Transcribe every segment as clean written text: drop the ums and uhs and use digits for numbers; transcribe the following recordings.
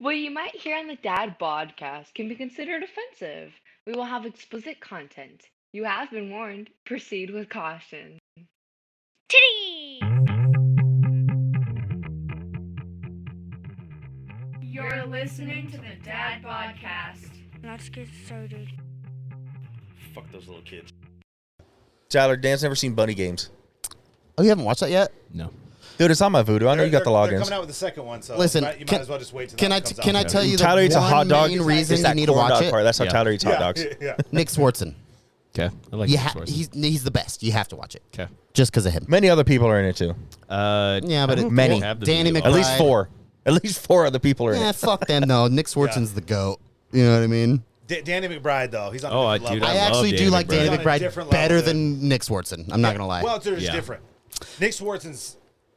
What you might hear on the Dad Podcast can be considered offensive. We will have explicit content. You have been warned. Proceed with caution. Titty! You're listening to the Dad Podcast. Let's get started. Fuck those little kids. Tyler, Dan's never seen Bunny Games. Oh, you haven't watched that yet? No. Dude, it's on my Voodoo. I know you got the They're logins. coming out with the second one, so Listen, you might as well just wait till Can that I comes can I out. tell you the Tyler eats a one hot dog. main It's reason that you need to corn watch dog it? part. That's how Yeah. Tyler eats hot dogs. Yeah. Nick Swartzen. Okay. I like You Nick ha- Swartzen. he's the best. You have to watch it. Okay. Just because of him. Many other people are in it too. Yeah, but it, Many. Have the Danny video. McBride. At least four. At least four other people are in Yeah, it. fuck them though. Nick Swartzen's the goat. You know what I mean? Danny McBride, though, he's on Oh, a different dude, level. I love actually do Danny like McBride. Danny He's on a McBride different better level than Nick Swartzen. I'm not gonna lie. Well, it's Yeah. different. Nick Swartzen's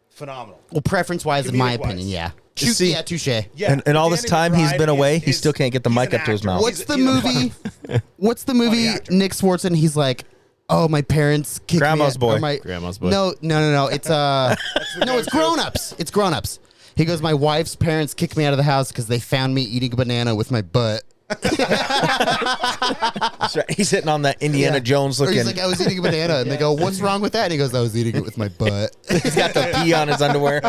phenomenal. Well, preference-wise, in my Comedic-wise. opinion, yeah. See- Yeah, touche. Yeah, And all this Danny time he's McBride been away, is- he still can't get the he's mic an up to his actor. mouth. What's the He's a movie? What's the movie? actor. Nick Swartzen. He's like, oh, my parents kicked Grandma's me out- or Boy. my- Grandma's Boy. No. It's no, it's Grown Ups. It's Grown Ups. He goes, my wife's parents kicked me out of the house because they found me eating a banana with my butt. That's right. He's hitting on that Indiana Yeah. Jones Or looking. he's like, I was eating a banana, and they go, what's wrong with that? And he goes, I was eating it with my butt. He's got the pee on his underwear.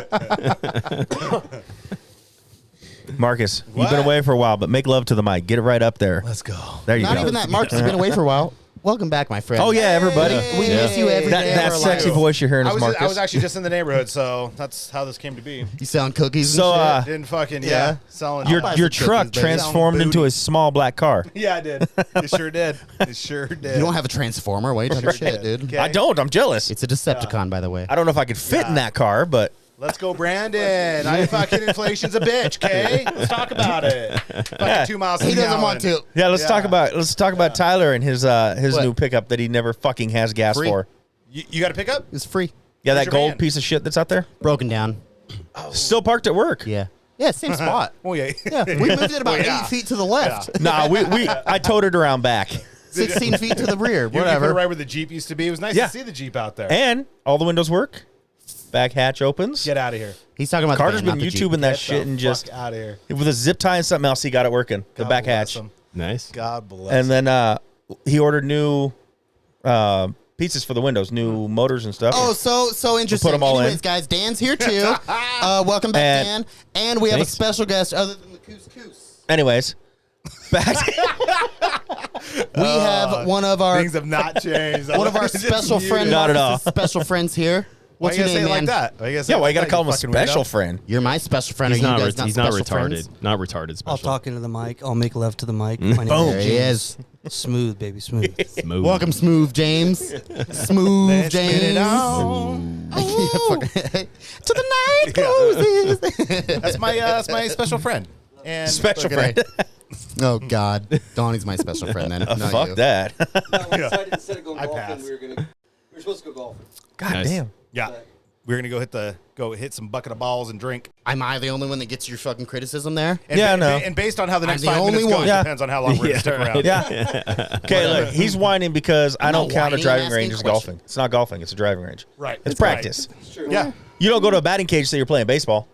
Marcus, you've been What? away for a while, but make love to the mic. Get it right up there. Let's go. There you Not go. even that. Mark's been away for a while. Welcome back, my friend. Oh yeah, everybody. We miss you every day That of our sexy lives. voice you're hearing is I Marcus. was actually just in the neighborhood, so that's how this came to be. You selling cookies and So, shit? Didn't fucking, Yeah. selling. your buy your some truck cookies, baby. transformed Sound into booty. a small black car. Yeah, I did. It sure did. It sure did. You don't have a transformer. Why are you talking Sure shit, did. dude? Okay. I don't. I'm jealous. It's a Decepticon, by the way. I don't know if I could fit in that car, but Let's go, Brandon. I fucking inflation's a bitch, okay? Let's talk about it. Fucking 2 miles. He an doesn't hour. want to. yeah, let's talk about Tyler and his What? new pickup that he never fucking has gas Free. for. You got a pickup? It's free. Yeah, Where's that your gold van? piece of shit that's out there. Broken down. Still parked at work. Yeah. Yeah, same spot. Oh yeah. Yeah, we moved it about Well, yeah. 8 feet to the left. Nah, I towed it around back. 16 feet to the rear. You put it Whatever. right where the Jeep used to be. It was nice Yeah. to see the Jeep out there. And all the windows work. Back hatch opens. Get out of here. He's talking about Carter's the van, been not the Jeep. YouTubing that Get shit the and just fuck out of here. with a zip tie and something else, he got it working. The God back bless hatch. him. Nice. God bless. And then he ordered new pieces for the windows, new motors and stuff. Oh, so interesting. them all Anyways, in. guys, Dan's here too. Welcome back, And- Dan. And we have Thanks. a special guest other than the couscous. Anyways, back. We have one of our things have not changed. one of our Just special muted. friends. Not at all. Special friends here. Why What's you your gotta name, say it man? like that? Why you gotta say Yeah, it why like you got to that, call him a fucking special weirdo? friend? You're my special friend. He's Are you not. guys not He's not special retarded. friends? Not retarded. Special. I'll talk into the mic. I'll make love to the mic. My name Boom. There he is. is Smooth, baby, smooth. Smooth. Welcome, Smooth James. Smooth Let's James. get it on. To the night closes. That's my special friend. And Special friend. Oh God, Donnie's my special friend. Then not Fuck you. that. We decided instead of going I golfing, pass. we were supposed to go golfing. God Nice. damn. Yeah, we're gonna go hit some bucket of balls and drink. Am I the only one that gets your fucking criticism there? And Yeah, I know. And based on how the I'm next the 5 only minutes goes, one. Yeah. depends on how long we're gonna stick around. Yeah. Okay, look, he's whining because I I'm don't not count a whining, driving I'm range as asking golfing. It's not golfing. It's a driving range. Right. It's practice. It's true. Yeah. You don't go to a batting cage say you're playing baseball.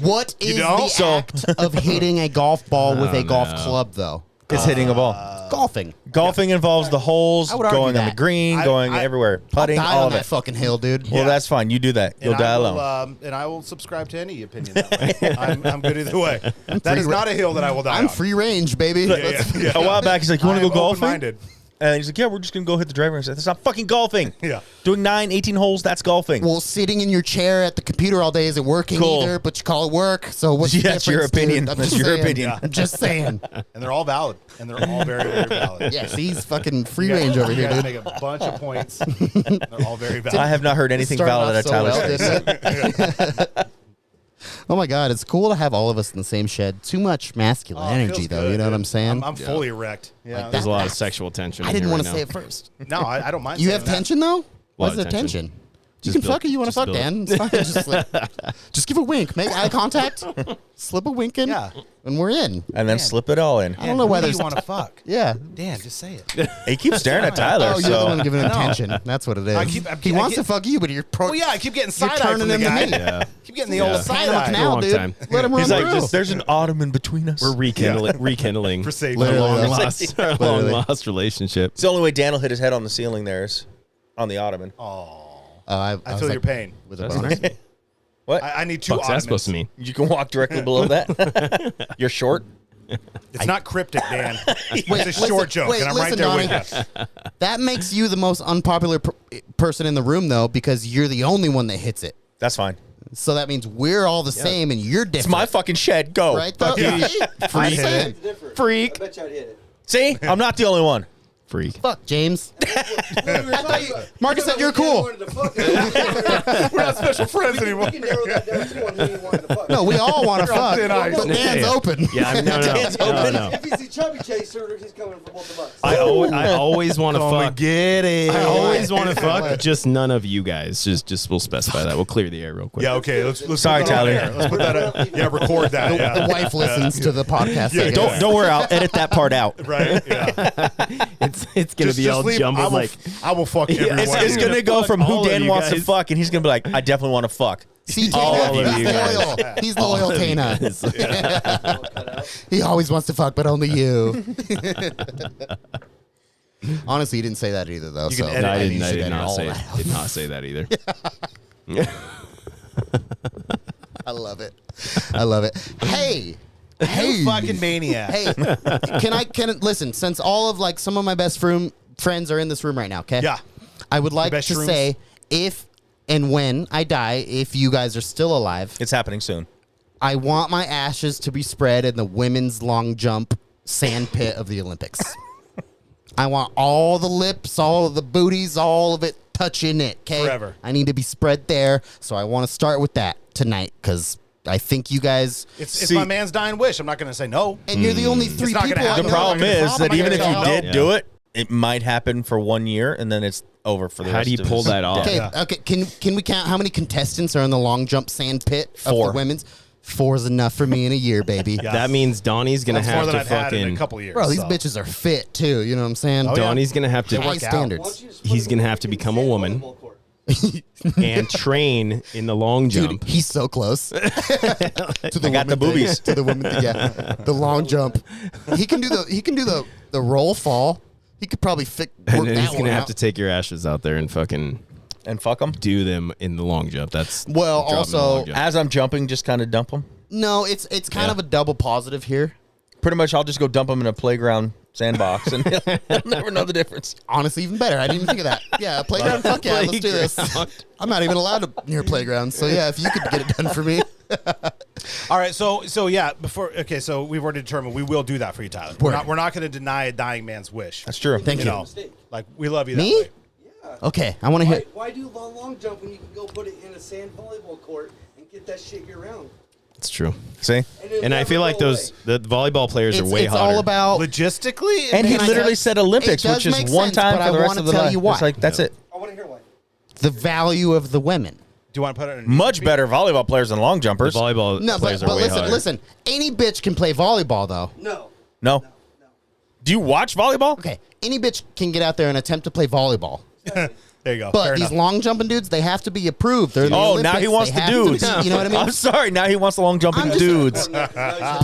What is don't? the So- act of hitting a golf ball with a Oh, golf no. club, though? It's hitting a ball. Golfing. Golfing involves the holes, I would argue going on the that. green, going I- everywhere, putting, Die all on of that it. fucking hill, dude. Well, Yeah. that's fine. You do that. You'll And die I will, alone. and I will subscribe to any opinion that way. I'm good either way. That is not a hill that I will die I'm on. free range, baby. Yeah. A while back, he's like, "You want to I go am golfing?" open-minded. And he's like, "Yeah, we're just gonna go hit the driving range." I said, "That's not fucking golfing." Yeah. Doing 9, 18 holes, that's golfing. Well, sitting in your chair at the computer all day isn't working Cool. either, but you call it work. So what's the Yeah, that's your difference, dude? opinion. I'm That's just your saying. opinion. I'm just saying. And they're all valid. And they're all very, very valid. Yes, he's fucking free You guys- range over you here, guys dude. make a bunch of points. They're all very valid. I have not heard anything Started valid off at Tyler's well, face. didn't it? Oh my God, it's cool to have all of us in the same shed. Too much masculine Oh, it energy, feels though. good, You know what dude. I'm saying? I'm fully erect. Yeah. Like There's that. a lot of sexual tension. I in didn't here want right to say now. it first. No, I don't mind. You saying have that. tension though? What's of the tension. tension? You can fuck her. You want to fuck, Dan? It's fine. Just give a wink. Make eye contact. Slip a wink in. Yeah. And we're in. And then slip it all in. I don't know whether you want to fuck. Yeah. Dan, just say it. He keeps staring at Tyler. Oh, you're the one So giving attention. That's what it is. He wants to fuck you, but you're Oh yeah, I keep getting side eye turning from the into guy. me. Yeah. Keep getting the old side Panama eye. Canal, Long dude. time. Let him run he's like, through. there's an ottoman between us. We're rekindling For safety. our Literally. long lost relationship. It's the only way Dan will hit his head on the ceiling there is on the ottoman. I feel your pain. With a boner. What? I need 2 What's that supposed to mean? You can walk directly below that. You're short. It's not cryptic, Dan. It's a listen, short joke, wait, and I'm listen, right there with you. That makes you the most unpopular person in the room, though, because you're the only one that hits it. That's fine. So that means we're all the same, and you're different. It's my fucking shed. Go. right? Though? yeah. See? I'm saying. It's different. Freak. I bet you I'd hit it. See? I'm not the only one. Freak. Fuck, James. Marcus Marcus said you're cool. We're not special friends anymore. We can narrow that down to one who you wanted to fuck. No, we all want to You're on fuck. thin ice. But Dan's open. Yeah, I mean, no. If he's a chubby chaser, he's coming for both of us. I always want to fuck. Get it. I always want to fuck. Just none of you guys. Just we'll specify that. We'll clear the air real quick. Yeah, okay. Let's Sorry, put that on Tyler. there. Let's put that. Yeah, record that. Yeah. The wife listens to the podcast. Yeah, I guess. Don't worry. I'll edit that part out. Right. Yeah. It's gonna be all leave. jumbled like. I will fuck everyone. It's gonna gonna go from fuck who all of Dan you wants to guys. fuck, and he's gonna be like, I definitely want to fuck. See, All Tana, of you he's guys. loyal. He's loyal, Tana. guys. He always wants to fuck, but only you. Honestly, he didn't say that either, though. You So can edit No, I that. didn't. You I should did edit not all say. that out. Did not say that either. I love it. I love it. Hey. You fucking maniac. Hey, can listen, since all of like some of my best friends are in this room right now, okay? Yeah. I would like best to shrooms? say if and when I die, if you guys are still alive, It's happening soon. I want my ashes to be spread in the women's long jump sand pit of the Olympics. I want all the lips, all of the booties, all of it touching it, okay? Forever. I need to be spread there, so I want to start with that tonight because I think you guys, It's my man's dying wish. I'm not going to say no. and you're the only three not gonna people. I happen. The know problem that can is that problem. even I if gotta you tell did Yeah. do it, it might happen for 1 year, and then it's over for the How rest do you of pull his that off? day. Okay, okay. Can we count how many contestants are in the long jump sand pit of 4. the women's? 4 is enough for me in a year, baby. Yeah. That means Donnie's gonna That's more have than to I've had in a fucking. couple years. Bro, these so. bitches are fit too. You know what I'm saying? Oh, yeah. Donnie's gonna have High to work out. standards. He's gonna have to become a woman. and train in the long jump. Dude, he's so close. to the I got the woman thing. boobies. To the women, yeah, the long jump. He can do the roll fall. He could probably work And then that he's one gonna have out. to take your ashes out there and fucking And fuck them. do them in the long jump. That's Well, drop 'em in the also- long jump. As I'm jumping, just kind of dump them. No, it's kind Yeah. of a double positive here. Pretty much, I'll just go dump them in a playground sandbox, and they'll never know the difference. Honestly, even better. I didn't even think of that. Yeah, playground. Fuck yeah, let's do this. I'm not even allowed to near playgrounds, so yeah, if you could get it done for me. All right, so yeah, so we've already determined we will do that for you, Tyler. We're not going to deny a dying man's wish. That's true. Thank you. know, like we love you that Me? way. Okay, I want to hear. Why do long jump when you can go put it in a sand volleyball court and get that shit year round? It's true. See? And I feel like the volleyball players are way It's hotter. all about. Logistically, And he Can I literally tell- said Olympics, it does which is make one sense, time but for the I rest wanna of the tell life. you why. It's like, that's it. I want to hear why. the value of the women. do you want to put it in? Much better volleyball players than long The jumpers. volleyball No, players but are way listen, hotter. listen. Any bitch can play volleyball, though. No. No. Do you watch volleyball? Okay, any bitch can get out there and attempt to play volleyball. There you go. But Fair these enough. long jumping dudes, they have to be approved. They're in the Oh, now he Olympics. wants They the have to be- dudes. you know what I mean? I'm sorry. Now he wants the long jumping I'm just- dudes.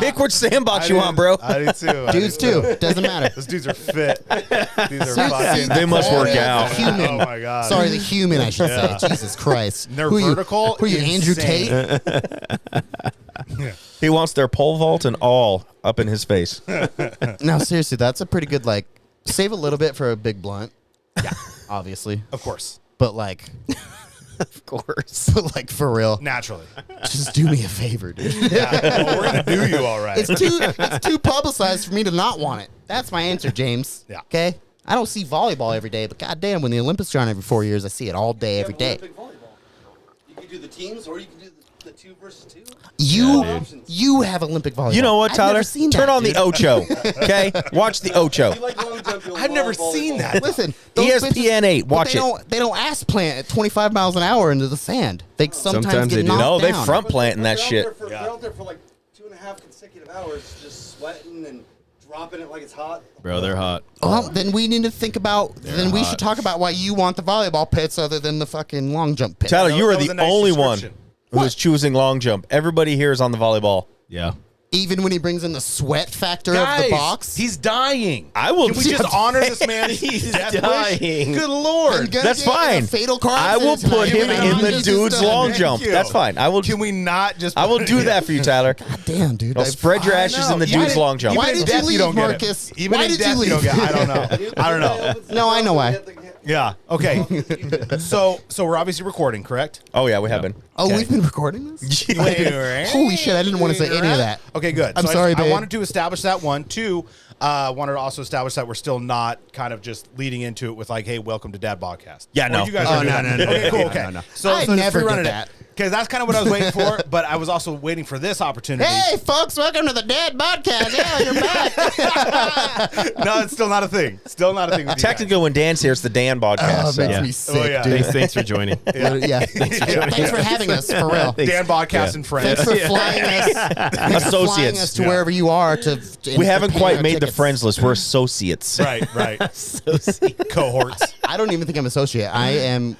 Pick which sandbox you want, bro. I do too. I Dudes do too. Doesn't matter. Those dudes are fit. These are See, fucking. They must work out. Human. Oh my god. Sorry, the human, I should Yeah. say. Jesus Christ. They're Who are you- vertical, Who are you, Andrew insane. Tate? He wants their pole vault and all up in his face. No, seriously, that's a pretty good, like, save a little bit for a big blunt. Yeah. Obviously. Of course. But, like, of course. but, like, for real. Naturally. Just do me a favor, dude. Yeah. Well, we're gonna do you all right. It's too publicized for me to not want it. That's my answer, James. Yeah. Okay? I don't see volleyball every day, but goddamn, when the Olympics are on every 4 years, I see it all day, every day. Olympic volleyball. You can do the teams or you can do the the 2 versus 2. You have Olympic volleyball. You know what, I've Tyler? never seen Turn that, on dude. the Ocho. Okay, watch the Ocho. If you like long jump, you'll I've never love seen volleyball. that. Listen, those ESPN bitches- 8, but watch they it. They don't ass plant at 25 miles an hour into the sand. They sometimes Sometimes get they do. knocked No, they down. front planting that They're out shit. there for- They're out there for like 2.5 consecutive hours, just sweating and dropping it like it's hot. Bro, they're hot. Well, then we need to think about. Then we hot. should talk about why you want the volleyball pits other than the fucking long jump pit. Tyler, That you are was the a nice only one description. who is choosing long jump. Everybody here is on the volleyball. Yeah. Even when he brings in the sweat factor of the box, he's dying. I will. Can we just honor this man? He's dying. Good I'm Lord. gonna That's get in a fine. fatal car I will accident put tonight. him in the Just dude's done. long Thank jump. you. That's fine. I will. Can we not just? I will do that for you, Tyler. God damn, dude. I'll spread your ashes in the Even dude's long jump. Why even in did you death, leave, don't get it. Marcus? Even Why in did you death, leave? don't get it. I don't know. I don't know. No, I know why. Yeah. Okay. So we're obviously recording, correct? Oh yeah, we have been. Oh, Okay. we've been recording this? Holy Holy shit, I didn't want to say any of that. Okay, good. I'm So sorry, I babe. wanted to establish that one. Two, wanted to also establish that we're still not kind of just leading into it with like, "Hey, welcome to Dad Podcast." Yeah, Or no. you guys Oh, are doing no, that. no, no, Okay, cool. no, Okay. no, no. So I just never free-running did it. that. Because that's kind of what I was waiting for, but I was also waiting for this opportunity. Hey, folks, welcome to the Dad Podcast. Yeah, you're back. No, it's still not a thing. Still not a thing. With you Technically, when Dan's here, it's the Dan Oh, podcast. it so. makes Yeah. me sick, yeah. dude. Thanks for joining. Yeah. Thanks for having us, for real. guys. Dan Podcast and friends. Thanks for flying us, flying Associates. us to wherever you are. To We haven't paying quite our made the tickets. friends list. We're associates. Right. Cohorts. I don't even think I'm associate. I am,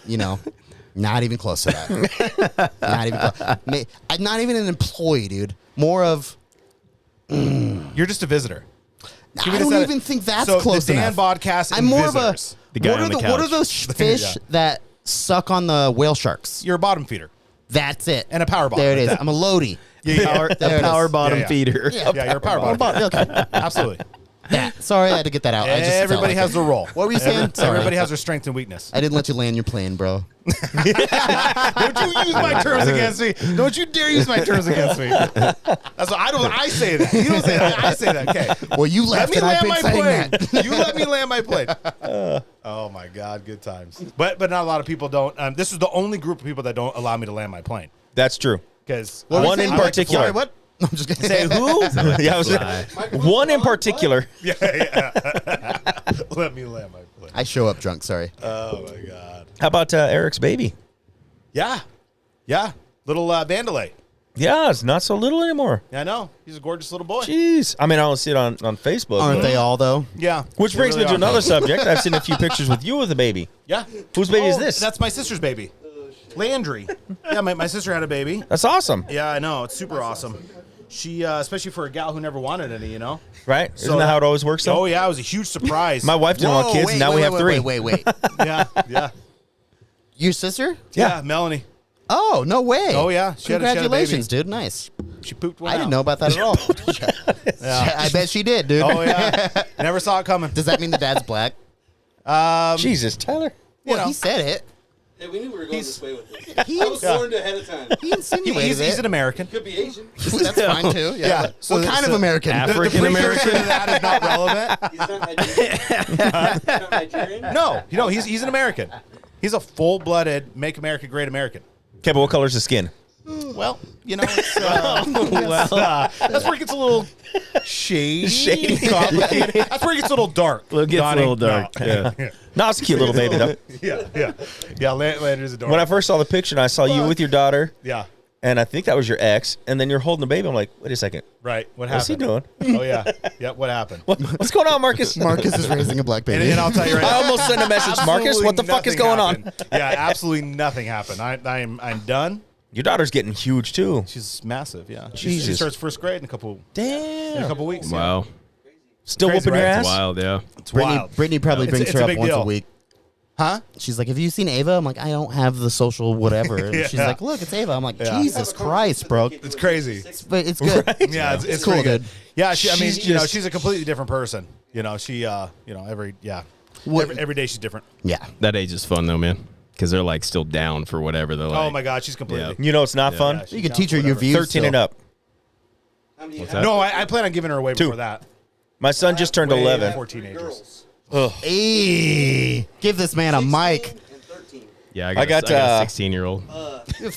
not even close to that. Not even close. I'm not even an employee, dude. More of, You're just a visitor. Can we I just don't set it- even think that's so close the Dan enough. Podcast and I'm more visitors. of a. The guy what, on are the what are couch. those fish that suck on the whale sharks? You're a bottom feeder. That's it. And a power bottom There it at is. that. I'm a Lodi. Power, There it a power is. bottom Yeah, yeah. feeder. Yeah, you're a power bottom. Okay. Absolutely. That. Sorry, I had to get that out. I just felt Everybody like has it. their role. What were you saying? Sorry. Everybody has their strength and weakness. I didn't let you land your plane, bro. Don't you use my terms against me. Don't you dare use my terms against me. That's what I say that. You don't say that. I say that. Okay. Well, you Let left me and I've land been my saying plane. that. You let me land my plane. Oh my God, good times. But not a lot of people don't. This is the only group of people that don't allow me to land my plane That's true. because One in particular. Sorry, what? I'm just gonna Say who? Yeah, I was, one in particular. Yeah. Let me land my plane. I show up drunk. Sorry. Oh my God. How about Eric's baby? Yeah. Little Vandalay. Yeah, it's not so little anymore. Yeah, I know. He's a gorgeous little boy. Jeez. I mean, I don't see it on Facebook. Aren't but- they all though? Yeah. Which they brings really me to are. another subject. I've seen a few pictures with you with a baby. Yeah. Whose baby is this? That's my sister's baby. Landry. Yeah, my sister had a baby. That's awesome, Yeah, I know. It's super awesome. She, especially for a gal who never wanted any, right? Isn't that how it always works? Oh, Though? yeah, it was a huge surprise. My wife didn't want kids, and now we have three. Wait. Yeah. Your sister? Yeah, Melanie. Oh, no way. Oh, yeah. She had a baby. Congratulations, dude. Nice. She pooped one I didn't out. know about that at all. I bet she did, dude. Oh, yeah. Never saw it coming. Does that mean the dad's black? Jesus, Tyler. Well, he said it. Hey, we knew we were going this way with this. He, I was warned ahead of time. he insinuated He's it. an American. Could be Asian. That's fine too. Yeah. Yeah. What kind of American? African The American. precursor to that is not relevant. He's not Nigerian. He's not Nigerian. No, he's an American. He's a full-blooded Make America Great American. Okay, but what color's the skin? Well, it's, that's where it gets a little shady, complicated. That's where it gets a little dark. It gets a little dark. No. Yeah. No, it's a cute little baby though. Yeah. Landry's adorable. When I first saw the picture, and I saw you with your daughter, Yeah, and I think that was your ex, and then you're holding the baby. I'm like, wait a second, right. What what's he happened? doing? Oh yeah. What happened? What's going on, Marcus? Marcus is raising a black baby. And I'll tell you right I now. almost sent a message, Marcus. absolutely What the fuck is nothing going on? happened. Yeah, absolutely nothing happened. I'm done. Your daughter's getting huge too. She's massive. Yeah. She Jesus. starts first grade in a couple Damn. weeks. Wow. Still Crazy, whooping your right? ass? Wild, yeah. It's wild. Brittany probably It's- brings it's her a up big once deal. a week. Huh? She's like, have you seen Ava? I'm like, I don't have the social whatever. And she's Yeah. like, look, it's Ava. I'm like, Yeah. Jesus Christ, bro. It's crazy. But it's good. Yeah, it's cool, pretty good. dude. Yeah, She's she's a completely different person. She, every day she's different. Yeah. That age is fun, though, man. Because they're, like, still down for whatever. They're like, Oh my God, she's completely. You know it's not fun. Yeah, You can teach her your views. 13 still. and up. How many What's have? that? No, I plan on giving her away before that. My son just turned Way 11. before teenagers. Girls. Hey, give this man a 16 mic. and 13. Yeah, I got, a 16-year-old.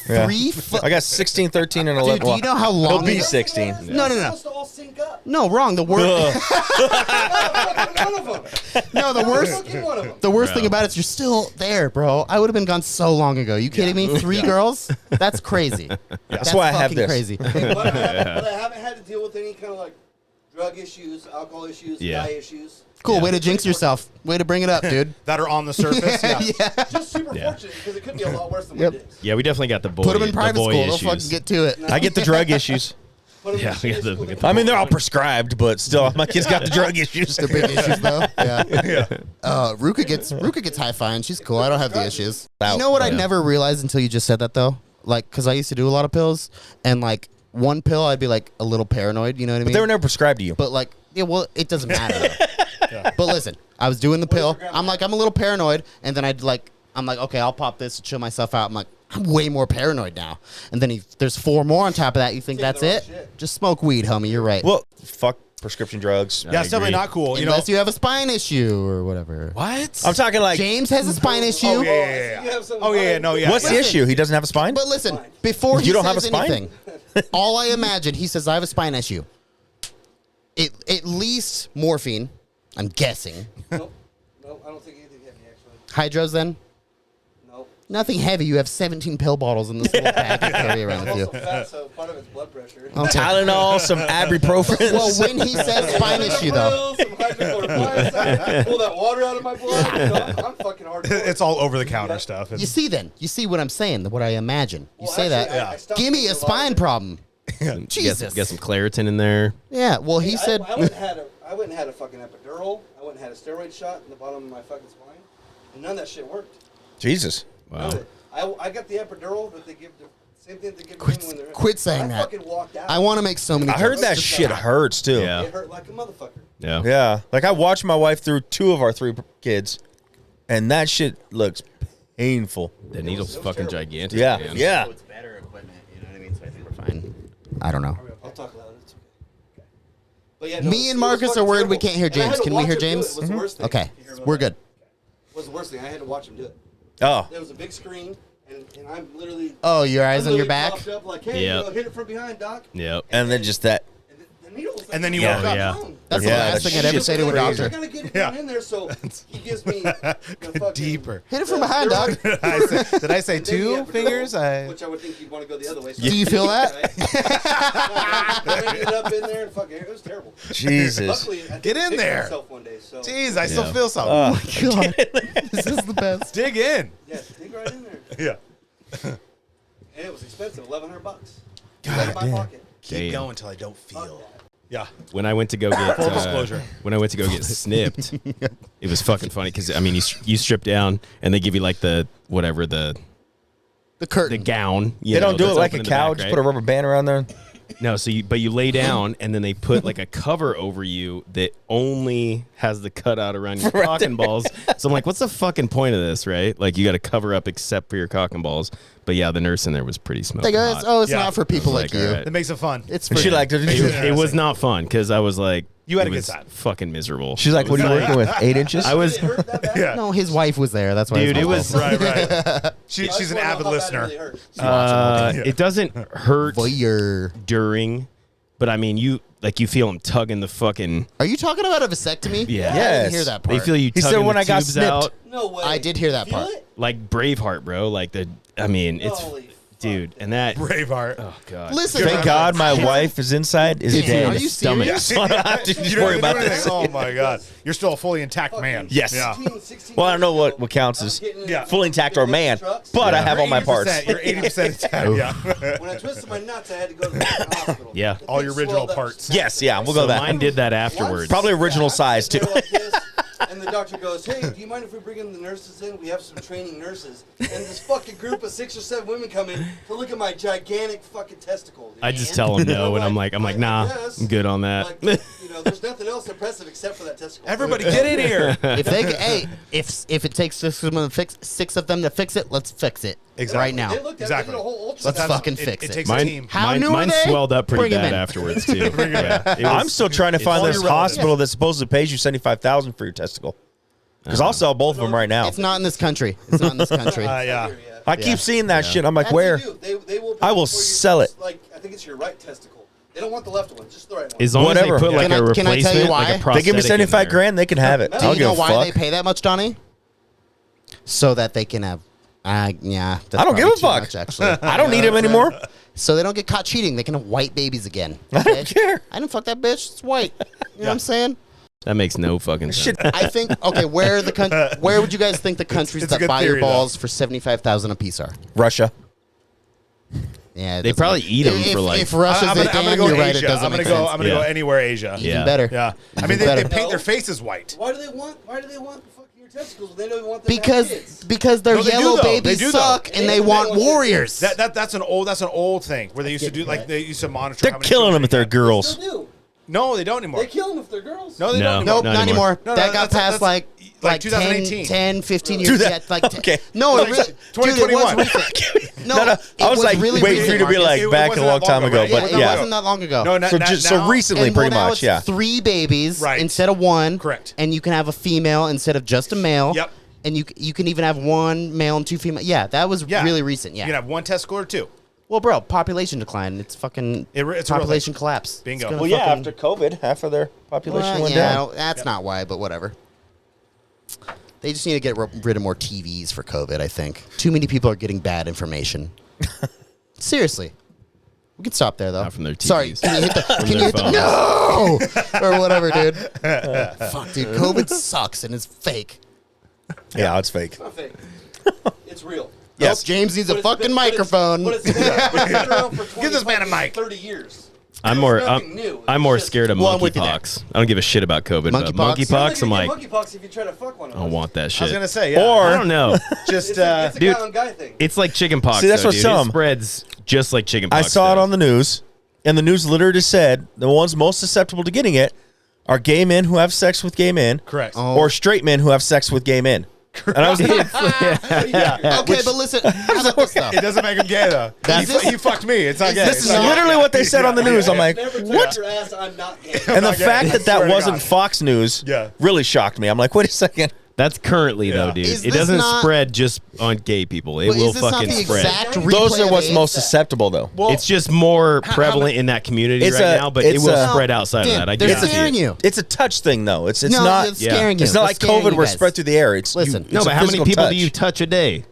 Three. I got 16, 13, and 11. Dude, do you know how long? He'll be it- 16. No. Supposed to all sync up. No, wrong. The worst. None of them. No, the worst. Fucking one of them. The worst thing about it is you're still there, bro. I would have been gone so long ago. You kidding me? 3 girls? That's crazy. That's why I have fucking this. crazy. But I haven't had to deal with any kind of like drug issues, alcohol issues, Yeah. guy issues. Cool. Way to jinx yourself. Way to bring it up, dude. That are on the surface. Yeah. Just super fortunate because it could be a lot worse than what it is. Yeah, we definitely got the boy. Put them in the private boy school. They'll issues. fucking get to it. I get the drug issues. Put 'em in Yeah, shitty we got the- school. we got the- I mean, they're all prescribed, but still, my kid's got the drug issues. The big issues, though. Yeah. Ruka gets high fine. She's cool. I don't have the issues. You know what I never realized until you just said that though? Like, because I used to do a lot of pills, and like one pill, I'd be like a little paranoid. You know what I mean? But they were never prescribed to you. But like, yeah, well, it doesn't matter. Though. But listen, I was doing the pill. I'm like, I'm a little paranoid, and then I'm like, okay, I'll pop this to chill myself out. I'm like, I'm way more paranoid now. And then there's 4 more on top of that. You think Taking that's the it? wrong shit. Just smoke weed, homie. You're right. Well, fuck prescription drugs. Yeah, it's definitely agree. not cool. You know. Unless you have a spine issue or whatever. What? I'm talking like, James has a spine issue. Oh yeah. You have some Oh yeah. No. Yeah. what's the yeah. issue? He doesn't have a spine? But listen, before he You don't have says a spine? anything, all I imagine, he says, I have a spine issue. At least morphine, I'm guessing. Nope. Nope. I don't think anything heavy actually. Hydros then? Nope. Nothing heavy. You have 17 pill bottles in this little bag you carry around I'm with also you. fat, so part of it's blood pressure. Tylenol, some ibuprofen. Well, when he says spine issue, though, Some hydrochloric pull that water out of my blood. You know, I'm fucking hardcore. It's all over the counter stuff. you see what I'm saying, what I imagine. You Well, say actually, that. I stopped Give me taking a lot of spine it. problem. Get Jesus. some Claritin in there. Yeah, well, he Hey, said. I went and had a fucking epidural. I went and had a steroid shot in the bottom of my fucking spine, and none of that shit worked. Jesus. None Wow. of it. I got the epidural that they give. Same thing they give Quit- women when they're. quit saying I that. fucking walked out. I want to make so many I heard jokes. that shit hurts too. Yeah. It hurt like a motherfucker. Yeah. Yeah. Like I watched my wife through 2 of our 3 kids, and that shit looks painful. The needle's it was fucking terrible. gigantic. Yeah. man. Yeah. It's better equipment, you know what I mean? So I think we're fine. I don't know. I'll talk louder. It's okay. But yeah, Me it and was Marcus fucking are worried we terrible. can't hear And I had James. to Can we watch hear him do it. James? It was the worst thing. Okay, You hear about we're that? good. It was the worst thing. I had to watch him do it. Oh. There was a big screen, and I'm literally. Oh, your eyes I'm on your literally back? propped Up like, hey, Yep. you know, hit it from behind, Doc. Yep. And then just that. The needle was like, And then you Yeah. woke up. Yeah. That's Yeah, the last that thing I'd ever shit's say to a crazy. I doctor. gotta get it down in there, so he gives me the fucking, Deeper. Hit it from behind, Doc. Did I say and then the 2 epidural, fingers? Which I would think you'd want to go the other way. So Do you feel that? I ended up in there and fucking, it was terrible. Jesus. Luckily, I Get in fixed there. myself one day, so Jeez, I still Yeah. feel something. God, this is the best. Dig in. yeah, dig right in there. Yeah. And it was expensive, $1,100. God in my pocket. Keep Damn. going until I don't Fuck feel. that. Yeah. When I went to go get Full disclosure. when I went to go get snipped, it was fucking funny because I mean you strip down and they give you like the whatever the curtain. gown. You They know, don't do it that's like open a in the cow. back, Just right? put a rubber band around there. No, so you lay down and then they put like a cover over you that only has the cutout around your cock and balls. So I'm like, what's the fucking point of this, right? Like you got to cover up except for your cock and balls. But yeah, the nurse in there was pretty smoking Hey guys, hot. oh, it's Yeah. not for people I like was you. like, all right. It makes it fun. It's for And she liked it. It was not fun because I was like, You had it a good was time. Fucking miserable. She's like, It what are was you working with? 8 inches? I was, Did it hurt that bad? Yeah. No, his wife was there. That's why. dude. it's It was Right, right. She's I an just wanna know avid how bad it listener. really hurt. It doesn't hurt voyeur. during, but I mean, you feel them tugging the fucking. Are you talking about a vasectomy? Yeah. I Yes. didn't hear that part. They feel you. He said tugging when the I got tubes snipped. out No way. I did hear that Feel part. it? like Braveheart, bro. Like the. I mean, it's Holy dude, fuck, and that. Braveheart. Oh god. Listen, Thank God my wife is inside. Is Dude, dead. are you Stomach. serious? So I don't have to just You don't worry even do about anything. this. Oh my God. You're still a fully intact man. Yes. Yeah. 16 Well, I don't know years what ago, counts I was as getting in Yeah. fully intact or a man, but I have all my parts. You're 80% intact. Yeah. When I twisted my nuts, I had to go to the hospital. Yeah. The All thing your original swelled up. parts. Yes, yeah, we'll go So that. mine did that Once- afterwards. Probably original I'm size, sitting too. there like this, and the doctor goes, "Hey, do you mind if we bring in the nurses in? We have some training nurses." And this fucking group of 6 or 7 women come in to look at my gigantic fucking testicle. Dude. I just tell them no, and I'm like, nah, I'm good on that. Like, there's nothing else impressive except for that testicle. Everybody get in here. if they, hey, if it takes 6 of them to fix it, let's fix it right now. They looked at it, Exactly. they did a whole ultrasound. Let's fucking fix It it. takes a Mine, team. How mine, new are mine they? swelled up pretty Bring 'em bad in. afterwards too. Yeah, it I'm was- still trying to find all this your relatives. hospital that supposedly pays you $75,000 for your testicle. Because I'll sell both of them right now. It's not in this country. It's not in this country. Yeah. I keep seeing that shit. I'm like, That's where? what they do. They will I will pay for your- sell it. Like I think it's your right testicle. They don't want the left one, just the right one. As long Whatever. as they put like Can I- a can I replacement, tell you why? like a They They prosthetic give me in 75 there. grand, they can have it. I Do don't you give know a why fuck. they pay that much, Donnie? So that they can have. Yeah. That's I don't give probably a too fuck. much, actually. I don't need him anymore. So they don't get caught cheating. They can have white babies again. I don't care. I didn't fuck that bitch. It's white. You know what I'm saying? That makes no fucking sense. I think. Okay, where would you guys think the countries it's a that good buy theory, your balls for 75,000 a piece are? Russia. Yeah, it They doesn't probably make- eat 'em if, for, like- If Russia's I'm a gonna dam, go you're right. Asia. It doesn't I'm gonna make go. sense. I'm gonna go Yeah. anywhere Asia. Yeah. Even better. Yeah. I mean, Even they better. paint their faces white. Why do they want fucking your testicles? They don't want them to have kids. Because their No, they do, yellow though. They babies do, though. suck and They they do want want warriors. That's an old thing where they used to do like they used to monitor. They're how many killing them children if they're they had. girls. Still do. No, they don't anymore. They kill them if they're girls. No, they No. don't. Nope, Not not anymore. anymore. No, That got that's past like 2018. 10, 15 Do years. that. Yeah, like Okay. No, it Like really, dude, it 2021. was recent. No, No, it I was like really waiting for you to be recent, like It back a wasn't long that time long ago, ago, right? but It yeah. wasn't that long ago. No, So now- recently, And pretty now much, it's yeah. 3 babies Right. instead of 1. Correct. And you can have a female instead of just a male. Yep. And you can even have 1 male and 2 female. Yeah, that was Yeah. really recent. You Yeah. can have one testicle or two. Well, bro, population decline. It's fucking It's a real population collapse. Bingo. It's gonna Well, yeah, fucking- after COVID, half of their population Well, went yeah, down. that's not why, but whatever. They just need to get rid of more TVs for COVID, I think. Too many people are getting bad information. Seriously. We can stop there, though. Not from their Sorry, TVs. can you hit the... Can you their hit the... No! Or whatever, dude. Fuck, dude. COVID sucks and it's fake. Yeah, it's fake. It's not fake. It's real. Yes. Oh, James needs But a it's- fucking but it's- microphone. But it's been around for 20 Give this man a mic. 30 years. I'm It's more nothing new. I'm It's more just- scared of Well, I'm with you there. monkeypox. I don't give a shit about COVID, but Monkeypox? You're monkeypox, not I'm gonna like, get monkeypox if you try to fuck one of I us. don't want that I was shit. gonna say, yeah. Or- I don't know. just It's a dude, guy on guy thing. It's like chickenpox. See, that's though, what dude. some- It spreads just like chickenpox. I saw it does. on the news, and the news literally said the ones most susceptible to getting it are gay men who have sex with gay men, correct. Oh. or straight men who have sex with gay men. And I was Okay, but listen. How about this, though? It doesn't make him gay though. That's He fucked me. It's not Is gay. this It's this not is gay. literally what they said on the news. I'm like, Never touch what? your ass. I'm not gay. And the not gay. fact I that swear that to wasn't God. Fox News Yeah. really shocked me. I'm like, wait a second. That's currently though, dude. Is It this doesn't not- spread just on gay people. It But will is this not fucking the spread. exact Those replay are of what's AIDS? most susceptible, though. Well, It's just more prevalent in that community It's right a- now, but it it's will a- spread outside Dan, of that. I they're guarantee scaring it. you. It's a touch thing, though. It's No, not. it's scaring you. It's not They're like scaring COVID you where it guys. spread through the air. It's Listen. it's No, a but how many physical people touch. do you touch a day?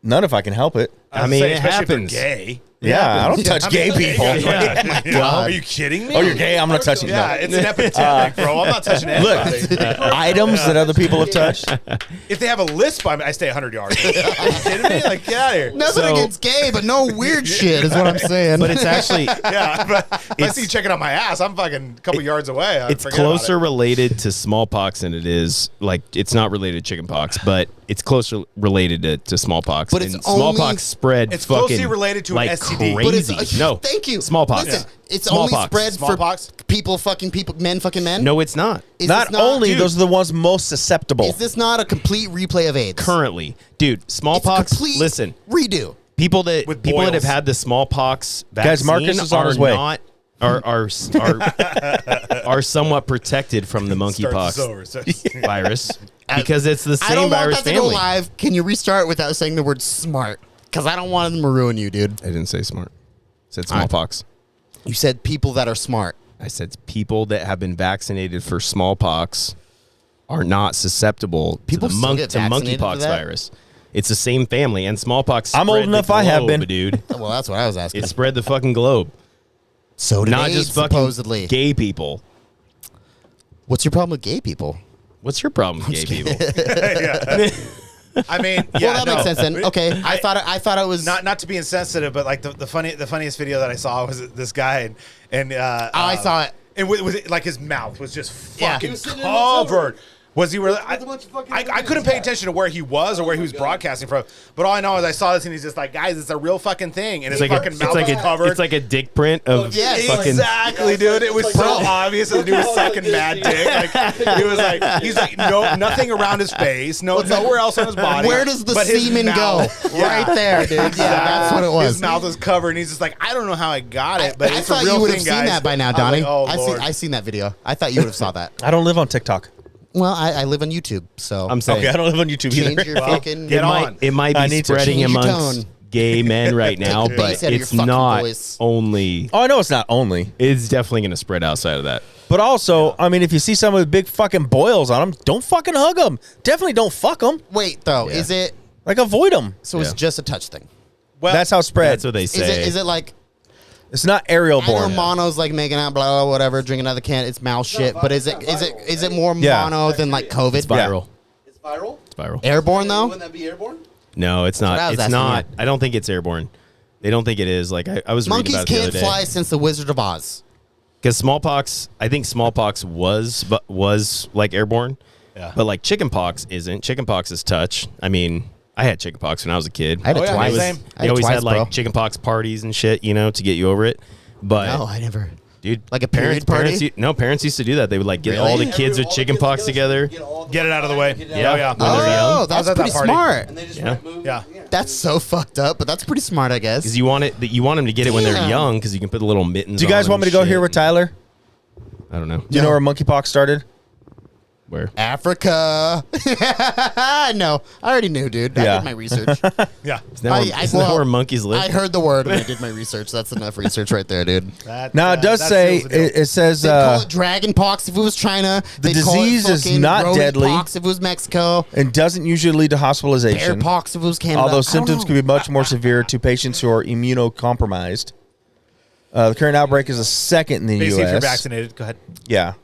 None if I can help it. I mean, say, it especially if they're happens. Gay. Yeah, I don't touch gay people. Are you kidding me? Oh, you're gay? I'm not touching Yeah, you. it's an epidemic, bro. I'm not touching Look, anybody. items that other people have touched. If they have a lisp, I stay 100 yards. Are you kidding me? Like, get out of here. Nothing So- against gay, but no weird shit is what I'm saying. But it's actually Yeah, but if I see you checking out my ass, I'm fucking a couple yards away. it's Forget about closer it. related to smallpox than it is like it's not related to chickenpox, but it's closer related to smallpox. But it's and only- smallpox spread. It's closely fucking related to an like STD. But it's- crazy. No, thank you. Smallpox. Listen, it's Smallpox. only spread Smallpox? for people fucking men. No, it's not. Is Not this only dude, those are the ones most susceptible. Is this not a complete replay of AIDS? Currently, dude, It's a smallpox. complete Listen, redo. people that With people that have boils. had the smallpox vaccine Guys, Marcus is on are his way. not are somewhat protected from the Starts over, monkeypox virus because it's the I same don't want virus that to go family. live. Can you restart without saying the word smart? Because I don't want them to ruin you, dude. I didn't say smart. I said smallpox. You said people that are smart. I said people that have been vaccinated for smallpox are not susceptible People to still the get vaccinated monkeypox for that? virus. It's the same family, and smallpox. I'm old spread the enough, I have globe, been. dude. Well, that's what I was asking. It spread the fucking globe, So did not AIDS, just fucking supposedly. gay people. What's your problem with gay people? What's your problem with gay people? I mean, yeah, well, that makes sense then. Okay, I thought it was not to be insensitive, but like the funniest video that I saw was this guy and I saw it. and with like his mouth was just Yeah. fucking He was sitting in the hotel covered. room. Was he really? With a bunch of fucking I couldn't pay attention to where he was or where he was God. broadcasting from. But all I know is I saw this and he's just like, guys, it's a real fucking thing, and his It's like fucking a, mouth was covered. it's like a dick print of Yes. fucking. Exactly, dude. It was It's so like- obvious that the dude was sucking mad dick. Like it was like he's like nothing around his face, nowhere else on his body. Where does the but his semen go? mouth- Yeah. Right there, dude. Yeah, that's what it was. His mouth was covered, and he's just like, I don't know how I got it, but I it's a thought real you would thing, have seen guys. that by now, I was Donnie. like, oh, I Lord. seen that video. I thought you would have saw that. I don't live on TikTok. Well, I live on YouTube, so I'm saying Okay, I don't live on YouTube change either. your fucking. get on. it might I be need to spreading change your amongst tone. gay men right now, Take the but bass out of your it's fucking not voice. only. Oh, I know it's not only. It's definitely going to spread outside of that. But also, I mean, if you see someone with big fucking boils on them, don't fucking hug them. Definitely don't fuck them. Wait, though, Yeah. is it? Like, avoid them. So it's Yeah. just a touch thing. Well, That's how it spreads. That's what they Is say. it? Is it like? It's not aerial I know borne. mono's like making out, blah, blah, whatever, drinking another can. It's mouse shit. But is it? Is it more Yeah. mono than like COVID? It's viral. It's viral. It's viral. Airborne though. Wouldn't that be airborne? No, it's what I not. was It's asking not. you. I don't think it's airborne. They don't think it is. Like I was reading Monkeys about it the can't other fly day. since the Wizard of Oz. Because smallpox, I think smallpox was like airborne, Yeah. but like chickenpox isn't. Chickenpox is touch. I mean, I had chickenpox when I was a kid. I had it yeah, twice. same. I had They it always twice, had like bro. chickenpox parties and shit, to get you over it. But No, I never. dude, Like a period party? Parents used to do that. They would like get Really? all the kids with All the chickenpox kids together. Get it out of the way. Get it Yeah. out. Yeah. Oh, When they're young. Oh, I was that's at that pretty party. smart. And they just Yeah. rent movies. Yeah. That's so fucked up, but that's pretty smart, I guess. Because you want them to get it when they're Damn. young, because you can put the little mittens. Do you guys on want me to and go here shit with and- Tyler? I don't know Do you know where monkeypox started? where. Africa. No, I already knew, dude. I Yeah. did my research. Yeah. Isn't that where monkeys live? I heard the word when I did my research. That's enough research right there, dude. Now, it does that say, seals the deal. it says, They'd call it dragon pox if it was China. The They'd call it disease is fucking not rodent deadly. pox if it was Mexico. and doesn't usually lead to Bear hospitalization. pox if it was Canada. I Although don't symptoms know. can be much more severe to patients who are immunocompromised. The current outbreak is the second in the Basically, if you're U.S. vaccinated, go ahead. Yeah.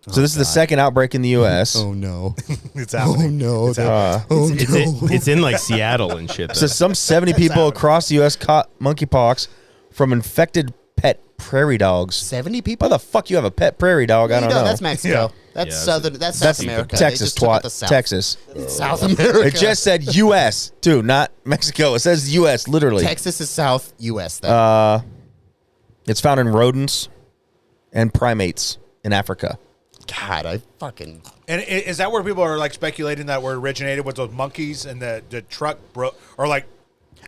So this is the second outbreak in the U.S. Oh no! It's Oh happening. no! It's happening. Oh It's, no! it's in like Seattle and shit. So though. some 70 people across the U.S. caught monkeypox from infected pet prairie dogs. 70 Why people. the fuck you have a pet prairie dog? I don't know. That's Mexico. Yeah. That's Yeah, southern. That's That's South America. They Texas, just took out twat. the South. Texas. South America. It just said U.S. too, not Mexico. It says U.S. literally. Texas is South U.S. Then. It's found in rodents and primates in Africa. God, I fucking. And is that where people are like speculating that where it originated with those monkeys and the truck broke, or like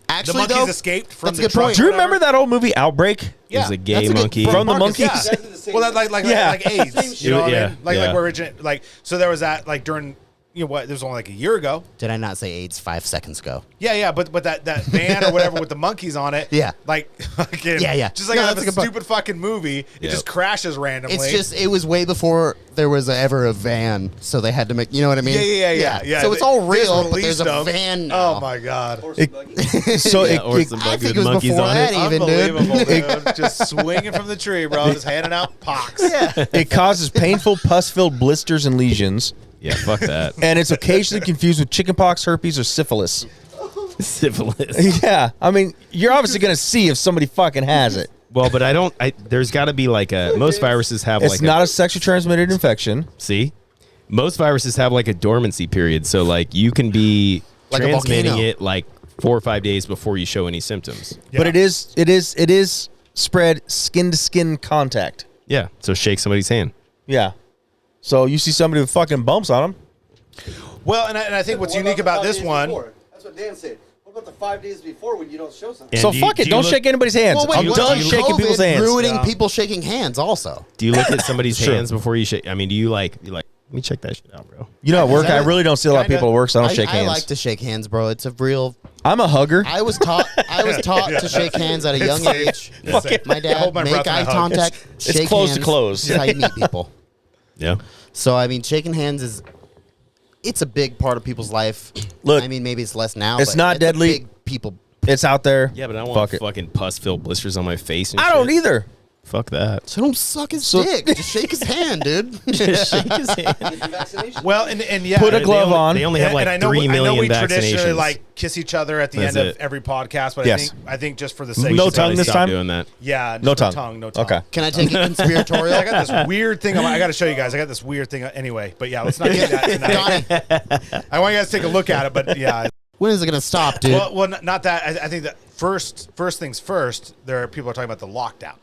Actually, the monkeys though, escaped from that's a the good truck? point. Do you or whatever? remember that old movie Outbreak? It was Yeah. a gay That's a good- monkey. From the Marcus, monkeys? yeah. Guys did the same Well, that, thing. Yeah. like AIDS. Same You know what I Yeah, mean? Like yeah. where like so there was that like during there was only like a year ago. Did I not say AIDS 5 seconds ago? Yeah, but that van or whatever with the monkeys on it. Yeah. Like fucking, Yeah. Just like No, out of that's a a good point. stupid fucking movie, it just crashes randomly. It's just it was way before there was ever a van, so they had to make. You know what I mean? Yeah. So it's all They just real, but there's released a them. van now. Oh my god. Horse and buggy. So Yeah, or it, some I bug think with it was monkeys before on that it. even, dude. Unbelievable, dude. Just swinging from the tree, bro. Just handing out pox. Yeah. it causes painful pus-filled blisters and lesions, Yeah, fuck that. and it's occasionally confused with chickenpox, herpes, or syphilis. Syphilis. Yeah, I mean, you're obviously gonna see if somebody fucking has it. Well, but there's got to be like most viruses have It's like not a sexually transmitted infection. see? Most viruses have like a dormancy period. So like you can be Like a transmitting volcano. it like 4 or 5 days before you show any symptoms. But it is spread skin to skin contact. Yeah. So shake somebody's hand. Yeah. So you see somebody with fucking bumps on them. Well, and I think what's What unique about about the this 5 days one. before? That's what Dan said. What about the 5 days before when you don't show something? And So do you- fuck it. do you Don't look- shake anybody's hands. Well, wait, I'm what done about shaking COVID people's hands. ruining Yeah. people shaking hands. Also, Do you look at somebody's Sure. hands before you shake? I mean, do you like let me check that shit out, bro? You know, at work, I really don't see a lot of Kinda. people at work, so I don't shake I hands. like to shake hands, bro. It's a real. I'm a hugger. I was taught to shake hands at a young safe. age. It's safe. My I dad hold my make breath when I eye hug. contact, It's shake close to hands. close. This is how you meet people. Yeah. So I mean, shaking hands it's a big part of people's life. Look, I mean, maybe it's less now. it's but not a deadly. big people. It's out there. Yeah, but I don't Fuck want it. fucking pus-filled blisters on my face. And I don't shit. either. Fuck that. So don't suck his So- dick. Just shake his hand, dude. Just shake his hand. Get the vaccination? Well, and yeah. Put a They glove only- on. They only have like and I know, 3 I know million we traditionally vaccinations. like kiss each other at the That's end it. of every podcast, but Yes. I think just for the sake No of tongue They this stopped time? doing that. Yeah, just No no tongue. No tongue. Okay. Can I take it conspiratorial? I got this weird thing. I got to show you guys. I got this weird thing. Anyway, but yeah, let's not do that tonight. Donnie, I want you guys to take a look at it, but yeah. when is it gonna stop, dude? Well, not that. I think that first things first. There are people are talking about the lockdown.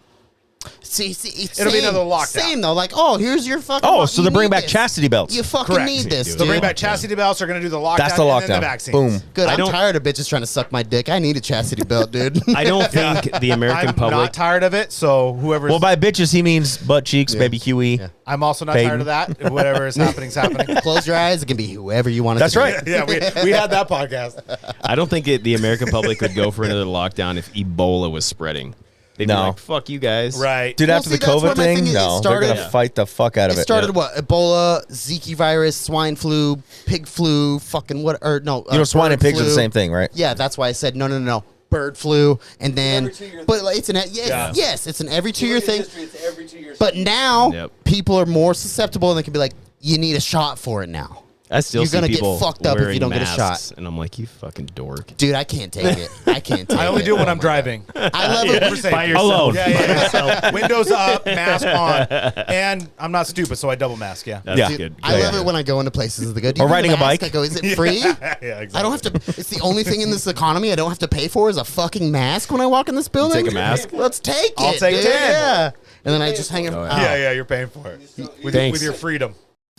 See, It'll be another lockdown. Same though. Like, oh, here's your fucking. Oh, so you they're bringing need back this. chastity belts. You fucking Correct. need this. They'll bring dude. back chastity belts. They're going to do the lockdown. That's the and then lockdown. the vaccines. Boom. Good. I'm don't- tired of bitches trying to suck my dick. I need a chastity belt, dude. I don't think the American I'm public. not tired of it. So whoever's, Well, by bitches, he means butt cheeks, baby Huey. Yeah. I'm also not Peyton. tired of that. Whatever is happening is happening. Close your eyes. It can be whoever you want it That's to be. right. Yeah, we had that podcast. I don't think the American public would go for another lockdown if Ebola was spreading. They'd be No. like, "Fuck you guys." Right. Dude, Well, after see, the that's where COVID my thing, thing is. It no, they're started- going to fight the fuck out of It it. started what? Ebola, Zika virus, swine flu, pig flu, fucking what? Or no, You know, swine and bird pigs are the flu. same thing, right? Yeah, that's why I said no. Bird flu, and then, every 2 year but thing. like, it's an yes, it's an every 2 year thing. History, it's every 2 years. But now Yep. people are more susceptible, and they can be like, you need a shot for it now. I still You're see gonna get people fucked up if you wearing don't get a masks, shot. and I'm like, "You fucking dork." Dude, I can't take it. I can't take it. I only do it when Oh I'm my driving. God. I love it. For safety. By yourself. Alone. Yeah. Windows up, mask on, and I'm not stupid, so I double mask. Yeah. That's Yeah. Dude, good. I Yeah. love it when I go into places. They go, do you Or need a riding a mask? bike. I go, is it free? Yeah, exactly. I don't have to. It's the only thing in this economy I don't have to pay for is a fucking mask when I walk in this building. take a mask? Let's take it. I'll take dude. 10. Yeah. And then I just hang it. Oh, Oh. Yeah, you're paying for it with, Thanks. with your freedom.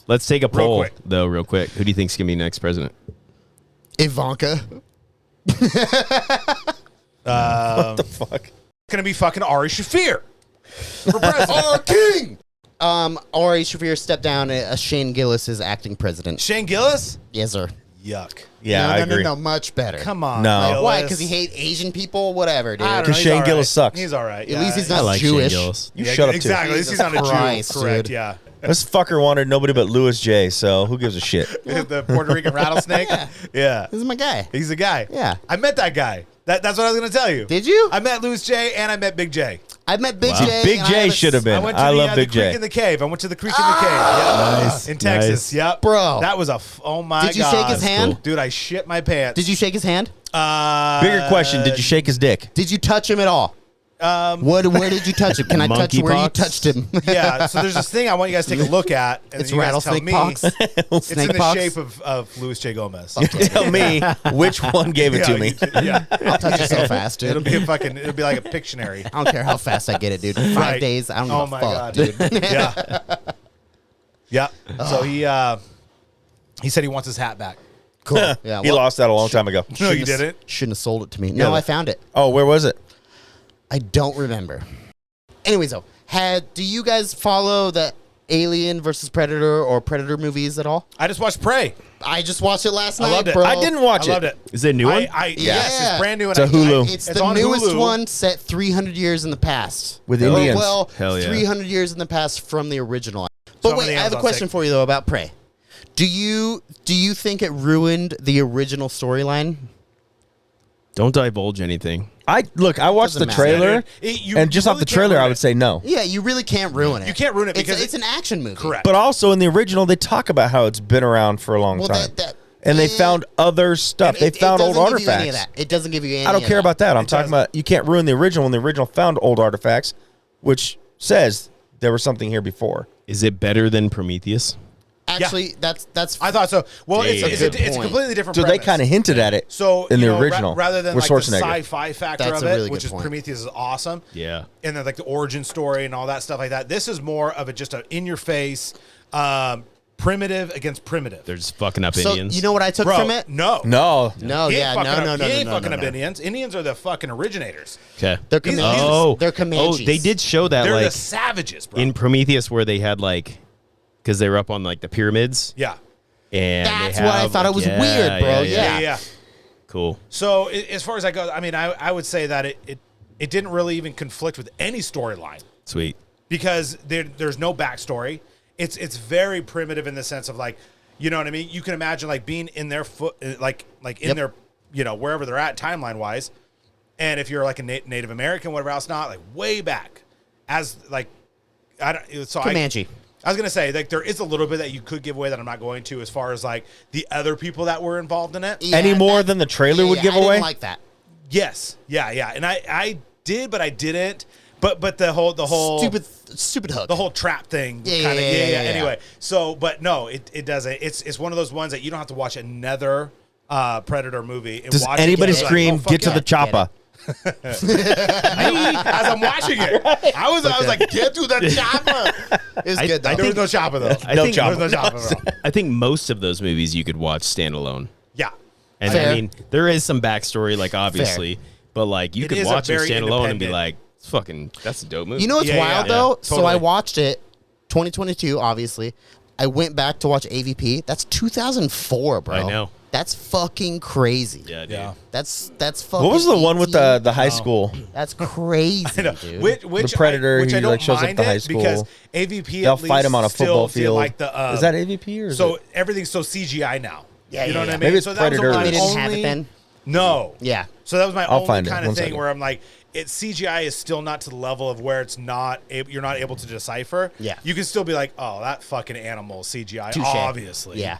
Let's take a Real poll, quick. though, real quick. Who do you think's gonna be next president? Ivanka. What the fuck? Gonna be fucking Ari Shafir for president. Our king. Ari Shafir stepped down. Shane Gillis is acting president. Shane Gillis. Yes, sir. Yuck. Yeah, no, I no, agree. No, much better. Come on. No. Gillis. Why? Because he hates Asian people? Whatever, dude. I don't know, 'Cause he's Shane all right. Gillis sucks. He's all right. At least he's I not like Jewish. Shane Gillis. You shut up, too. Exactly. At least he's not a Christ, Jew. Correct. dude. Yeah. This fucker wanted nobody but Louis J, so who gives a shit? The Puerto Rican rattlesnake. Yeah. This is my guy. He's the guy. Yeah. I met that guy. That's what I was gonna tell you. Did you? I met Louis J and I met Big J. I met Big Wow. J. Big and I J have a- should have been. I went to I the, love the Big creek J. in the cave. I went to the creek in the cave. Yep. Nice. In Texas. Nice. Yep. Bro. That was oh my god. Did you shake his hand? cool. Dude, I shit my pants. Did you shake his hand? Bigger question: did you shake his dick? Did you touch him at all? Where did you touch him? Can I touch where you Monkeypox? touched him? Yeah, so there's this thing I want you guys to take a look at. And It's you guys tell rattlesnake me. pox. It's Snake in the pox. shape of Louis J. Gomez. Tell me which one gave it to me. Yeah. I'll touch it so fast, It'll dude. it'll be like a Pictionary. I don't care how fast I get it, dude. 5 Right. days, I don't Oh give a my fuck, god, dude. Yeah. Yeah. So he said he wants his hat back. Cool. Yeah, He well, lost that a long time ago. No, you shouldn't have- didn't. Shouldn't have sold it to me. No, I found it. Oh, where was it? I don't remember. Anyways, though, do you guys follow the Alien versus Predator or Predator movies at all? I just watched Prey. I just watched it last I night, loved it. bro. I didn't watch I loved it. Is it a new one? Yes, it's brand new. And It's a Hulu. It's It's the on newest Hulu. one set 300 years in the past. With Or, Indians. well, Hell yeah. 300 years in the past from the original. So But I'm wait, on the I have a Amazon question site. for you, though, about Prey. Do you think it ruined the original storyline? Don't divulge anything. I watched the Doesn't matter. trailer, You and just off really the can't trailer, ruin I it. would say no. Yeah, you really can't ruin it. You can't ruin it because it's an action movie. Correct. But also in the original, they talk about how it's been around for a long Well, time, eh, and they found other stuff. and They it found old doesn't give you any of artifacts. that. It doesn't give you any I don't of care about that. I'm It talking doesn't. about you can't ruin the original when the original found old artifacts, which says there was something here before. Is it better than Prometheus? Actually, that's I thought so. Well, it's Damn. it's, Good it's a point. completely different. So they premise. kind of hinted at it. So in you the know, original, rather than with like the Schwarzenegger. sci-fi factor That's of a it, really which good is point. Prometheus is awesome. Yeah. And then like the origin story and all that stuff like that. This is more of a just a in your face, primitive against primitive. They're just fucking up so. Indians. You know what I took Bro, from it? no, No, No, He ain't yeah, fucking no, up- no, no, He ain't no, fucking no, up no. Indians. Indians are the fucking originators. Okay. They're He's- Comanches. Oh, They're Comanches. Oh, they did show that They're like the savages, bro. in Prometheus where they had like, because they were up on like the pyramids. yeah. And That's they why I have, thought it like- was yeah, weird, bro. Yeah. Yeah. Cool. So as far as I go, I mean, I would say that it didn't really even conflict with any storyline Sweet. because there's no backstory. It's very primitive in the sense of like, you know what I mean? You can imagine like being in their like in Yep. their, you know, wherever they're at timeline wise. And if you're like a Native American, whatever else not, like way back as like, I don't, so Comanche. I was going to say, like, there is a little bit that you could give away that I'm not going to as far as, like, the other people that were involved in it. Yeah, Any more that- than the trailer would yeah, give I away? didn't like that. Yes. Yeah, yeah. And I did, but I didn't. But the whole Stupid hook. the whole trap thing Yeah, kind of yeah, yeah. Anyway, so but no, it doesn't. It's one of those ones that you don't have to watch another Predator movie and Does watch anybody it. You're like, scream, oh, fuck get to yeah. the chopper? As I'm watching it, I was like, get to the chopper. It's I- good though. I There was think- no chopper though. I think There was no chopper at all. I think most of those movies you could watch standalone. Yeah. And Fair. I mean, there is some backstory, like obviously, but like you It could is a watch it very standalone and be independent- like, it's fucking, that's a dope movie. You know what's Yeah, wild yeah, though? So I totally. watched it 2022, obviously. I went back to watch AVP. That's 2004, bro. I know. That's fucking crazy. Yeah, dude. Yeah. That's fucking. What was the one with 18. the high school? That's crazy, I know. dude. Which The Predator, which I he, don't like, shows up mind at the high it school. because AVP They'll at fight him on a least football still did, field. like the is that AVP or is so it? everything's so CGI now. Yeah, you know yeah, what I yeah. mean. Maybe it's so that was Predator. my They didn't only, have it then. No. Yeah. So that was my I'll only find it. kind of One thing second. where I'm like, CGI is still not to the level of where it's not you're not able to decipher. Yeah. You can still be like, oh, that fucking animal is CGI, Touche. obviously. Yeah.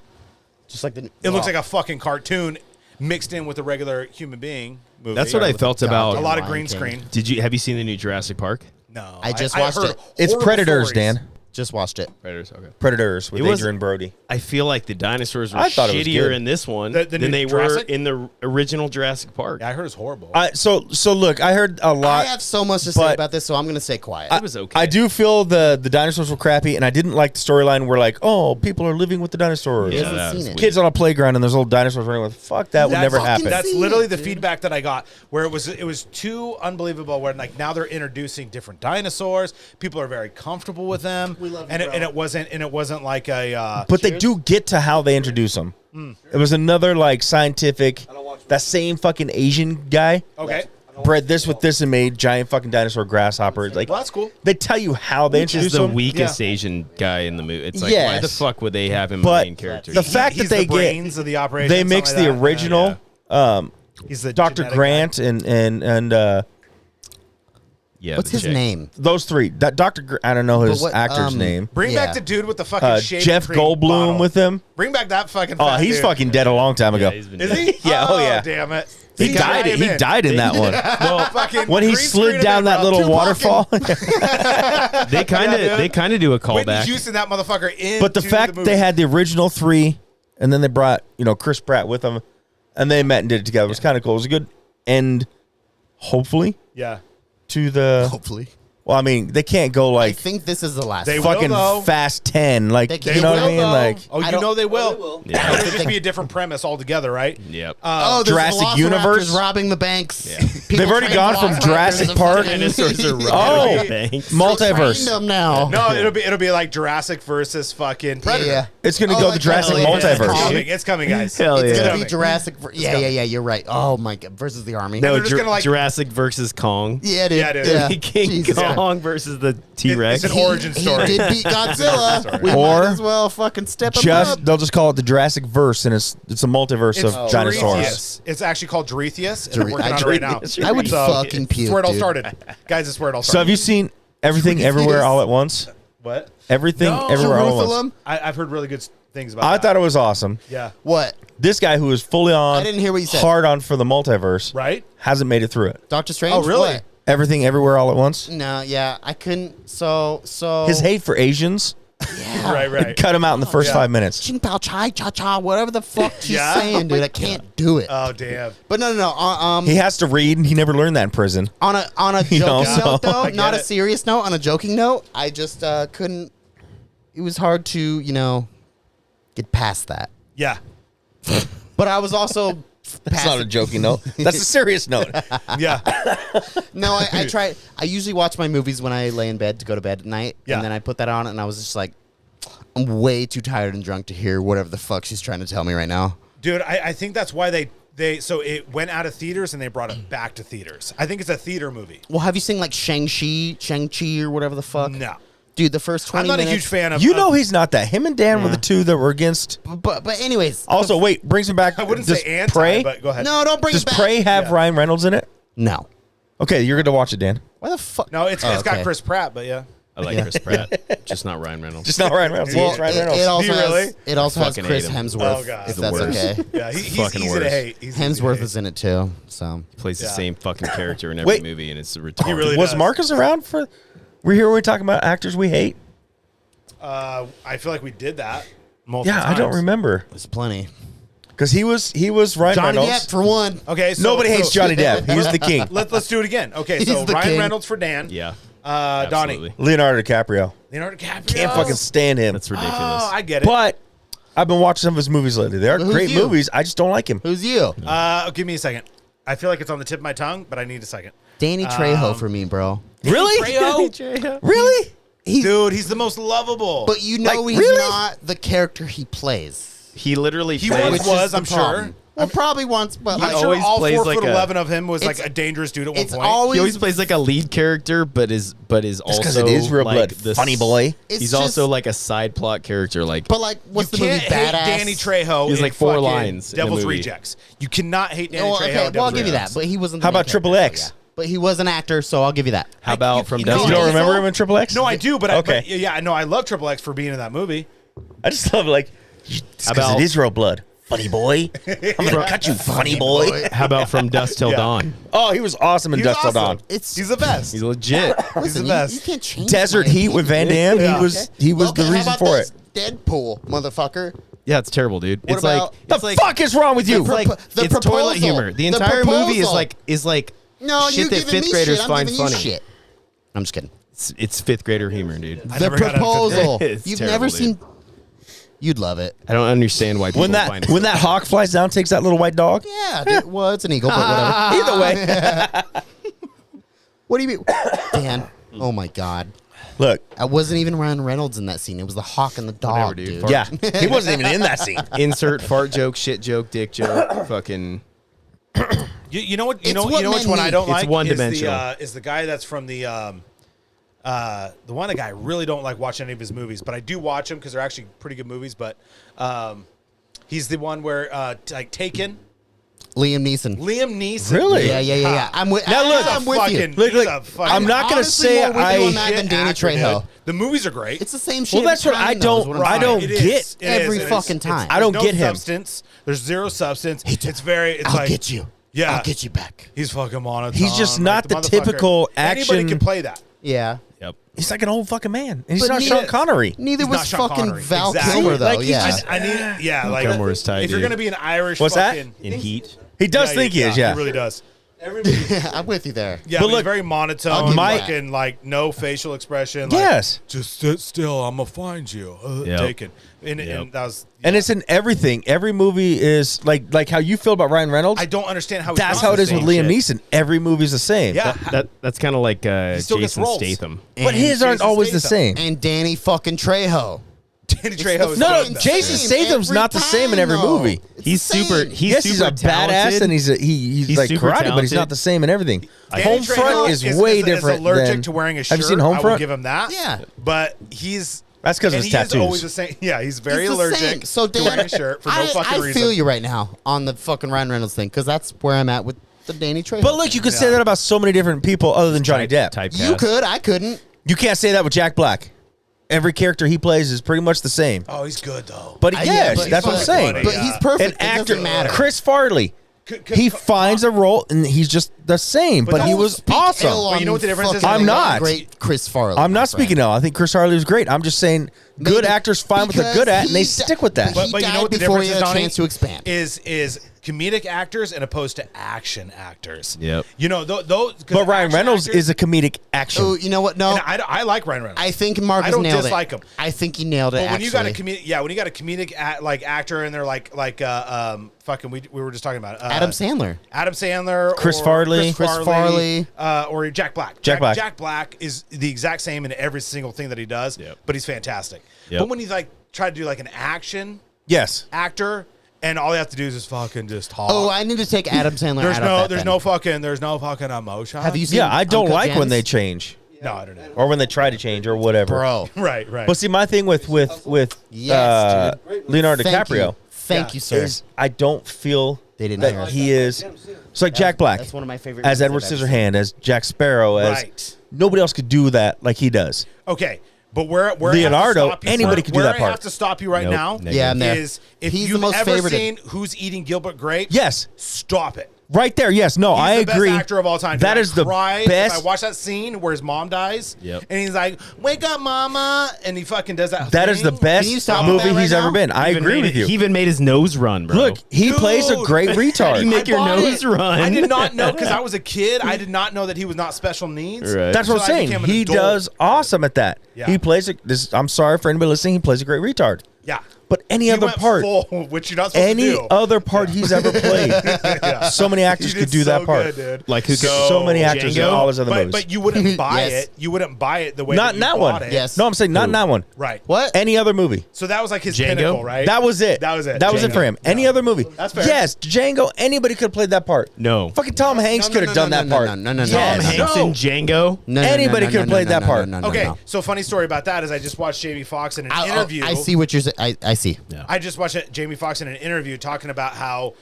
Just like the. It looks like a fucking cartoon mixed in with a regular human being movie. That's what I felt about. A lot of Lion green King. screen. Have you seen the new Jurassic Park? No, I just watched heard it. It's horrible Predators, stories. Dan. Just watched it. Predators. Okay. Predators with It was- Adrian Brody. I feel like the dinosaurs were I thought it was shittier good. in this one The than new they Jurassic? were in the original Jurassic Park. Yeah, I heard it's horrible. So look, I heard a I lot. have so much to say but- about this, so I'm gonna stay quiet. It was okay. I do feel the dinosaurs were crappy, and I didn't like the storyline where like, oh, people are living with the dinosaurs. Yeah, hasn't that seen was it. weird. Kids on a playground and there's little dinosaurs running with. Fuck, that would That's never fucking happen. That's See literally it, the dude. feedback that I got, where it was too unbelievable. Where like now they're introducing different dinosaurs, people are very comfortable with them, and it wasn't like a. But they do get to how they introduce them. It was another like scientific. That same fucking Asian guy Okay, bred this with this and made giant fucking dinosaur grasshoppers. Like well that's cool. they tell you how they Which is introduce the them. weakest Asian guy in the movie. It's like, why Yes. the fuck would they have him But main character? the fact He's that they the brains of the operation. they something mix like the that. original He's the Dr. genetic Grant and yeah, What's the his chick. name? those three. That I don't know his But what, actor's name. guy. Bring Yeah. back the dude with the fucking shaving Jeff cream Goldblum bottle. with him. Bring back that fucking. Oh, fat he's dude. fucking dead a long time ago. Yeah, he's been Is dead. he? Yeah, oh, yeah. Damn it. He See, died. him He in. died in that one. Well, Fucking When he green slid screen down him, that bro. little Tupac waterfall. they kind of do a Whitney callback. Houston, that motherfucker in. But the fact the they had the original three, and then they brought Chris Pratt with them, and they met and did it together. It was kind of cool. It was a good end, hopefully, yeah. to the. Hopefully. Well, I mean, they can't go I like think this is the last. They one. fucking will, though. Fast 10, like They you know what I will, mean? though. Like Oh, I you don't- know they will. they will. Yeah. It'll just be a different premise altogether, right? Yep. Oh, there's Jurassic Velociraptors Universe? robbing the banks. Yeah. People They've already train gone from Velociraptors Jurassic to Park. fucking- Dinosaurs are running Oh. around banks. multiverse. Train them now. No, it'll be like Jurassic versus fucking Predator. Yeah. It's gonna Oh, go like the Jurassic Predator. It's multiverse. coming. It's coming, guys. Hell It's yeah. gonna coming. be Jurassic. Yeah, you're right. Oh my god, versus the army. No, they're just gonna, like- Jurassic versus Kong. Yeah, dude. Yeah, dude. Yeah. King Jesus. Kong versus the T-Rex. It's an origin story. He did beat Godzilla. We Or might as well fucking step him Just up. they'll just call it the Jurassic Verse, and it's a multiverse It's of dinosaurs. Doritheus. It's actually called Doritheus, and I'm Dori- working on it right now. Doritheus. I would So, fucking That's puke. where it all dude. started, guys. That's where it all So started. have you seen Everything Everywhere All at Once? What? Everything No. Everywhere All at Once. Jerusalem? I've heard really good things about. I that. thought it was awesome. Yeah. What? This guy who is fully on, I didn't hear what you said. hard on for the multiverse, Right. hasn't made it through it. Doctor Strange? Oh, really? What? Everything Everywhere All at Once. No, yeah, I couldn't. So His hate for Asians yeah. Right. cut him out in the first Yeah. 5 minutes. Ching Pao Chai Cha Cha, whatever the fuck she's Yeah? saying, dude. I can't do it. Oh damn. But no. He has to read, and he never learned that in prison. On a You know, joking note, so- though, I get not a it. serious note. On a joking note, I just couldn't. It was hard to get past that. Yeah. But I was also. That's not a joking note. That's a serious note. Yeah. No, I try. I usually watch my movies when I lay in bed to go to bed at night, Yeah. and then I put that on, and I was just like, I'm way too tired and drunk to hear whatever the fuck she's trying to tell me right now. Dude, I think that's why they so it went out of theaters and they brought it back to theaters. I think it's a theater movie. Well, have you seen like Shang-Chi or whatever the fuck? No. Dude, the first 20 I'm not minutes. a huge fan of You know he's not that. Him and Dan were Yeah. the two that were against. But anyways. Also, wait, brings me back. I wouldn't does say anti, Prey? but go ahead. No, don't bring Does it back. Prey have Yeah. Ryan Reynolds in it? No. Okay, you're going to watch it, Dan. Why the fuck? No, it's Oh, got okay. Chris Pratt, but yeah. I like Chris Pratt, just not Ryan Reynolds. Just not Ryan Reynolds. Well, It's Ryan it, Reynolds. it also Do you has, really? it also has fucking Chris hate him. Hemsworth, Oh, God. if The that's worst. okay. Yeah, he's Fucking easy to worst. hate. He's easy to Hemsworth hate. is in it too, so. Plays the Yeah. same fucking character in every Wait. movie, and it's retarded. He really Was does. Marcus around for? We're here. We're talking about actors we hate. I feel like we did that multiple Yeah, times. I don't remember. There's plenty. Because he was Ryan Johnny Reynolds. Depp for one. Okay, so, Nobody hates Johnny Depp. He's the king. Let's do it again. Okay, He's so the Ryan king. Reynolds for Dan. Yeah. Donnie. Absolutely. Leonardo DiCaprio. Leonardo DiCaprio. Can't fucking stand him. That's ridiculous. Oh, I get it. But I've been watching some of his movies lately. They are Who's great you? movies. I just don't like him. Who's you? Give me a second. I feel like it's on the tip of my tongue, but I need a second. Danny Trejo for me, bro. Really? Trejo? Really? Dude, he's the most lovable. But you know Like, he's really? not the character he plays. He literally he plays, once Which is was, the I'm problem. sure. Well, probably once, but I'm like, sure always all plays 4'11" like of him was like It's- a dangerous dude at one it's point. always he always plays like a lead character, but is Just also because it is real like blood. the Funny boy. It's He's just- also like a side plot character. Like But like, what's you the movie? can't hate Badass. Danny Trejo. He has in like 4 fucking lines in the Devil's movie. Rejects. You cannot hate Danny Well, Trejo. okay, in well, I'll Devil's give you that. Rejects. But he wasn't. How the main about Triple character, X? yeah. But he was an actor, so I'll give you that. how about from you Dust know You what? don't Till remember so- him in Triple X? No, I do, but Okay. I know I love Triple X for being in that movie. I just love like because about- it is real blood. Funny boy. I'm gonna cut you, funny boy. How about From Dusk Till Yeah. Dawn? Oh, he was awesome in He's Dust Till awesome. Dawn. He's the best. He's legit. He's the Listen, best. You can't change Desert my Heat with Van Damme. Yeah. He was Okay, the how reason about for this? it. Deadpool, motherfucker. Yeah, it's terrible, dude. What it's about- like The it's like fuck is wrong with you? it's like the it's toilet proposal. humor. The The entire movie proposal. is like No, shit you that giving fifth me graders shit. I'm find giving you funny. shit. I'm just kidding. It's fifth grader humor, dude. The never got into proposal. It's You've terrible, never dude. seen. You'd love it. I don't understand why people when find it. that hawk flies down, takes that little white dog. Yeah, dude. Well, it's an eagle, but whatever. Either way, What do you mean, Dan? Oh my God. look, I wasn't even Ryan Reynolds in that scene. It was the hawk and the dog, Whatever, dude. dude. yeah, he wasn't even in that scene. insert fart joke, shit joke, dick joke, fucking. You know what? It's what You know which men one I need. don't It's like. one-dimensional. Is the guy that's from the one guy I really don't like watching any of his movies, but I do watch them because they're actually pretty good movies. But he's the one where like Taken. Liam Neeson. Liam Neeson. Really? Yeah. I'm with. Now look, I'm with you. Look, he's look, a fucking- I'm not gonna honestly say more with you on that I. than Danny actor, dude. Trejo. The movies are great. It's the same shit. Well, that's every what I time, though, is don't- what I'm I saying. don't It get is. It every is. It is. fucking It's- time. I don't there's get no him. Substance. There's zero substance. Hey, It's very. It's I'll like get you. Yeah. I'll get you back. He's fucking monotone. He's just not the motherfucker. typical Anybody action- can play that. Yeah. Yep. He's like an old fucking man. And he's But not neither- Sean Connery. Neither He's was not Sean fucking Connery. Val Exactly. Kilmer, though. Like, he's yeah. just- I need. Yeah, like Kilmer is tight, if you're dude. gonna be an Irish, What's that? fucking, In Heat. He does think he is, yeah. He really does. Every movie. I'm with you there. Yeah, But but look, he's very I'll monotone. give my- you that. Fucking like no facial expression. Like, Yes. just sit still. I'm gonna find you. Yep. Taken. And Yep. that was. And it's in everything. Every movie is like how you feel about Ryan Reynolds. I don't understand how. That's he's how not it is the with same Liam shit. Neeson. Every movie's the same. Yeah. That's kind of like still gets Jason roles. Statham. But And his aren't Jason always the Statham. same. And Danny fucking Trejo. Danny Trejo is No, doing that. Jason Statham's not the same in every movie. He's super. He's yes, super he's a badass talented. and he's like super karate, but he's talented. not the same in everything. Danny Homefront Trejo is way different. allergic than, to wearing a shirt. Have you seen I will Homefront? give him that. Yeah. But he's. That's because of and his he is tattoos. always the same. Yeah, he's very He's the allergic same. So to Dan, wearing a shirt for no fucking I reason. feel you right now on the fucking Ryan Reynolds thing because that's where I'm at with the Danny Trejo. But look, you could say that about so many different people other than Johnny Depp. Typecast. you could. I couldn't. You can't say that with Jack Black. Every character he plays is pretty much the same. Oh, he's good though. But Yeah, yes, but- that's what I'm but- saying. But Yeah. he's perfect. An It actor, doesn't matter. Chris Farley, he finds a role and he's just the same. But he Don't was speak awesome. ill But you know on what the difference is? fucking I'm not. Great Chris Farley. I'm my not speaking friend. now. I think Chris Farley was great. I'm just saying good Maybe actors find what they're good at and they stick with that. But- But you know died what the before difference he is, had a Donnie? chance to expand. Is comedic actors and opposed to action actors. Yep. You know, those. But Ryan Reynolds is a comedic action. Oh, you know what? No, And I like Ryan Reynolds. I think Marcus I don't nailed dislike it. him. I think he nailed it. But when you got a actually. comedic actor and they're fucking we were just talking about it. Adam Sandler. Adam Sandler, Chris or Farley. Chris Farley. or Jack Black. Jack Black. Jack Black is the exact same in every single thing that he does. Yep. But he's fantastic. Yep. But when he's like try to do like an action Yes. actor, and all you have to do is just fucking just talk. Oh, I need to take Adam Sandler there's out no of that. there's then. no fucking emotion. Have you seen? Yeah, I don't Uncut like when Gems? they change No, I don't know. or when they try to change or whatever. Bro. Right. But see, my thing with Yes, Leonardo Thank DiCaprio you. Thank you, sir. is I don't feel They didn't hear that us. he is. It's like Jack Black That's one of my favorite. as movies Edward I've ever Scissorhand, as Jack Sparrow, as Right. nobody else could do that like he does. Okay, but where Leonardo, I have to stop you anybody could do that I part. have to stop you right Nope, now. negative. Yeah, I'm there. Is if He's the you've most ever favorited. seen Who's Eating Gilbert Grape? Yes. Stop it. Right there, yes. No, He's I the agree. Best actor of all time. That Dude, is the cry best. If I watch that scene where his mom dies, Yep. and he's like, "Wake up, mama," and he fucking does that. That is the thing. best Can you stop with movie that right he's now? ever been. I Even agree made with it- you. He even made his nose run, bro. Look, he plays a Dude. great retard. you make your bought nose it. run. I did not know because I was a kid. I did not know that he was not special needs. Right. That's what I'm So I saying. became an He adult. does awesome at that. Yeah. He plays this. I'm sorry for anybody listening. He plays a great retard. Yeah. But any He other went part, full, which you're not supposed any to do. other part he's ever played, so many actors He could did do that so part. good, dude. Like who? So many actors in Django? all his other But, movies. but you wouldn't buy Yes. it. You wouldn't buy it the way Not that in you that bought one. it. Yes. No, I'm saying not in that one. Right. What? Any other movie. So that was like his Django? pinnacle, right? That was it. That was it. That was it Django. for him. Any other movie. That's fair. Yes, Django. Anybody could have played that part. No. Fucking Tom Hanks No, could no, have no, done no, that no, part. no, no, no, no. Yes. Tom Hanks No. and Django. No, Anybody could have played that part. Okay, so funny story about that is I just watched Jamie Foxx in an interview. I see what you're saying. I see. I just watched Jamie Foxx in an interview talking about how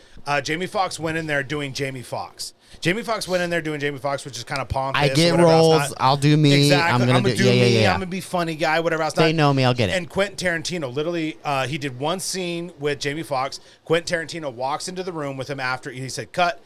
Jamie Foxx went in there doing Jamie Foxx. Jamie Foxx went in there doing Jamie Foxx, which is kind of pompous. I get whatever else roles. not. I'll do me. Exactly. I'm gonna do. do me. Yeah. I'm gonna be funny guy. Whatever else. They not. know me. I'll get it. And Quentin Tarantino, literally, he did one scene with Jamie Foxx. Quentin Tarantino walks into the room with him after he said, "Cut."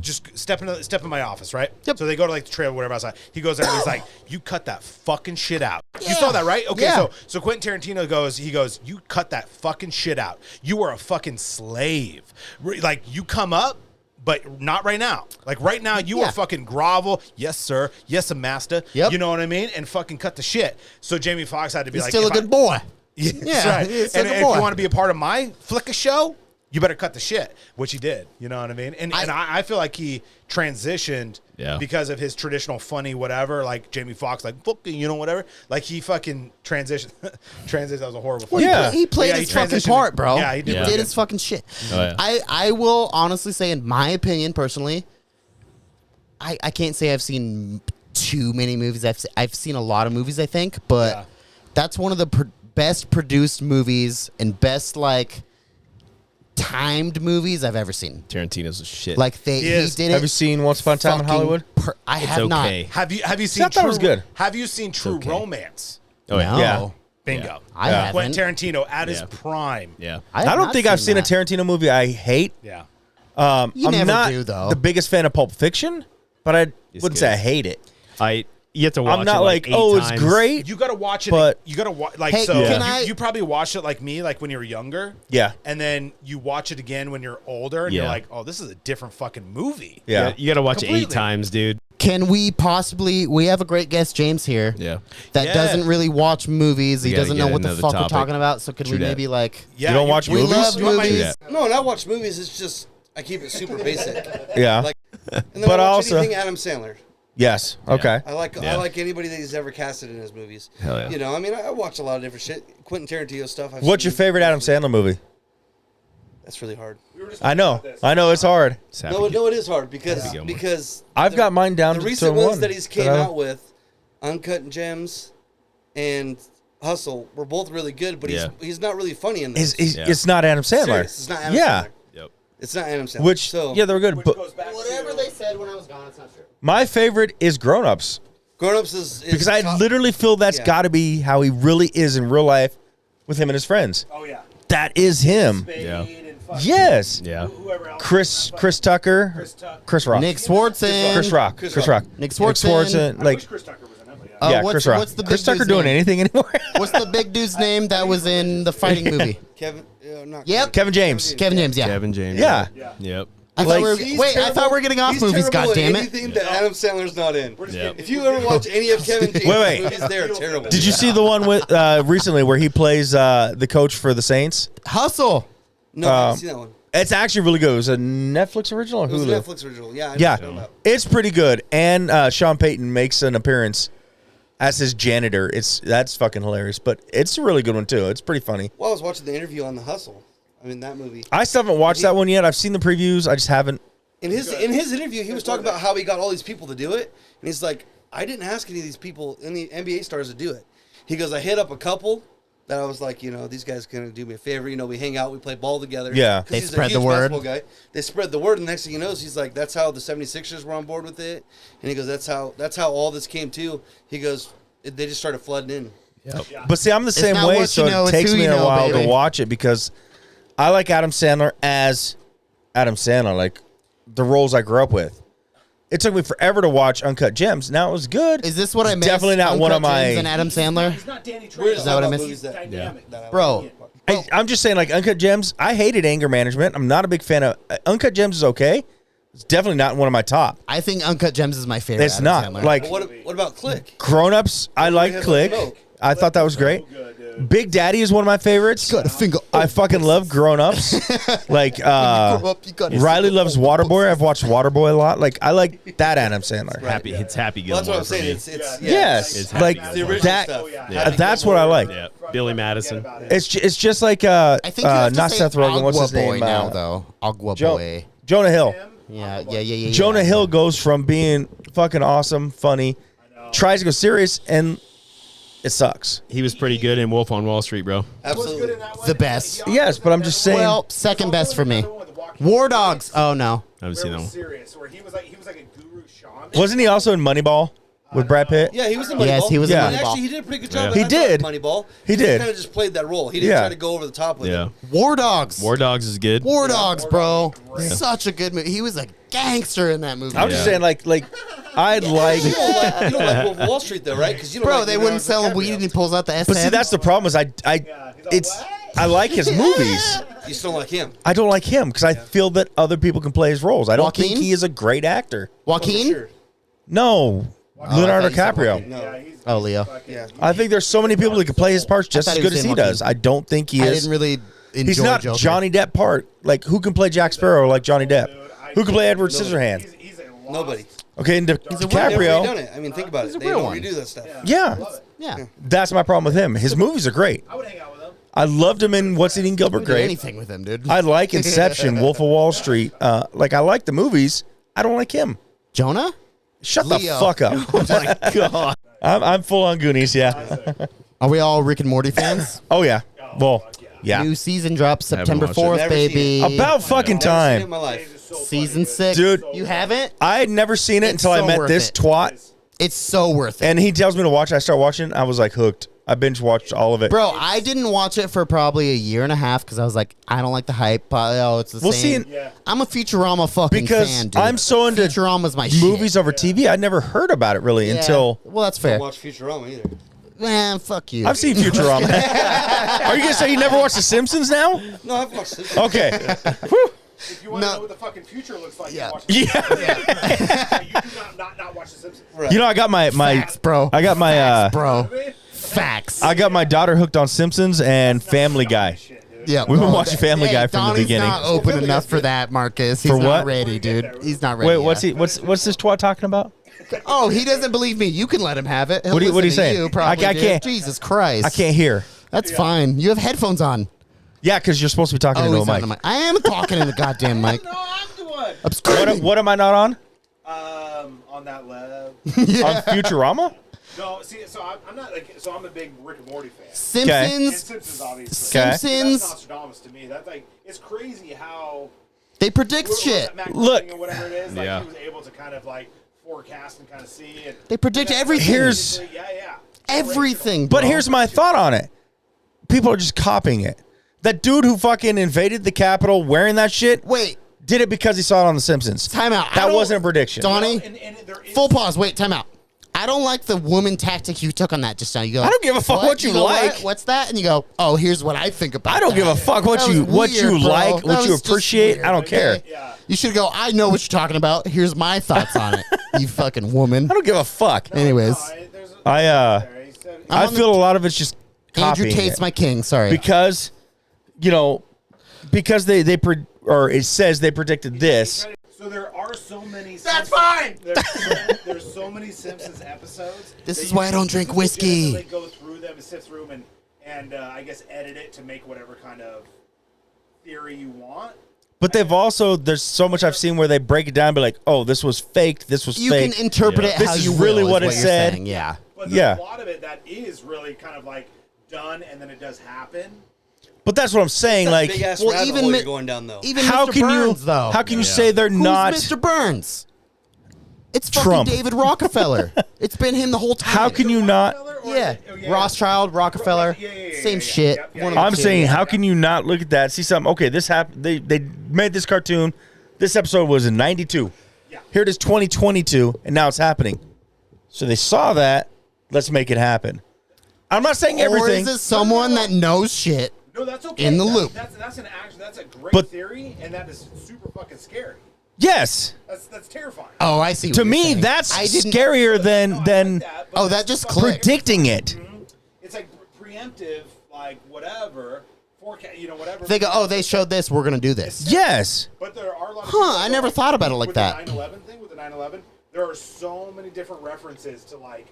Just step in my office, right? Yep. So they go to like the trailer, whatever outside. He goes there and he's like, "You cut that fucking shit out." You Yeah. saw that, right? Okay, Yeah. so Quentin Tarantino goes, "You cut that fucking shit out. You are a fucking slave. Like you come up, but not right now. Like right now, you Yeah. are fucking grovel. Yes, sir. Yes, a master. Yep. You know what I mean? And fucking cut the shit." So Jamie Foxx had to be He's like, still a "If I- good boy. yeah, that's Yeah, right. he's still And a if boy. you want to be a part of my flicka show, you better cut the shit, which he did. You know what I mean? And I feel like he transitioned because of his traditional funny whatever, like Jamie Foxx, like fucking, you know, whatever. Like he fucking transitioned. That was a horrible. Well, Yeah. he played Yeah, his he fucking transitioned. part, bro. Yeah, he did He really did good. his fucking shit. Oh, yeah. I will honestly say, in my opinion, personally, I can't say I've seen too many movies. I've seen a lot of movies, I think, but Yeah. that's one of the best produced movies and best like timed movies I've ever seen. Tarantino's a shit. Like he is. did it. Have you seen Once Upon a Time in fucking Hollywood? I it's have okay. Have you seen? I thought it was True- good. Have you seen True okay. Romance? Oh, not. yeah. No, Yeah. Bingo. I Yeah. haven't. Quentin Tarantino at his Yeah. prime. Yeah. I have don't not think I've seen that. a Tarantino movie I hate. Yeah. You I'm never not do, though. the biggest fan of Pulp Fiction, but I It's wouldn't good. say I hate it. You have to watch I'm not it like, 8 oh, times. it's great. You gotta watch it. But- You gotta watch like Hey, so. can you, I- you probably watched it like me, like when you were younger. Yeah. And then you watch it again when you're older, and you're Yeah. like, "Oh, this is a different fucking movie." Yeah. You got to watch it 8 Completely. times, dude. Can we possibly? We have a great guest, James, here. Yeah. That Yeah. doesn't really watch movies. We He gotta doesn't get know what the another fuck we're topic. talking about. So could True we that. maybe like? Yeah, You don't watch We movies? love You want my- movies. No, and I watch movies. It's just I keep it super basic. Yeah. Like, and then But I watch also- anything Adam Sandler. Yes. Okay. I like Yeah. anybody that he's ever casted in his movies. Hell yeah. You know, I mean, I watch a lot of different shit. Quentin Tarantino stuff. What's your favorite Adam Sandler movie? That's really hard. I know it's hard. No, it is hard because Happy Gilmore. I've got mine down the to recent one ones that he's came I- out with, Uncut Gems, and Hustle, were both really good. But Yeah. he's not really funny in those. Is Yeah. it's not Adam Sandler. Serious, it's not Adam yeah. Sandler. Yep. It's not Adam Sandler. Which so yeah, they were good. But Whatever they said when I was gone, it's not true. my favorite is Grown Ups Grown Ups is because I top- literally feel that's Yeah. got to be how he really is in real life with him and his friends. Oh yeah. That is him. Yeah. Yes. Yeah. Whoever else. Chris Tucker, Chris Rock, Nick Swartzen. Chris Rock, Chris Chris Rock. Rock, Nick Swartzen. like Chris Tucker was in it. But yeah. yeah, what's- Chris Rock. what's the big Chris Tucker dude's doing name? anything anymore? What's the big dude's name that was in the fighting movie? Kevin. Not Yep. Kevin James. Kevin James. Yeah. Kevin James. Yeah. Yep. I Like- thought we were, He's wait, I terrible- thought we were getting off he's movies. terrible God damn in it! Anything that Adam Sandler's not in. Yep. If you ever watch any of Kevin James' Wait. movies, they're terrible. Did you see the one with recently where he plays the coach for the Saints? Hustle. No, I haven't seen that one. It's actually really good. It was a Netflix original or It was a Hulu? Netflix original. Yeah. I know Yeah, what you're talking about. it's pretty good. And Sean Payton makes an appearance as his janitor. That's fucking hilarious. But it's a really good one too. It's pretty funny. Well, I was watching the interview on The Hustle. I mean, that movie. I still haven't watched that one yet. I've seen the previews. I just haven't. In his interview, he was talking about how he got all these people to do it, and he's like, I didn't ask any of these people, any NBA stars, to do it. He goes, I hit up a couple that I was like, you know, these guys gonna do me a favor. You know, we hang out, we play ball together. Yeah. 'Cause They he's a spread the huge word. basketball guy. They spread the word, and the next thing he knows, he's like, that's how the 76ers were on board with it. And he goes, that's how all this came to. He goes, they just started flooding in. But see, I'm the same not way, what so you know, it it's takes who me you a know, while baby. to watch it because I like Adam Sandler as Adam Sandler. Like the roles I grew up with. It took me forever to watch Uncut Gems. Now it was good. Is this what I missed? Definitely not one of my. Gems and Adam Sandler. He's not Danny Trejo. Is that what I missed? Movies that Bro, I'm just saying, like Uncut Gems. I hated Anger Management. I'm not a big fan of Uncut Gems. Is okay. It's definitely not one of my top. I think Uncut Gems is my favorite. It's Adam not Sandler. like What about Click? Grown Ups. I like Click. I thought that was great. Big Daddy is one of my favorites. Got a finger. I fucking love Grown Ups. Like Riley loves Waterboy. I've watched Waterboy a lot. Like I like that Adam Sandler. It's Happy Well, Gilmore. that's what I'm saying. It's Yes, It's like Happy the original that. stuff. That's what I like. Yeah, Billy Madison. It's just like I think you have to not say Seth Rogen. What's his Agua Boy name? now, though. Agua Boy. Jonah Hill. Yeah. Jonah Hill goes from being fucking awesome, funny, tries to go serious, and it sucks. He was pretty good in Wolf on Wall Street, bro. Absolutely. The best. Yes, but I'm just saying. Well, second best for me. War Dogs. Oh no. I haven't seen that one. Serious, where he was like a guru shaman. Wasn't he also in Moneyball with Brad Pitt? Yeah, he was in Moneyball. Yes, he was in And Moneyball. Actually, he did a pretty good job. He I thought did. Moneyball. He did. kind of just played that role. He didn't Yeah. try to go over the top with Yeah. it. War Dogs. War Dogs is good. War Dogs, bro. Such a good movie. He was a gangster in that movie. I'm just Yeah. saying, like I'd like. You don't like Wolf of Wall Street, though, right? Because you don't Bro, like they Leonardo wouldn't sell him DiCaprio. weed and he pulls out the S10. But see, that's the problem. Is I like his movies. You still don't like him. I don't like him because I feel that other people can play his roles. I don't think Joaquin? he is a great actor. Joaquin? Sure. No, Leonardo DiCaprio. No. Oh, Leo. Yeah. I think there's so many people that can play his parts just thought as he good was as he saying does. Joaquin. I don't think he I is. didn't really enjoy He's not Joker. Johnny Depp part. Like who can play Jack Sparrow like Johnny Depp? Who can play Edward Scissorhands? Nobody. Okay, and They've never DiCaprio. redone it. I mean, think about it. They real don't one. redo that stuff. Yeah, Yeah. that's my problem with him. His movies are great. I would hang out with him. I loved him in What's Eating Gilbert Do Grape. anything with him, dude. I like Inception, Wolf of Wall Street. Like I like the movies. I don't like him. Jonah? Shut Leo. the fuck up. Oh my god. I'm full on Goonies. Yeah. Are we all Rick and Morty fans? Oh yeah. Well, yeah. New season drops September watched it. 4th, Never seen baby. About fucking Never seen it in time. my life. Season 6. Dude. You haven't? I had never seen it It's until I so met worth this it. twat, It's so worth it. and he tells me to watch it. I start watching. I was like hooked. I binge watched all of it. Bro, I didn't watch it for probably a year and a half because I was like, I don't like the hype. Oh, it's the Well, see, same. I'm a Futurama fucking because fan, dude. I'm so into Futurama's my movies shit. over TV. I'd never heard about it really Yeah. until Well, that's I fair. don't watch Futurama either. Man, fuck you. I've seen Futurama. Are you gonna say you never watched The Simpsons now? No, I've watched it. Okay. If you want to No. know what the fucking future looks like, Yeah. you watch the Yeah. You do not watch The Simpsons. Right. You know, I got my Facts, bro. I got my Bro. Facts. I got my daughter hooked on Simpsons and Family Guy. Yeah, We've been bro. watching Family Guy from the Donnie's beginning. not open enough for that, Marcus. He's For not what? ready, dude. He's not ready. Wait, what's yet. he? What's this twat talking about? Oh, he doesn't believe me. You can let him have it. He'll What are you listen to saying? You, probably, I dude. can't- Jesus Christ. I can't hear. That's fine. You have headphones on. Yeah, because you're supposed to be talking Oh, into he's a on mic. the mic. I am talking in the goddamn mic. No, I'm the one. I'm screaming. What am I not on? On that level. On Futurama? No, see, so I'm not like, so I'm a big Rick and Morty fan. And Simpsons. Simpsons, obviously. Simpsons. That's Nostradamus to me. That's like, it's crazy how They predict what was shit. that, Matt Look. Groening or whatever it is, like Yeah. he was able to kind of like forecast and kind of see. And They predict everything. Here's- yeah. everything. Bro. But here's my thought on it. People are just copying it. That dude who fucking invaded the Capitol wearing that shit Wait. did it because he saw it on The Simpsons. Time out. I That don't- wasn't a prediction. Donnie. And there is Full pause. Wait. Time out. I don't like the woman tactic you took on that just now. You go. I don't give a fuck what you go, like. What? What's that? And you go. Oh, here's what I think about. I don't give a fuck what That you was what weird, you bro. like, That what you was just appreciate. weird, I don't care. okay? You should go. I know what you're talking about. Here's my thoughts on it. You fucking woman. I don't give a fuck. Anyways, I I'm on feel a lot of it's just Andrew copying Tate's it. my king. Sorry. because because or it says they predicted this. So there are so many. That's fine. There's so many Simpsons episodes. This that is you why I can don't drink whiskey. legitimately Go through them and sift through them and I guess edit it to make whatever kind of theory you want. But they've also there's so much I've seen where they break it down and be like, oh, this was faked, this was You fake. can interpret it This how is you really will, what is it you're said. saying, Yeah. But there's Yeah. a lot of it that is really kind of like done and then it does happen. But that's what I'm saying. That Like, big ass well, rabbit even hole mi- you're going down though. Even how Mr. can Burns, you though. how can you Yeah. say they're Who's not? Mr. Burns? It's fucking Trump. David Rockefeller. It's been him the whole time. How can you not? Yeah. Rothschild, Rockefeller, same shit. One of the I'm two. saying, how can you not look at that? See something? Okay, this happened. They made this cartoon. This episode was in 92. Yeah. Here it is 2022, and now it's happening. So they saw that. Let's make it happen. I'm not saying Or everything. is it someone that knows shit? No, that's okay. In the loop. That's a great But- theory, and that is super fucking scary. Yes. That's terrifying. Oh, I see. what To you're me, saying. that's I didn't- scarier No, than I like than that, but Oh, that's that just fucking- clicked. predicting it. It's like preemptive, like whatever forecast, whatever. They go, oh, they showed this. We're gonna do this. Yes. But there are a lot of Huh, people I that never go, thought about it like with that. The 9/11 thing with the 9/11, there are so many different references to like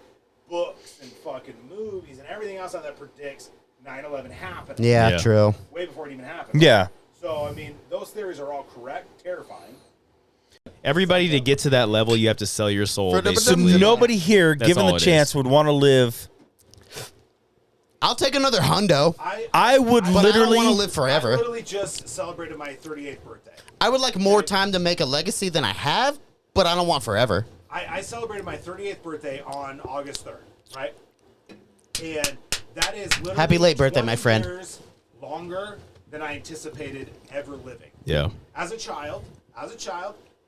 books and fucking movies and everything else that predicts 9/11 happening. Yeah, Yeah. true. Way before it even happened. Yeah. So I mean, those theories are all correct, terrifying. Everybody to get to that level, you have to sell your soul. For the- So basically. nobody here, That's given all the it chance, is. would want to live. I'll take another hundo. I would But literally. I don't want to live I forever. literally just celebrated my 38th birthday. I would like more time to make a legacy than I have, but I don't want forever. I celebrated my 38th birthday on August 3rd, right? And that is literally Happy late birthday, 20 my friend. years longer than I anticipated ever living. Yeah. As a child,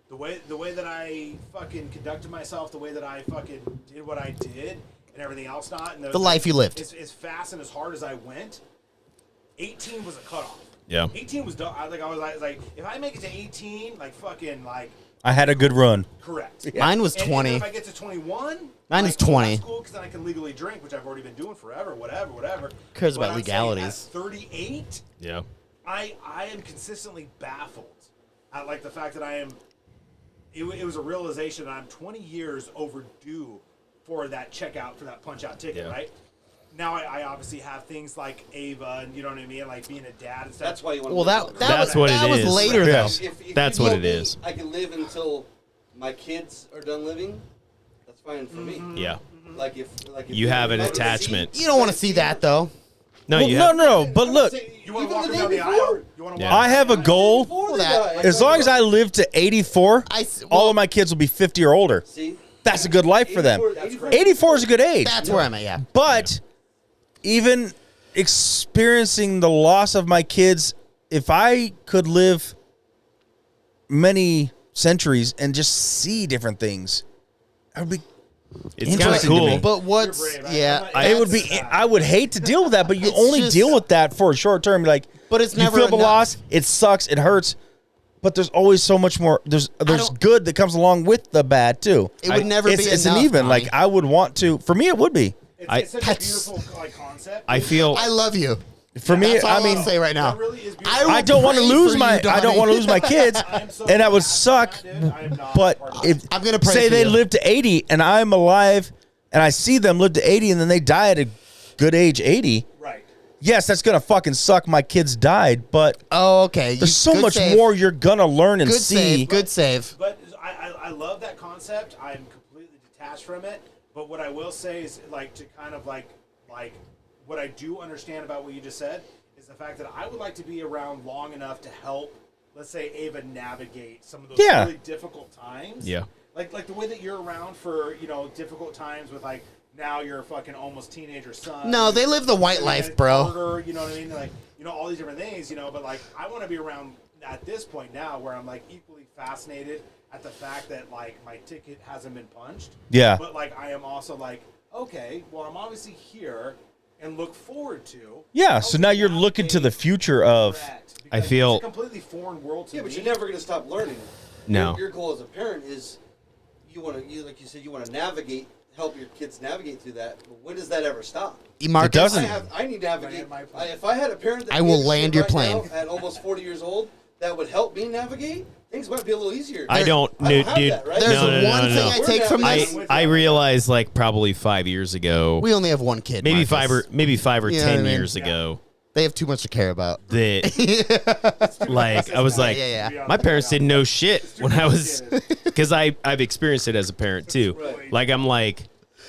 the way that I fucking conducted myself, the way that I fucking did what I did, and everything else not, and The life you lived. as fast and as hard as I went. 18 was a cutoff. Yeah. 18 was done. I was like, if I make it to 18, like fucking like I had a good run. correct. Mine was And 20. if I get to 21, Mine is 20. That's cool because then I can legally drink, which I've already been doing forever. Whatever. Cares But about I'm saying legalities. At 38, Yeah. I am consistently baffled at like the fact that I am. It was a realization that I'm 20 years overdue for that checkout for that punch out ticket, Yeah. right? Now I obviously have things like Ava and you know what I mean, like being a dad and stuff. That's why you want. Well, that That's what that it was is. later Yes. though. If That's you what told it me is. I can live until my kids are done living. That's fine for me. Yeah. Like if You have an if I attachment. You don't want to see that though. No, Well, you no, have, no. But look, You want to Even walk the down day the before. aisle? You want to Yeah. walk? I have a goal. before that- die, As long as I live to 84, all of my kids will be 50 or older. see, That's a good life for them. 84 84 is a good age. That's where I'm at. Yeah. But even experiencing the loss of my kids, if I could live many centuries and just see different things, I would be. it's kind of Interesting to cool. me. But what's You're brave. yeah? It would be. I would hate to deal with that, but you It's only just- deal with that for a short term. Like, But it's you never feel the enough. loss. It sucks. It hurts. But there's always so much more. There's don't- good that comes along with the bad too. It would never it's, be It's enough, an even. Donnie. Like I would want to. For me, it would be. It's such a That's- beautiful like concept. I feel I love you. For me, That's all I mean, I'll say right now. That really is beautiful. I will I don't want to pray lose for my. you, I don't Donnie. want to lose my kids, I'm so and that would happy suck. for that, dude. I am not But part of if it. I'm gonna pray say for they you. live to 80 and I'm alive, and I see them live to 80 and then they die at a good age 80. Right. Yes, that's gonna fucking suck. My kids died, but Oh, okay. there's so good much save. more you're gonna learn and Good see. save. Good save. But I love that concept. I'm completely detached from it. But what I will say is like to kind of like what I do understand about what you just said is the fact that I would like to be around long enough to help, let's say, Ava navigate some of those Yeah. really difficult times. Yeah. Like the way that you're around for, difficult times with like now you're fucking almost teenager son. No, they live the white and life, then bro. Murder, you know what I mean? Like, all these different things, but like I want to be around at this point now where I'm like equally fascinated at the fact that like my ticket hasn't been punched. Yeah. But like I am also like, okay, well I'm obviously here and look forward to. Yeah, so now you're looking to the future of. Correct, I because feel- it's a completely foreign world to Yeah, me. but you're never going to stop learning. No. Your goal as a parent is like you said, you want to help your kids navigate through that. But when does that ever stop? Marcus, doesn't. I need to navigate. Land my plane. If I had a parent that I will gave a land shit your right plane. now at almost 40 years old that would help me navigate, things might be a little easier. I don't, I don't have dude. that, right? There's no, no, no, one no, thing no. I take from We're this. I realized like probably 5 years ago, We only have one kid. maybe Marcus. five or You know 10 what I mean? years ago, They have too much to care about. that like I was like, Yeah. my parents didn't know shit when I was, because I've experienced it as a parent too. Right. Like I'm like,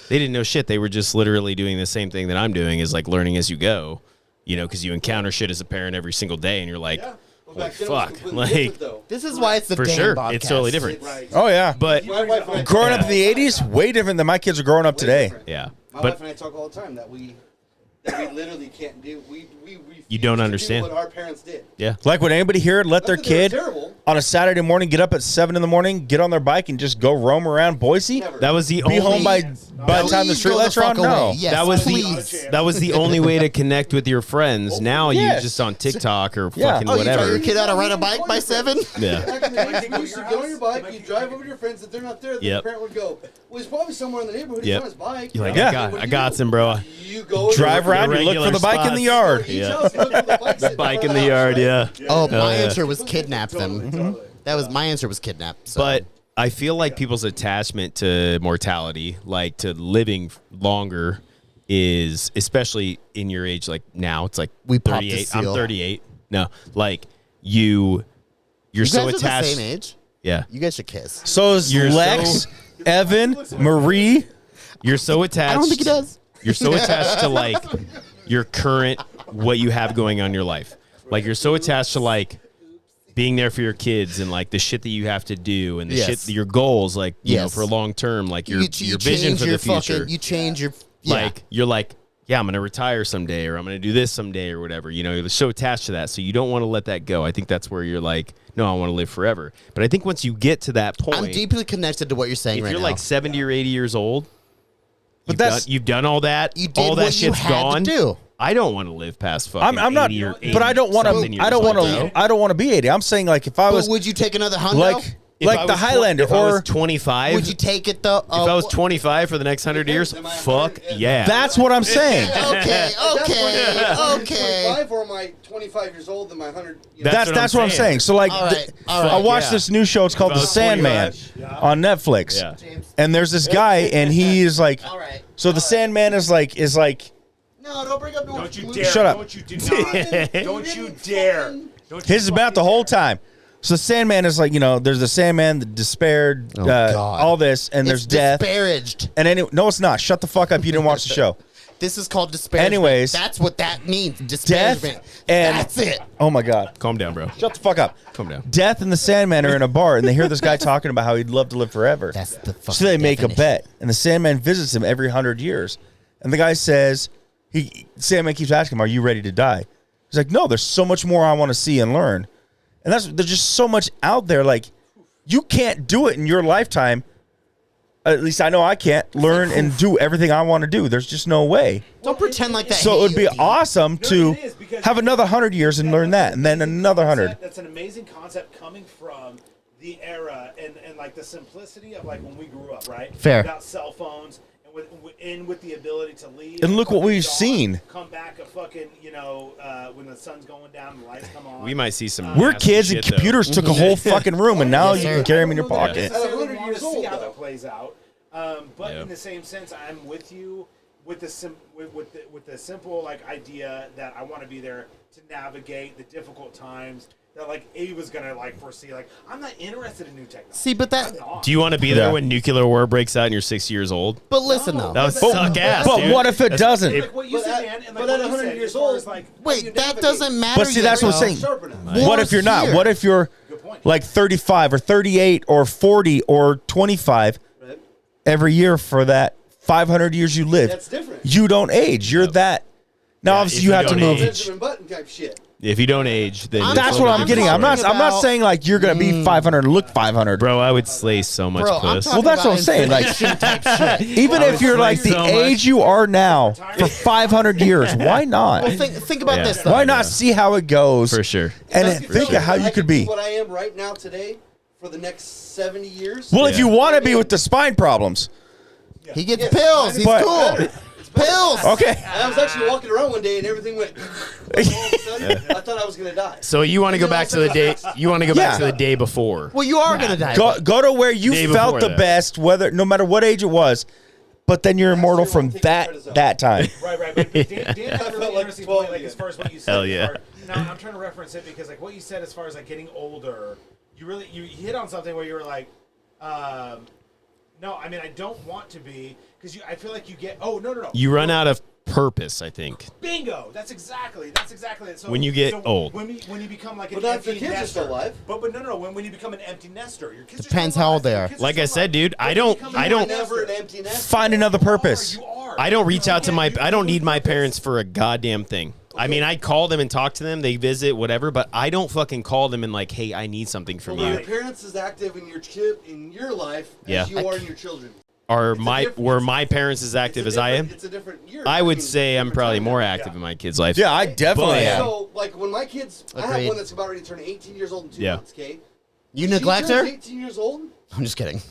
they didn't know shit. They were just literally doing the same thing that I'm doing, is like learning as you go. Because you encounter shit as a parent every single day, and you're like, Well, holy back then it was fuck, completely like different, though. This is why it's the for Dan sure, podcast. it's totally different. Right. Oh yeah, But My wife and I growing talk up in the all time. '80s, way different than my kids are growing up Way today. different. yeah, My but wife and I talk all the time that we literally can't do. We refuse You don't to do understand. what our parents did. yeah, Like, would anybody here let Not their that they were kid terrible. on a Saturday morning, get up at 7 in the morning, get on their bike, and just go roam around Boise? Never. That was the Be only. home by the time the Please street go lights the are on? fuck No. away. Yes, that was please. that was the only way to connect with your friends. Now Yes. you just on TikTok or Yeah. fucking Oh, you tell whatever. your kid how to ride a bike by 7? Yeah. Back in the days, you used to get on your bike, you drive over to your friends. If they're not there, then Yep. the parent would go, well, he's probably somewhere in the neighborhood. Yep. He's on his bike. You're like, Yeah. I got some, bro. You go Drive around, you look for the bike in the yard. Yeah. The Bike in the yard, yeah. Oh, my yeah. answer was kidnap them. That was my answer was kidnap. So. But I feel like people's attachment to mortality, like to living longer, is especially in your age. Like now, it's like We popped a 38. I'm seal. 38. No, like you're you so guys are attached. the same age. Yeah, You guys should kiss. So is You're Lex, Evan, Marie. you're so attached. I don't think he does. You're so attached to like your current what you have going on in your life. Like you're so attached to like being there for your kids and like the shit that you have to do and the Yes. shit your goals, like you know, Yes. for long term, like your You vision change for your the future. fucking. You change your. Yeah. Like you're like, yeah, I'm gonna retire someday or I'm gonna do this someday or whatever. You know, you're so attached to that, so you don't want to let that go. I think that's where you're like, no, I want to live forever. But I think once you get to that point, I'm deeply connected to what you're saying if right you're now. like 70 or 80 years old, But you've done all that. You did all that what you shit's had to gone. do. I don't want to live past fucking. I'm not, 80 or but I don't want 80-something to. years I don't want old, to. bro. I don't want to be 80. I'm saying like if I But was would you take another hundo? like If I the was Highlander if I was or 25, would you take it though? if I was 25 for the next 100 years, fuck yeah. that's what I'm saying. Okay, okay. 25 or am I 25 years old and my 100? You know, That's what I'm saying. So like, All right, all right, I watched yeah. this new show. It's called If I The was Sandman 25, on Netflix. Yeah. And there's this guy, and he is like, All right. so the Sandman is like, No, don't bring up no. Don't you dare! Shut up. Don't you do not! Don't you dare! Don't you his is about the whole time. So the Sandman is like, you know, there's the Sandman, the despair, Oh, God. all this, and there's It's death. disparaged. And no, it's not. Shut the fuck up. You didn't watch the show. This is called disparagement. Anyways, that's what that means. Death Disparagement. and That's it. Oh my God. Calm down, bro. Shut the fuck up. Calm down. Death and the Sandman are in a bar, and they hear this guy talking about how he'd love to live forever. That's the fucking So they make a definition. bet, and the Sandman visits him every 100 years. And the guy says, Sandman keeps asking him, "Are you ready to die?" He's like, "No, there's so much more I want to see and learn." And there's just so much out there. Like, you can't do it in your lifetime. At least I know I can't learn and do everything I want to do. There's just no way. Don't pretend like that. So it would be awesome to it is, because have another 100 years and learn that, and then another 100. That's an amazing concept coming from the era and like the simplicity of like when we grew up, right? Fair. Without cell phones and with the ability to leave. And look what fucking we've dawn, seen. Come back a fucking, when the sun's going down, the lights come on. We might see some. We're nasty kids, and shit, though. computers took a whole fucking room, and now Yes, you sir. can carry them in your I pocket. don't necessarily 100 want to years see old, how though. that plays out. But Yeah. in the same sense, I'm with you with the simple like idea that I want to be there to navigate the difficult times that like Ava's gonna like foresee. Like I'm not interested in new technology. See, but that. I'm not. Do you want to be Yeah. there when nuclear war breaks out and you're 6 years old? But listen though. That would suck ass. But dude. what if it doesn't? Like what you But said, at- man, and but like at what you 100 said, years as far old, as, like, Wait, that doesn't matter. But see, that's what I'm saying. sharpen them. What if you're not? Here. What if you're point. like 35 or 38 or 40 or 25 Right? every year for that 500 years you live? That's different. You don't age. You're that. Now, Yeah, obviously, if you you have to don't move. age. Benjamin Button type shit. If you don't age, then I'm it's That's a what little I'm getting. I'm not. talking I'm not about- saying like you're gonna be 500 and look 500. Bro, I would slay so much Bro, I'm puss. talking Well, that's what about I'm saying, like- inflation type shit. Even I if would you're slay like the so much. age you are now for 500 years, why not? Well, think about Yeah. this though. Why not see how it goes For sure. and That's then think good. of how I you can could be? What I am right now today for the next 70 years. Well, if Yeah. you want to be with the spine problems, He gets Yes, pills. He's but- cool. Pills. okay. I was actually walking around one day and everything went. All of a sudden, I thought I was gonna die. So you want to go back to the day? You want to go back Yeah. to the day before? Well, you are gonna die. Go to where you Day felt before the that. best, whether no matter what age it was, but then you're immortal from that time. Right. But Dan had a felt really like interesting 12 point, like again. as far as what you said. Hell yeah. Now I'm trying to reference it because like what you said as far as like getting older, you hit on something where you were like, no, I mean I don't want to be because I feel like you get. Oh no. You run out of purpose, I think. Bingo. That's exactly it. So When you get old. when you become like an But not if empty the kids are nester. still alive. But no. When you become an empty nester, your kids Depends are still how alive. old they Your are. kids Like still I said, alive. dude, But I you don't- become I an don't- empty Never an nester. empty nest. Find another purpose. You are. I don't reach out to my. You I don't need my parents for a goddamn thing. I mean, I call them and talk to them. They visit, whatever, but I don't fucking call them and like, hey, I need something from Well, you. your parents is active in your life Yeah. as you are in your children. Were my parents as active as I am? It's a different year. I would say I'm probably more active in my kids' life. Yeah, I definitely But- am. So, like, when my kids, I have Agreed. one that's about ready to turn 18 years old in 2 Yeah. months, okay? You neglect She her? turns 18 years old. I'm just kidding.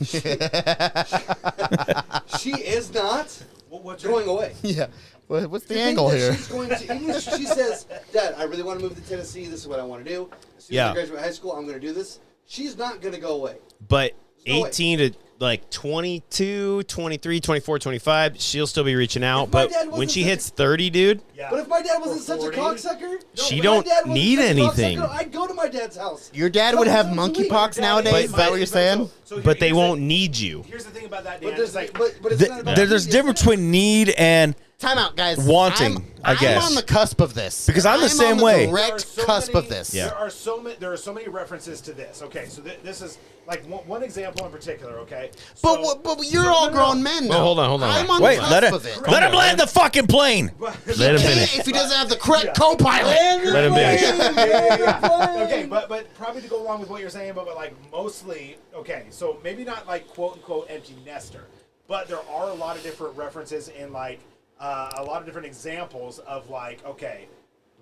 She is not What's going away. Yeah. What's the You think angle that here? She's going to, even if she says, Dad, I really want to move to Tennessee. This is what I want to do. As soon as Yeah. I graduate high school, I'm going to do this. She's not going to go away. But No way. 18 to like 22, 23, 24, 25, she'll still be reaching out. If my But dad when wasn't she such hits 30, dude, Yeah. But if my dad wasn't Or such a 40. cocksucker, She if don't my dad wasn't need such a anything. cocksucker, I'd go to my dad's house. Your dad would have Couple times a week. monkeypox nowadays? Is that what you're saying? but they won't need you. Here's the thing about that, Dan. But there's It's like, but it's not about There's a difference between need and Time out, guys. Wanting, I guess. I'm on the cusp of this. Because I'm the same on the way. there are direct so cusp many- of this. Yeah. There are so many references to this. Okay, so this is like one example in particular. Okay, But, so, but you're so- all no, no, grown men now. Well, hold on. I'm on wait, the cusp let him of it. let him land the fucking plane. Let him finish. If he doesn't have the correct co-pilot. Let him finish. Yeah. Okay, but probably to go along with what you're saying, but like mostly, okay, so maybe not like quote unquote empty nester, but there are a lot of different references in like a lot of different examples of like, okay,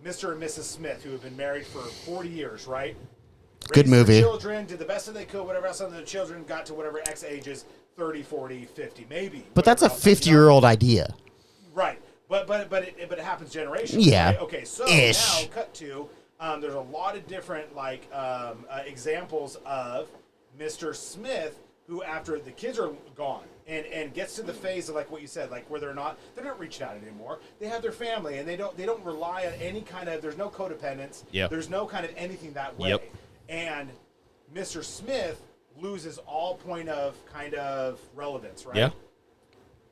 Mr. and Mrs. Smith who have been married for 40 years, right? Good Raised their movie. Children did the best that they could, whatever else, and the children got to whatever X ages, 30, 40, 50, maybe. But that's a whatever else, you know? 50-year-old idea. Right, but it happens generationally. Yeah. Right? Okay, so Ish. now cut to there's a lot of different like examples of Mr. Smith who, after the kids are gone, and gets to the phase of like what you said, like where they're not reaching out anymore. They have their family, and they don't rely on any kind of. There's no codependence. Yep. There's no kind of anything that way. Yep. And Mr. Smith loses all point of kind of relevance, right? Yeah.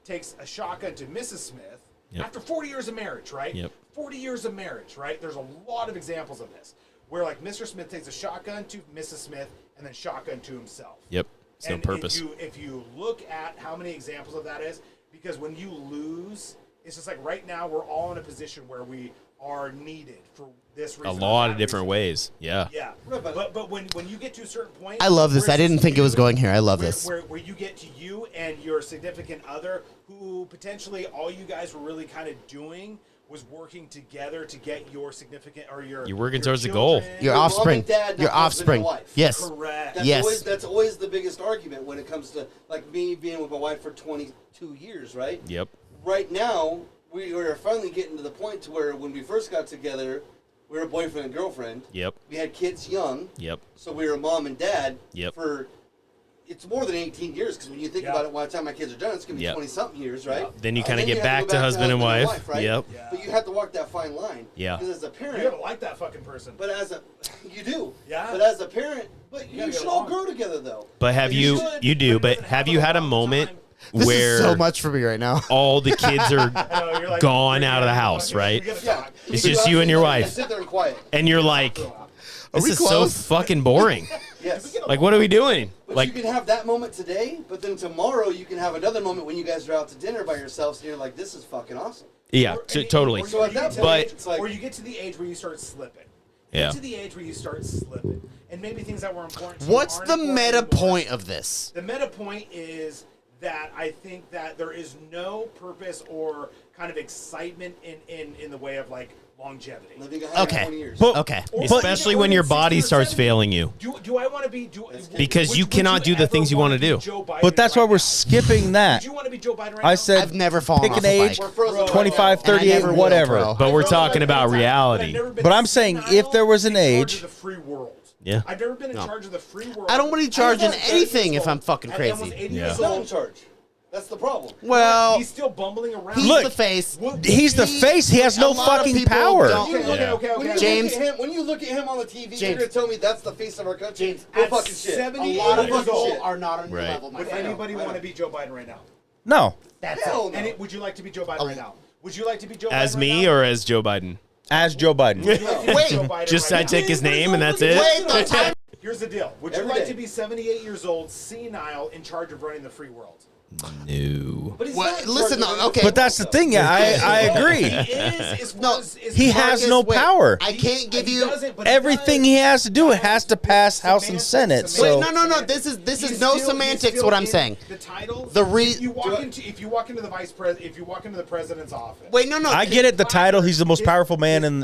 Takes a shotgun to Mrs. Smith Yep. after 40 years of marriage, right? Yep. 40 years of marriage, right? There's a lot of examples of this where like Mr. Smith takes a shotgun to Mrs. Smith and then shotgun to himself. Yep. It's no And purpose. If you look at how many examples of that is, because when you lose, it's just like right now we're all in a position where we are needed for this A reason. or lot that of different reason. ways. Yeah. Yeah, but when you get to a certain point, I love this. where I didn't it's think it was you- going here. I love where- this. Where you get to you and your significant other, who potentially all you guys were really kind of doing was working together to get your significant or your You're working your towards the goal. children- Your Mom offspring. and dad, not Your husband offspring. and wife. Yes. Correct. That's Yes. that's always the biggest argument when it comes to like me being with my wife for 22 years, right? Yep. Right now, we are finally getting to the point to where when we first got together, we were boyfriend and girlfriend. Yep. We had kids young, Yep. so we were mom and dad Yep. for. It's more than 18 years because when you think Yeah. about it, by the time my kids are done, it's gonna be Yep. 20-something years, right? Then you And kind of then get you have back go to husband and wife. right? Yep. Yeah. But you have to walk that fine line. Yeah. Because as a You parent, gotta like that fucking person. but as a you do. Yeah. But as a parent, but gotta you get should all along. grow together though. But have You you should, you do, but it but doesn't have happen you had a all the moment time. This where is so much for me right now. all the kids are I know, you're like, gone you're out of the gonna- house, right? you're gonna Yeah. talk. It's just you and your wife. Sit there and quiet. And you're like, this we is so close? fucking boring. Yes. Like, what are we doing? But Like, you can have that moment today, but then tomorrow you can have another moment when you guys are out to dinner by yourselves and you're like, this is fucking awesome. yeah, Or- totally. or So at you that get to point, the it's like, or you get to the age where you start slipping. Yeah. Get to the age where you start slipping, and maybe things that were important. To you What's aren't the important meta anymore. point of this? The meta point is that I think that there is no purpose or kind of excitement in the way of like longevity. living Okay. 120 years. But- Okay. Or Especially even when your 60 body or starts 70. failing you. Do I want to be Because you cannot do the things you wanna do. But that's why we're skipping that. Do you want to be Joe Biden right I now? said I've never fallen pick off an a age, bike. We're frozen. 25, And I 38, never will, whatever. bro. But we're I've talking never about been reality. I've never been But I'm saying if there was an in charge age- of the free world. Yeah. I've never been in charge of the free world. I don't want to be charging I was 30 anything years if I'm old, fucking and I was crazy. 80 Yeah. years He's not in old. charge. That's the problem. Well, He's still bumbling around. he's Look, the face. He's the face. He has no A lot of fucking people power. don't- Okay. When you James- look at him, when you look at him on the TV, you're James. gonna tell me that's the face of our country. James, Go at fucking shit. 70 A lot of years fucking old shit. are not on your Right. level, my Would friend. anybody I want to know. be Joe Biden right now? No, That's Hell it. no. And would you like to be Joe Biden right now? Would you like to be Joe Biden As right me now? or as Joe Biden? as Joe Biden. Would you like to be Wait, Joe Biden Just right I now? take his name and that's it? Wait, the time. Here's the deal. Would you Every like day. to be 78 years old, senile, in charge of running the free world? No. But he's Well, not listen, charged though, okay. But that's the thing. Yeah, I agree. He has no power. I can't give you Everything he has to do, it has to pass House and Senate. So Wait, no. This is no semantics. What I'm saying. The titles. The if you walk into the vice president, if you walk into the president's office. Wait, no. I get it. The title. He's the most powerful man in.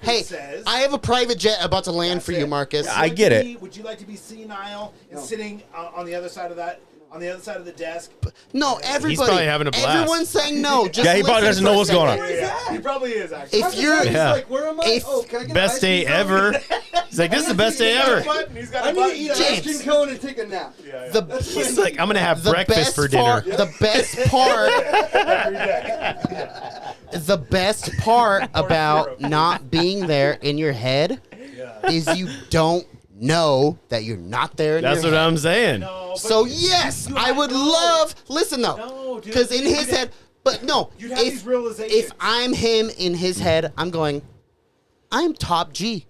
Hey, I have a private jet about to land for you, Marcus. I get it. Would you like to be senile and sitting on the other side of that? On the other side of the desk. No, everybody. He's probably having a blast. Everyone's saying no. Just Yeah, he probably listen doesn't know for a what's going on. second. Yeah, he probably is actually. If you're, Yeah. Like, where am I? If- Can I get Best an day ice cream ever. cone? He's like, this is the best day ever. He's got I a need to eat an James. ice cream cone and take a nap. the He's like, I'm gonna have the breakfast best for dinner. part, the best part, every day. the best part about not being there in your head is you don't know that you're not there in That's your what head. I'm saying. No, but So you- yes, you I have- would no. love. Listen though, No, dude, because in you'd his have- head, but no, You'd have these if realizations. I'm him in his head, I'm going. I'm top G.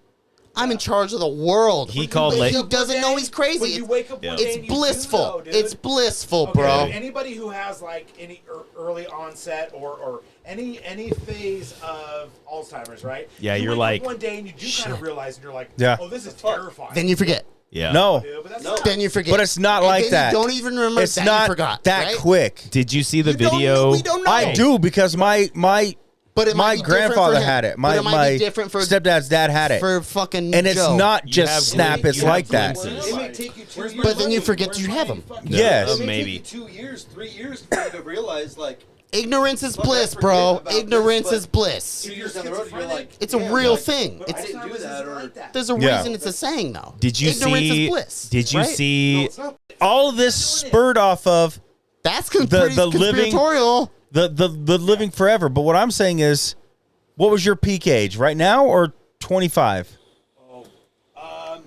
I'm in charge of the world. He called But late. he doesn't know he's crazy. When you wake up one day It's and you do blissful. know, dude. It's blissful, Okay, bro. Anybody who has like any early onset or any phase of Alzheimer's, right? Yeah, You you're wake up like, one day and you do kind of realize, and you're like, Yeah. oh, this is terrifying. Then you forget. Yeah. no, Dude, but that's No. not- Then you forget. but it's not And like then that. You don't even remember It's that not you forgot. that right? quick. Did you see the You don't know- video? we don't know. I do because my But it might my be different grandfather for him. had it. But My it might my be different for stepdad's dad had it, for fucking and it's Joe. not You just have snap. glimpses. It's You have like that. glimpses. It may take you 2 years. But then you forget you have them. Yes. It may Maybe. take you 2 years, 3 years for you to realize, like, Ignorance is Fuck, I bliss, forget bro. about this, Ignorance but- is bliss. 2 years down the road, you're like, It's a damn, real like, thing. I It's didn't do that, or there's a Yeah. reason it's a saying though. Did you Ignorance see? is bliss. Did you right? no, see? it's not. All of this spurred off of That's the pretty living- conspiratorial. the living forever. But what I'm saying is, what was your peak age right now or 25?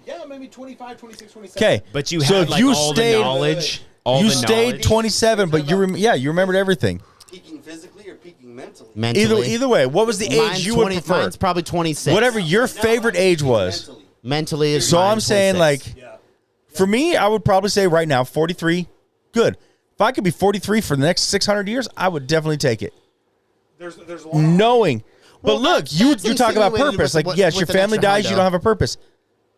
Yeah, maybe 25, 26, 27. Okay, But you so had if like you all stayed, the knowledge. All you the stayed knowledge. 27, but you you remembered everything. Peaking physically or peaking mentally? Mentally. Either way, what was the age Mine's you would 20 prefer? Mine's probably 26. Whatever your Now favorite I'm age peaking was. mentally. Mentally is. So mine, I'm saying 26. like, Yeah. for me, I would probably say right now 43. Good. If I could be 43 for the next 600 years, I would definitely take it. There's a lot. Knowing. But Well, look, that's you talk about insinuated purpose. with- Like, yes, your with an family extra dies, you hundo. don't have a purpose.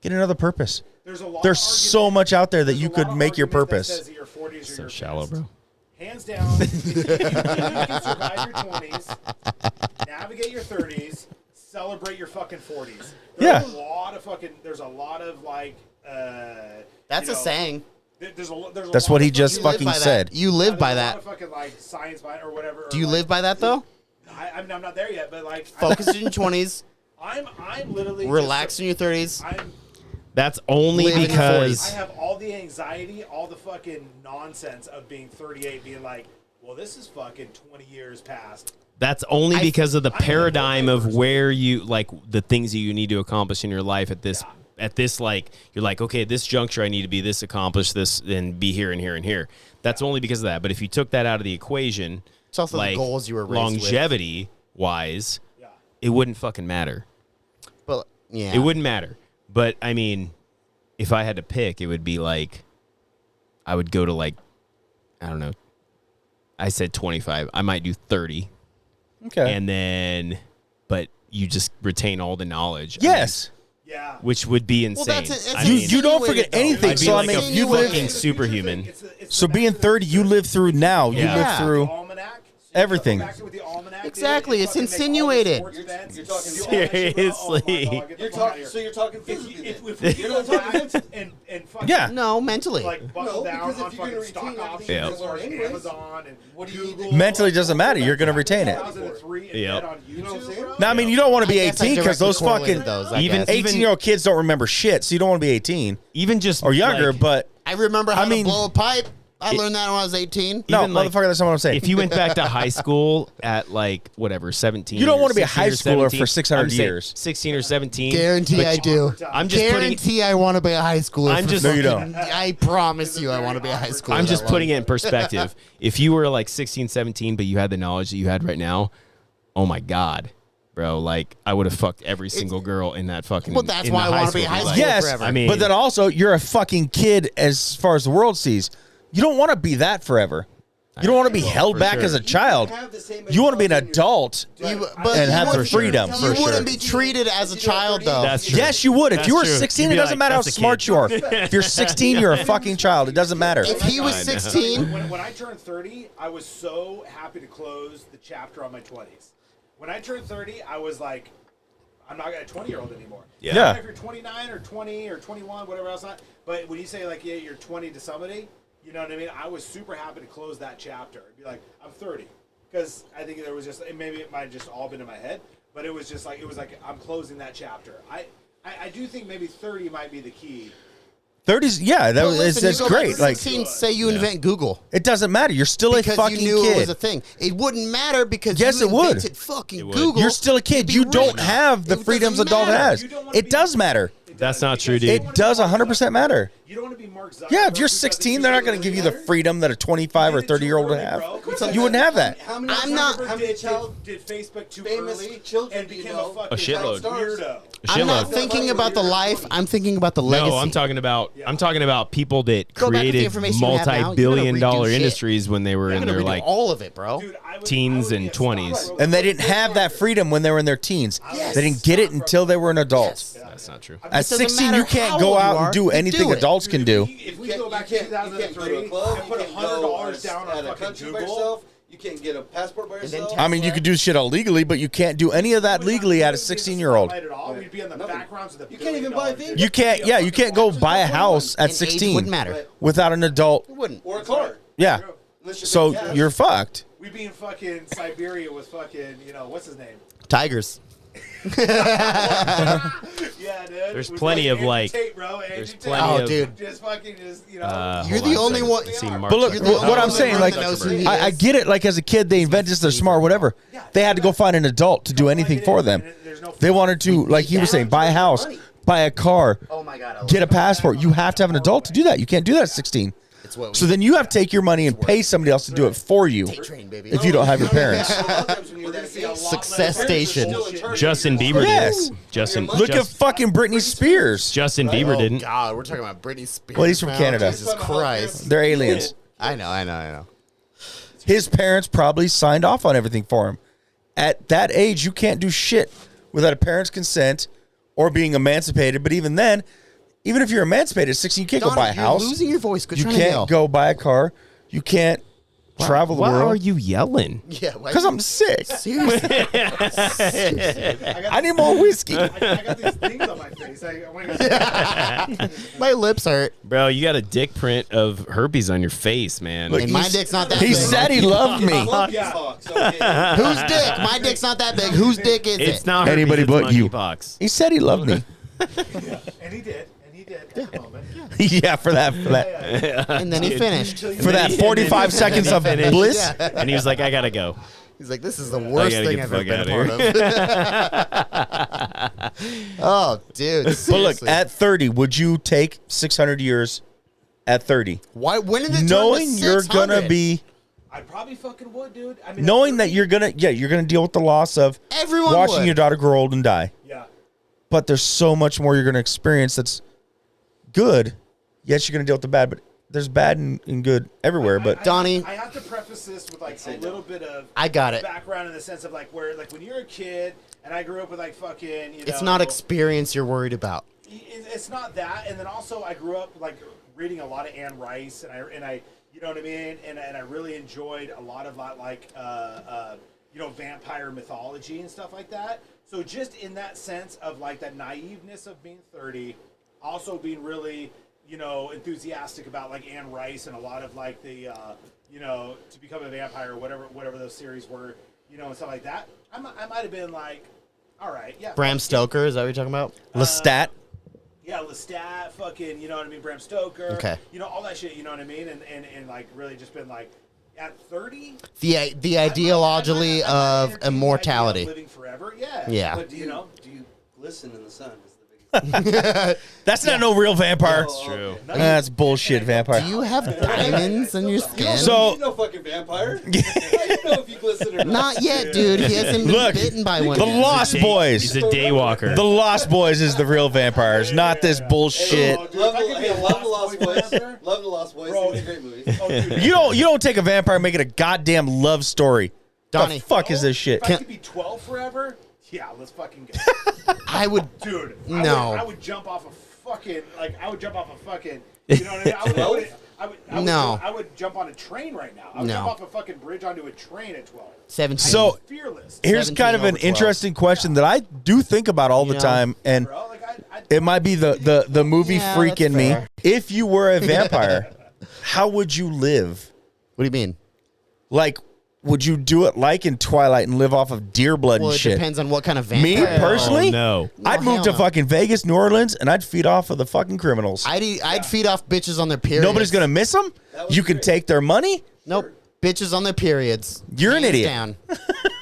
Get another purpose. There's a lot. There's of so argument- much out there that there's you a lot could of make your argument that purpose. says that your 40s are So your shallow, best. bro. Hands down, if you can survive your 20s, navigate your 30s, celebrate your fucking 40s. Yeah. There's a lot of like. That's you a know, saying. There's a That's lot what he of just You fucking- live fucking by that. said. You live there's by a lot that. of fucking like science by or whatever. Do you or, live by that though? I mean, I'm not there yet, but like. Focus in your 20s. I'm literally. just- Relax in your 30s. That's only Live in your because I have all the anxiety, all the fucking nonsense of being 38, being like, well, this is fucking 20 years past. that's only because of the I'm paradigm of person. where you like the things that you need to accomplish in your life at this like you're like, okay, this juncture I need to be this accomplished, this and be here and here and here. That's only because of that. But if you took that out of the equation, It's also like the goals you were raised longevity wise, Yeah. it wouldn't fucking matter. with. But yeah, It wouldn't matter. But I mean, if I had to pick, it would be like I would go to like I don't know. I said 25. I might do 30. Okay. And then but you just retain all the knowledge. Yes. Yeah. Which would be insane. that's I You mean, you don't forget insinuated, though. anything. I'd be So like I a mean, you live. fucking superhuman. So being 30, you live through now. You Yeah. live Yeah. through Almanac. everything. Back with the almanac, dude, Exactly, and it's fucking make all the insinuated. sports bets, You're talking do all that shit, bro. Oh my seriously. God, get the You're fuck outta talking. here. So you're talking If physically. we then. get on back and fucking Yeah. No, mentally. like buckle No, down because on if you're gonna fucking stock retain options everything as far as anyways, Amazon and what do you need to Google. do? Mentally doesn't matter. You're gonna retain it. 2003 and Yep. bet on You know what I'm YouTube, saying? bro. Now, I mean, you don't want to be I guess I 18 because directly those correlated fucking those, I Even- guess. 18-year-old kids don't remember shit. So you don't want to be 18 even just or younger. like, But I remember how I mean- to blow a pipe. I learned that when I was 18. no, even, like, motherfucker, that's not what I'm saying. if you went back to high school at like whatever 17, You don't or want to be a 16 high or schooler 17, for 600 I'm saying years. 16 or 17. Guarantee but I do. I'm just putting Guarantee I want to be a high schooler. I'm for just- No, you fucking- don't. I promise you, I want to be a high schooler. I'm just that putting long. it in perspective. If you were like 16, 17, but you had the knowledge that you had right now, oh my God, bro. Like, I would have fucked every single girl in that fucking. Well, that's in why the I wanna be school. high Like, school yes, forever. I mean, but then also you're a fucking kid as far as the world sees. You don't want to be that forever. You don't want to be held back as a child. You want to be an adult and have the freedom. You wouldn't be treated as a child, though. That's true. Yes, you would. If That's you were true. 16, You'd it be doesn't like, matter how "That's a smart kid." you are. If you're 16, you're a fucking child. It doesn't matter. If he was I know. 16, When I turned 30, I was so happy to close the chapter on my 20s. When I turned 30, I was like, I'm not a 20-year-old anymore. Yeah. I don't know if you're 29 or 20 or 21, whatever else. But when you say like, yeah, you're 20 to somebody, you know what I mean? I was super happy to close that chapter. Be like, I'm 30, because I think there was just maybe it might have just all been in my head, but it was just like I'm closing that chapter. I do think maybe 30 might be the key. 30s, yeah, But listen, that's you go back great. to Like, 16, say you invent Google. it doesn't matter. You're still a Because fucking you knew kid. it was a thing. It wouldn't matter because Yes, you it would. invented fucking It would. Google. You're still a kid. You'd You be don't rich. have the It freedoms doesn't adult matter. has. You don't wanna It be- does matter. That's not true, dude. It does 100% matter. You don't want to be Mark Zuckerberg. Yeah, if you're who doesn't 16, use they're not it going to give you really the matter. freedom that a 25 or Did it too 30-year-old would early, have. bro. You wouldn't have that. How many I'm not- How many child did Facebook too famous early children and do you became know? a fucking A shitload. weirdo? I'm not Shitload. thinking about the life. I'm thinking about the legacy. No, I'm talking about people that Go back with the created information you have now. You're gonna multi-billion-dollar redo shit. industries when they were You're in gonna their redo like all of it, bro. Dude, I would- teens I would and be a 20s. stockbroker. And they didn't have that freedom when they were in their teens. Yes. They didn't get it until they were an adult. That's not true. At doesn't 16, matter you can't how go old you out are, and do you anything do it. adults can do. If we go back to 2003 you can't go to a club, and put you can't go $100 down at on a fucking country by Google, yourself. You can't get a passport by yourself. I mean, you could do shit illegally, but you can't do any of that legally at a 16-year-old. We'd be in the backgrounds of the You can't even buy billion-dollar vapes. You can't, yeah, you can't go buy a house at And age 16 wouldn't matter. without an adult. It wouldn't. Or a car. Yeah. Unless you're So big cash. you're fucked. We'd be in fucking Siberia with fucking, what's his name? Tigers. Yeah, dude. There's With, plenty of, Andrew like- Tate, bro. Andrew there's Tate. plenty Oh, of- dude. Just fucking just, You're hold the on a only second. one- See Mark But look, You're the only what I'm one saying, that like, knows who he I is. get it. Like, as a kid, they invented this, they're smart, whatever. They had to go find an adult to do anything for them. They wanted to, like he was saying, buy a house, buy a car, Oh my god. get a passport. You have to have an adult to do that. You can't do that at 16. It's what So then you have to take your money and pay somebody else to do it for you train, baby. if you don't have your parents. Success station. Justin Bieber Yes. did. Justin. Look at fucking Britney Spears. Justin Bieber Oh didn't. god, we're talking about Britney Spears. Well, he's from now. Canada. Jesus Christ. They're aliens. I know. His parents probably signed off on everything for him. At that age, you can't do shit without a parent's consent or being emancipated. But even then, even if you're emancipated at 16, you can't go Donnie, buy a house. You're losing your voice. Quit You trying to yell. can't go buy a car. You can't travel the Why are world. you yelling? Yeah, why Because you- I'm sick. seriously. I need more whiskey. I got these things on my face. I want to My lips hurt. Bro, you got a dick print of herpes on your face, man. Look, And my he's- dick's not that He big. said he loved me. Whose dick? My dick's not that big. Whose dick is it's it? not herpes, Anybody it's but you. monkeypox. He said he loved me. And he did at the moment. Yeah, for that And then he finished. for that 45 seconds of bliss. And he was like, I gotta go. He's like, this is the worst gotta thing get I've the ever fuck been a outta part of. Oh, dude. But look, seriously. at 30, would you take 600 years at 30? Why? When did it turn to Knowing you're going to 600? be, I probably fucking would, dude. I mean, knowing that you're going to deal with the loss of Everyone watching would. your daughter grow old and die. Yeah. But there's so much more you're going to experience that's good. Yes, you're going to deal with the bad, but there's bad and good everywhere. But Donnie. I have to preface this with like a little bit of I got it. background in the sense of like where like when you're a kid and I grew up with like fucking It's not experience you're worried about. it's not that, and then also I grew up like reading a lot of Anne Rice, and I you know what I mean, and I really enjoyed a lot of that like vampire mythology and stuff like that. So just in that sense of like that naiveness of being 30, also being really enthusiastic about like Anne Rice and a lot of like the to become a vampire or whatever those series were, and stuff like that. I might have been like, all right, yeah. Bram Stoker, is that what you're talking about? Lestat, Yeah, Lestat, fucking, you know what I mean, Bram Stoker. Okay. All that shit, you know what I mean? And like really just been like, at 30? The ideology of entertain the idea immortality. of living forever, yeah. Yeah. But Do you listen in the sun? Is the biggest That's not no real vampire. That's true. That's bullshit vampire. Do you have diamonds in your skin? So- you no fucking vampire. How do you know if you glisten or not? Not yet, dude. He hasn't been Look, bitten by one the yet. Lost Boys. He's a day walker. The Lost Boys is the real vampires, not this bullshit. Love the Lost Boys. Love the Lost Boys. It's a great movie. You don't take a vampire and make it a goddamn love story. Donnie. The fuck is this shit? If I could be 12 forever, yeah, let's fucking go. I would. Dude, No. I would jump off a fucking, I would jump off a fucking, you know what I mean? No. I would jump on a train right now. I would No. jump off a fucking bridge onto a train at 12. 17. So Fearless. here's 17 kind of an over 12. interesting question that I do think about all the know? time, and Bro, like, it might be the movie Yeah, freak that's in me. fair. If you were a vampire, how would you live? What do you mean? Like, would you do it like in Twilight and live off of deer blood Well, and it shit? depends on what kind of Me vampire. personally, Oh, no. I'd move hell to no. fucking Vegas, New Orleans, and I'd feed off of the fucking criminals. I'd feed off bitches on their periods. Nobody's gonna miss them. You can take their money. Nope. Bitches on their periods. You're an Hands idiot. Down.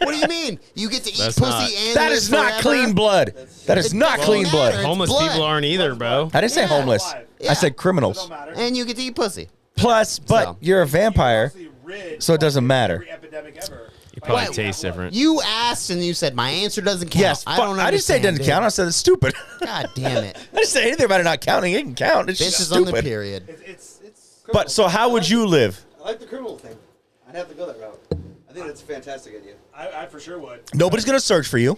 What do you mean? You get to eat That's pussy not- and That live is not forever? clean blood. That is It not doesn't clean matter. blood. It's Homeless blood. people aren't either, bro. I didn't say Yeah. homeless. Yeah. I said criminals. Don't matter. And you get to eat pussy. Plus, but So. you're a vampire. Honestly, rid So it doesn't fucking matter. Every epidemic ever. You probably Wait. taste different. You asked and you said my answer doesn't count. Yes, I don't I didn't say it doesn't understand, count. I said it's stupid. dude. God damn it. I didn't say anything about it not counting. It can count. It's just Bitches on the stupid. period. It's But so how would you live? I like the criminal thing. I'd have to go that route. I think that's a fantastic idea. I for sure would. Nobody's gonna search for you.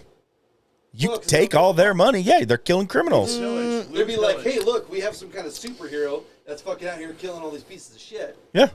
You Well, 'cause take all their money. Yeah, they're killing criminals. They'd be like, hey, look, we have some kind of superhero that's fucking out here killing all these pieces of shit. Yeah.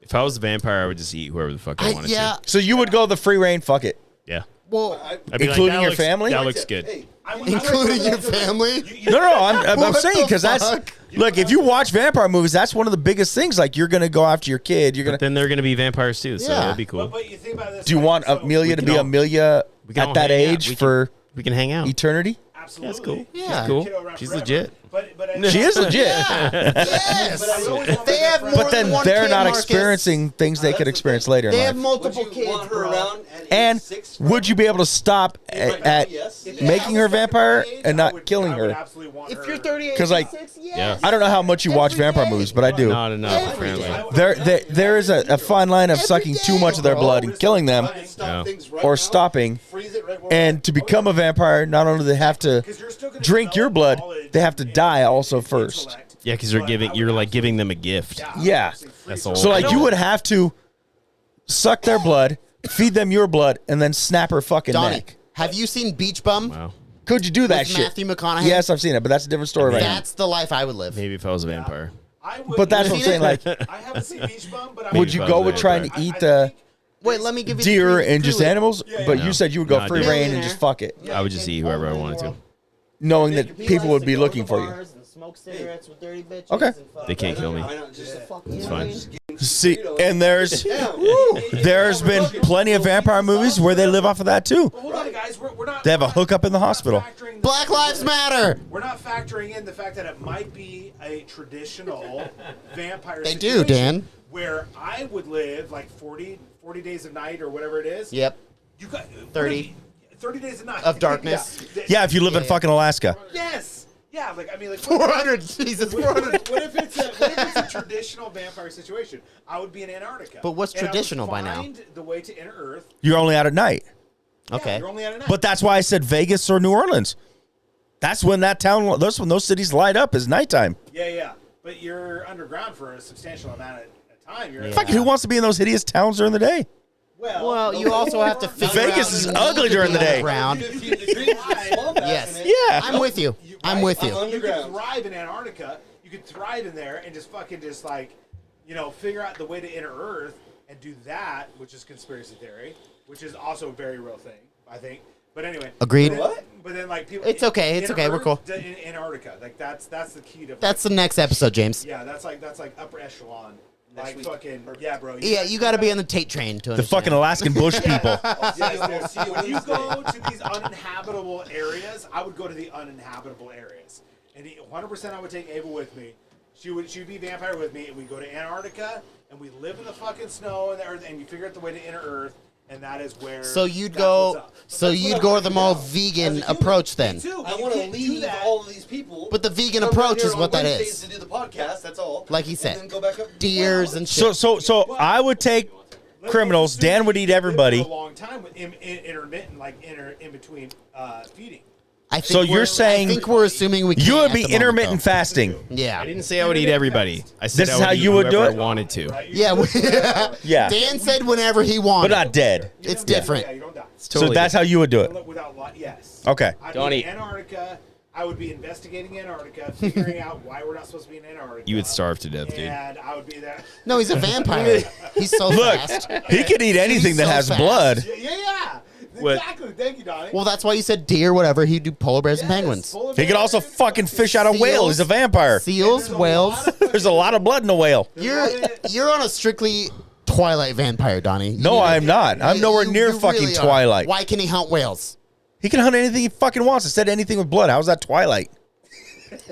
If I was a vampire, I would just eat whoever the fuck I wanted Yeah. to. So you would go the free reign. Fuck it. Yeah. Well, I'd be Including that your looks- family? That looks good. Hey, including your family. No, I'm What saying the because that's fuck? look. If you watch vampire movies, that's one of the biggest things. Like you're gonna go after your kid. You're But gonna. then they're gonna be vampires too, so Yeah. that'd be cool. But you think about this. Do you like, want so- Amelia to we be can all- Amelia we can all at that hang out. age We can- for We can hang out. eternity? Absolutely. That's cool. Yeah. Cool. Kiddo around She's forever. legit. But She is legit. Yes. But I always want They my have friends- more But then than one they're kid, not Marcus. experiencing things they that's could the experience thing. later in They have life. multiple would you kids, want her bro. around at age And 6? would you be able to stop Right now, at yes. making her vampire and I not would- killing I would her? absolutely want If her- you're 38, 'Cause, like, yes. I don't know how much you watch Every vampire day. movies, but I do. Not enough, Every apparently. day. There is a fine line of Every sucking too day, much of their bro. blood and killing them, Yeah. or stopping. And to become a vampire, not only do they have to drink your blood, they have to die also first. Yeah, because you're like giving them a gift. Yeah. That's all. So like you would have to suck their blood, feed them your blood, and then snap her fucking Donnie, neck. have you seen Beach Bum? Wow. Could you do that With shit? Matthew McConaughey? Yes, I've seen it, but that's a different story right now. That's the life I would live. Maybe if I was a vampire. But that's what I'm saying. Like, I haven't seen Beach Bum, but would you go with trying to eat the Wait, let me give you deer the and just clue. animals? But No. you said you would go No, I free didn't. reign and just fuck it, I would just eat whoever I wanted to. knowing that people would be looking for you. Okay. They can't kill me. It's fine. See, and there's been plenty of vampire movies where they live off of that too. Hold on, guys. We're not. They have a hookup in the hospital. Black Lives Matter. We're not factoring in the fact that it might be a traditional vampire. They do, situation Dan. Where I would live like 40 days a night or whatever it is. Yep. You got 30. 30 days a night Of darkness. Yeah, if you live in fucking Alaska. Yes. Yeah, like I mean, like 400. Jesus, 400. What if it's a traditional vampire situation? I would be in Antarctica. But what's and I would traditional by now? Find the way to inner Earth. You're only out at night. Yeah, Okay. you're only at a night. But that's why I said Vegas or New Orleans. That's when that town, that's when those cities light up is nighttime. yeah. But you're underground for a substantial amount of time. You're Fuck, who wants to be in those hideous towns during the day? Well, you also have to figure Vegas out is you need ugly to during be the day. underground. 15 degrees, swamp Yes. acid in it. Yeah. I'm with you. I'm with you. You could Underground. thrive in Antarctica. You could thrive in there and just fucking just like, figure out the way to inner Earth and do that, which is conspiracy theory, which is also a very real thing, I think. But anyway. Agreed. But then like people. It's okay, it's inner okay, we're Earth cool. to Antarctica, like that's the key to. That's the next episode, James. Yeah, that's like upper echelon. Next Like week. fucking yeah, bro. Yeah, you got to be on the Tate train to The understand. fucking Alaskan bush people. Yes, dude. When you go to these uninhabitable areas, I would go to the uninhabitable areas. And 100% I would take Ava with me. She would be vampire with me, and we go to Antarctica, and we live in the fucking snow and the earth, and you figure out the way to inner Earth, and that is where. So you'd that's what's go. up. So That's you'd what go I with the wanna more do now. vegan As a human. approach then. Me too, I but want you to can't do leave that. all of these people. But the vegan come down approach here is on what that Wednesdays is. to do the podcast. That's all. Like he And said, then go back up. deers and shit. So I would take criminals. Let's assume Dan would you eat live everybody. For a long time with intermittent, like in between feeding. I think So you're saying I think we're assuming we. You can't would at be the moment, intermittent though. fasting. Yeah. I didn't say I would eat everybody. I said This I is would how eat you would do whoever it? I wanted to. Right? Yeah. Yeah. Dan said whenever he wanted. But not dead. It's different. Yeah, you don't die. So that's how you would do it. Without yes. Okay. I'd Don't be eat. in Antarctica. I would be investigating Antarctica, figuring out why we're not supposed to be in Antarctica. You would starve to death, dude. And I would be there. No, he's a vampire. He's so Look, fast. he could eat anything that so has fast. blood. Yeah. What? Exactly. Thank you, Donnie. Well, that's why you said deer, whatever. He'd do polar bears and penguins. He could also fucking fish out a whale. He's a vampire. Seals, whales. There's a lot of blood in a whale. You're on a strictly Twilight vampire, Donnie. You No, need to- I'm not. I'm nowhere you- near you fucking really are. Twilight. Why can he hunt whales? He can hunt anything he fucking wants. Instead of anything with blood. How's that Twilight?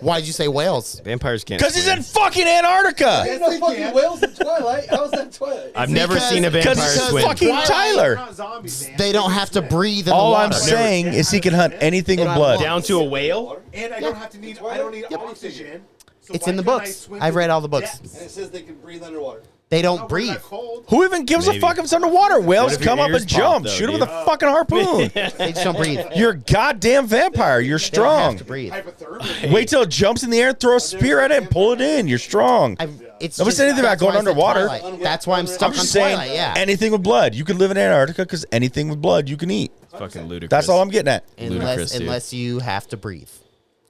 Why'd you say whales? Vampires can't. Because he's swim. in fucking Antarctica. There's no fucking whales in Twilight. How's that Twilight? I've never because- seen a vampire Because swim. fucking Twilight- Tyler. They don't have to breathe in All the I'm water. saying is he can hunt anything with don't have blood. lungs. Down to a whale. And I don't have to need. I don't need oxygen. So It's why in the couldn't I books. swim I've to read all the books. depths? And it says they can breathe underwater. They Oh, don't we're breathe. not cold. Who even gives a Maybe. fuck if it's underwater? Whales if your come up ears and pop, jump. though, Shoot him dude? with a fucking harpoon. They just don't breathe. You're a goddamn vampire. You're They don't have strong. to breathe. Hypothermia. Wait till it jumps in the air, throw a spear at it, and pull it in. You're strong. It's Nobody just- said anything about that's why going I said underwater. Twilight. That's why I'm I'm stuck on just saying Twilight. Yeah. anything with blood. You could live in Antarctica because anything with blood you can eat. It's fucking ludicrous. That's all I'm getting at. Ludicrous, dude. Unless you have to breathe,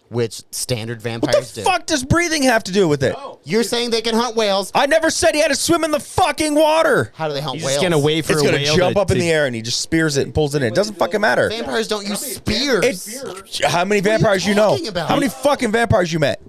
which standard What vampires the do. fuck does breathing have to do with it? You're saying they can hunt whales. I never said he had to swim in the fucking water. How do they hunt He's whales? just gonna wait for It's a gonna whale jump to, up in to- the air and he just spears it and pulls it in. It doesn't fucking matter. Vampires don't use spears. It's how many vampires you know? talking about? How many fucking vampires you met?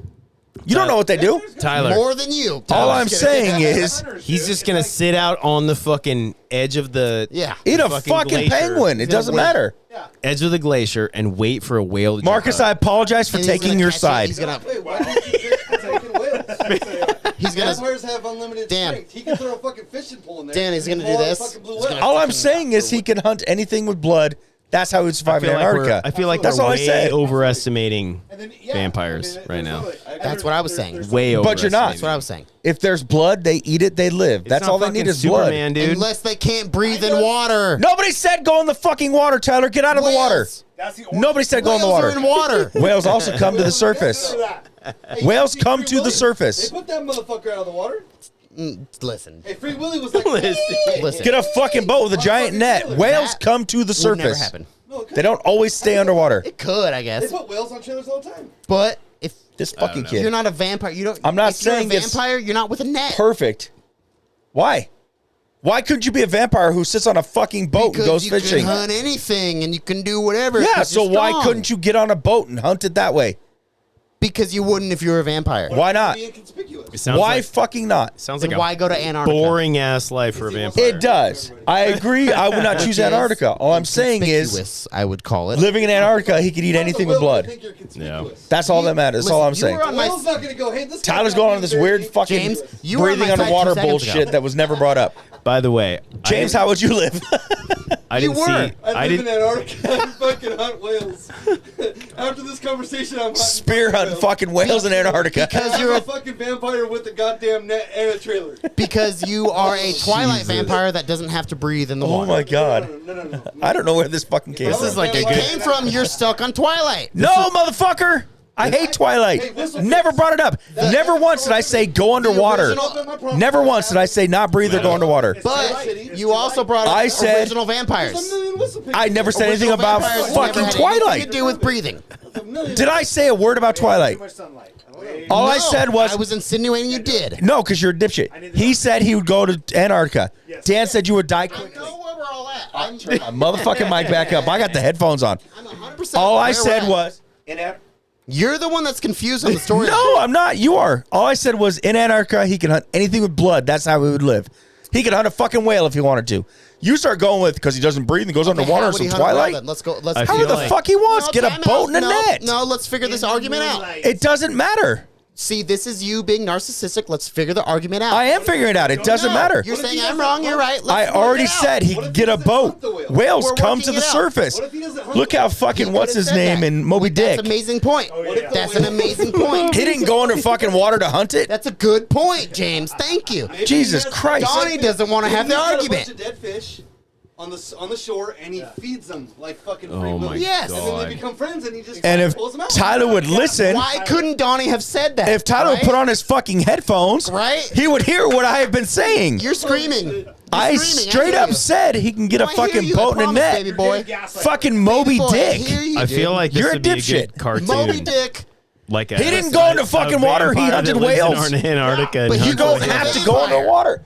You don't know what they do. Tyler. More than you. All I'm Just kidding. saying is He's just gonna sit out on the fucking edge of the Yeah. eat a fucking fucking glacier. penguin. It He's gonna doesn't wait. matter. edge of the glacier and wait for a whale to Marcus, jump I out. apologize for And he's taking gonna your catch it. side. He's gonna. Wait, why don't you just taking whales? He's gonna. Vampires have unlimited Dan. strength. He can throw a fucking fishing pole in there. Dan, he's and gonna do pull out a this. fucking blue He's whale. gonna- All I'm saying is he can hunt anything with blood. That's how he would survive in Antarctica. I feel like That's we're all I way said. overestimating And then, vampires right now. That's what I was saying. Way But you're not. That's what I was saying. If there's blood, they eat it, they live. It's That's not all they fucking need is Superman, blood. dude. Unless they can't breathe in water. Nobody said go in the fucking water, Tyler. Get out of the water. Whales. That's the only Nobody said go in the Whales water. are in water. Whales also come to the surface. Hey, Whales Free come to the Willy, surface. They put that motherfucker out of the water. Listen. Hey, Free Willy was like, Listen. Get a fucking boat with a giant net. Whales That come to the Would never surface. happen. no, it They don't always stay underwater. It could, I They guess. put whales on trailers all the time. But if This fucking know. kid. you're not a vampire, you don't. I'm not if you're saying a it's vampire. You're not with a net. Perfect. Why? Why couldn't you be a vampire who sits on a fucking boat Because and goes you fishing? can hunt anything and you can do whatever. Yeah, 'cause so you're why strong. couldn't you get on a boat and hunt it that way? Because you wouldn't if you were a vampire. Why not? Be inconspicuous. It sounds Why like, fucking not? sounds Then like why a go to Antarctica? boring ass life for a vampire. It does. I agree. I would not Which choose is Antarctica. All I'm saying is, inconspicuous, I would call it. living in Antarctica, he could eat anything with I blood. think you're conspicuous. Yeah. That's all that matters. That's all I'm Listen, you saying. were on my Whale's not gonna go. Hey, this guy Tyler's got going me on this very weird fucking James, you were on breathing my side 2 underwater seconds bullshit ago. that was never brought up. By the way, James, how would you live? I You didn't were. see. I I live in didn't. Antarctica and fucking hunt whales. After this conversation, I'm hunting Spear hunting whales. fucking whales in Antarctica. Because you're I'm a a fucking vampire with a goddamn net and a trailer. because you are a Twilight vampire that doesn't have to breathe in the Oh water. my god. No. I don't know where this fucking came This from. is like a It good. came from you're stuck on Twilight. No, motherfucker! I hate Twilight. Never brought it up. Never once did I say go underwater. Never once did I say not breathe or go underwater. But you also brought up I said- original vampires. I never said anything Original about vampires fucking never had anything Twilight. to do with breathing. Did I say a word about Twilight? Too much sunlight. All I No, said was I was insinuating you did. no, because you're a dipshit. He said he would go to Antarctica. Dan said you would die I quickly. know where we're all at. I'm Turn my motherfucking mic back up. I got the headphones on. 100% All I where said we're at. was You're the one that's confused on the story. no, I'm not. You are. All I said was in Antarctica he can hunt anything with blood. That's how he would live. He could hunt a fucking whale if he wanted to. You start going with because he doesn't breathe and goes Okay, underwater how or would some he hunt a whale Twilight. then? Let's go. Let's I However feel the like- fuck he wants. No, Get a time boat out. and a No, net. No, let's figure this argument out. It doesn't matter. See, this is you being narcissistic. Let's figure the argument out. I am figuring it out. It doesn't matter. You're saying I'm wrong. You're right. I Let's already work it out. said he could get a boat. Whales We're come working to the it out. surface. Look how fucking what's his name in Moby Dick. That's an amazing point. That's an amazing point. He didn't go under fucking water to hunt it. That's a good point, James. Thank you. Jesus Christ. Donnie doesn't want to have the He's got a argument. bunch of dead fish on the shore, and he feeds them like fucking free Oh my willy. Yes. And then God. they become friends, and he just And if pulls them out. Tyler would listen, Why couldn't Donnie have said that? if Tyler would right? put on his fucking headphones, Right? he would hear what I have been saying. You're screaming. You're I screaming. straight hear up you. said he can get a I hear fucking you, I boat and a promise, net. baby boy. Fucking Moby Baby boy, I Dick. hear you, I dude. feel like this You're a would be a dipshit. good cartoon. Moby Dick. Like He didn't go into fucking water, he vampire hunted that lives whales. in Antarctica. and But You hunts don't whales. have to go underwater.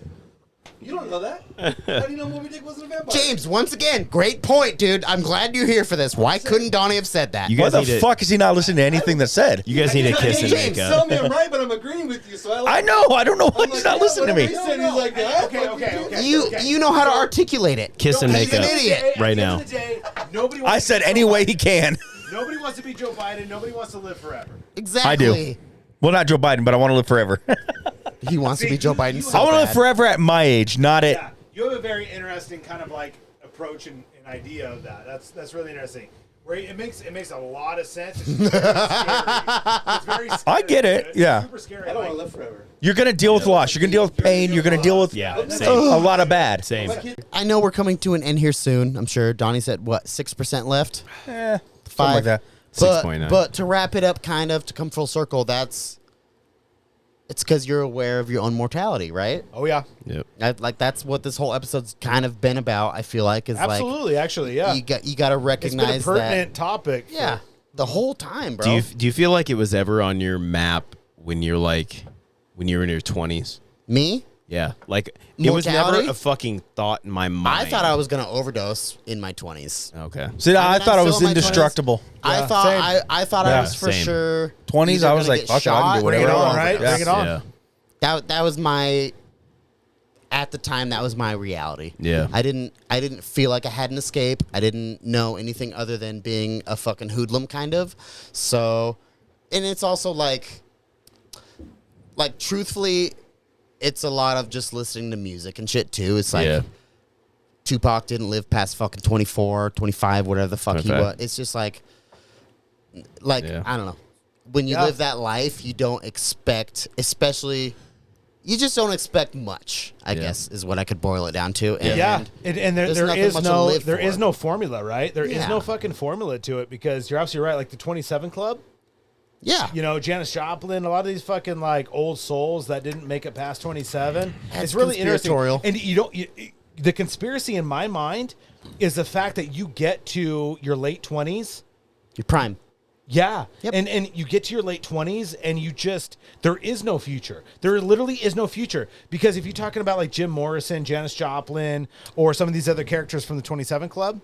You don't know that? How do you know Moby Dick wasn't a vampire? James, once again, great point, dude. I'm glad you're here for this. Why couldn't Donnie have said that? You Why guys the need to- fuck is he not listening to anything that's said? You guys need to kiss and James, make tell up. me I'm right, but I'm agreeing with you. So I know. I don't know why I'm he's like, not yeah, listening to whatever me. he said, he's like, yeah, Okay. You know how to articulate it. Kiss and make He's an up idiot. right now. At the end of the day, nobody I wants said to be any Joe way Biden. he can. Nobody wants to be Joe Biden. Nobody wants to live forever. Exactly. I do. Well, not Joe Biden, but I want to live forever. He wants to be Joe Biden so I want to live bad. forever at my age, not at. Yeah, you have a very interesting kind of like approach and idea of that. That's really interesting. Where it makes a lot of sense. It's just very scary. It's very scary. I get it, It's yeah. super scary. I don't want to Like, live forever. You're gonna deal with loss. You're gonna deal with pain. You're gonna deal with Yeah, a same. lot of bad. Same. I know we're coming to an end here soon. I'm sure Donnie said, what, 6% left? Something 5. like that. But, 6.9. but to wrap it up, kind of, to come full circle, it's because you're aware of your own mortality, right? Oh yeah, Yep. Like that's what this whole episode's kind of been about. I feel like is absolutely. Actually, yeah. like you got to It's been a recognize pertinent that. topic. Yeah, the whole time, bro. Do you feel like it was ever on your map when you're when you were in your 20s? Me? Yeah, like it was never Mortality? a fucking thought in my mind. I thought I was gonna overdose in my 20s. Okay. See, I mean, thought I'm I was still in my 20s. indestructible. I thought same. I thought Yeah, I was for same. sure 20s, either I was gonna like, get fuck it, I can do shot whatever Bring it I on, want. right? Yeah. Bring it on. Yeah. That was my at the time that was my reality. Yeah. I didn't feel like I had an escape. I didn't know anything other than being a fucking hoodlum kind of. So, and it's also like truthfully, it's a lot of just listening to music and shit too. It's like Yeah. Tupac didn't live past fucking 24, 25, whatever the fuck he 25. was. It's just like Yeah. I don't know. When you Yeah. live that life, you don't expect, especially, you just don't expect much. I guess is what I could boil it down to. And Yeah, and there's there nothing is much to no live there is for. no formula, right? There is Yeah. no fucking formula to it because you're absolutely right. Like the 27 Club, Yeah, you know, Janis Joplin, a lot of these fucking like old souls that didn't make it past 27. That's It's really interesting. conspiratorial. And the conspiracy in my mind is the fact that you get to your late 20s. your prime. Yeah. Yep. And you get to your late 20s and there is no future. There literally is no future. Because if you're talking about like Jim Morrison, Janis Joplin, or some of these other characters from the 27 Club,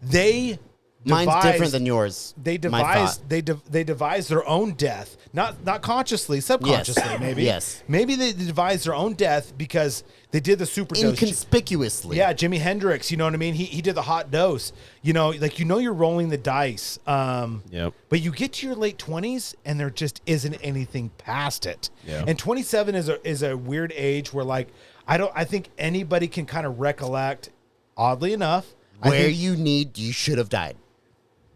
they Mine's devised- different than yours. They my devised thought. they devised their own death. Not consciously, subconsciously maybe. Yes. Maybe they devised their own death because they did the superdose. Inconspicuously. Yeah, Jimi Hendrix, you know what I mean? He did the hot dose. You know, like you're rolling the dice. Yep. But you get to your late 20s and there just isn't anything past it. Yeah. And 27 is a weird age where like I think anybody can kind of recollect, oddly enough, Where you should have died.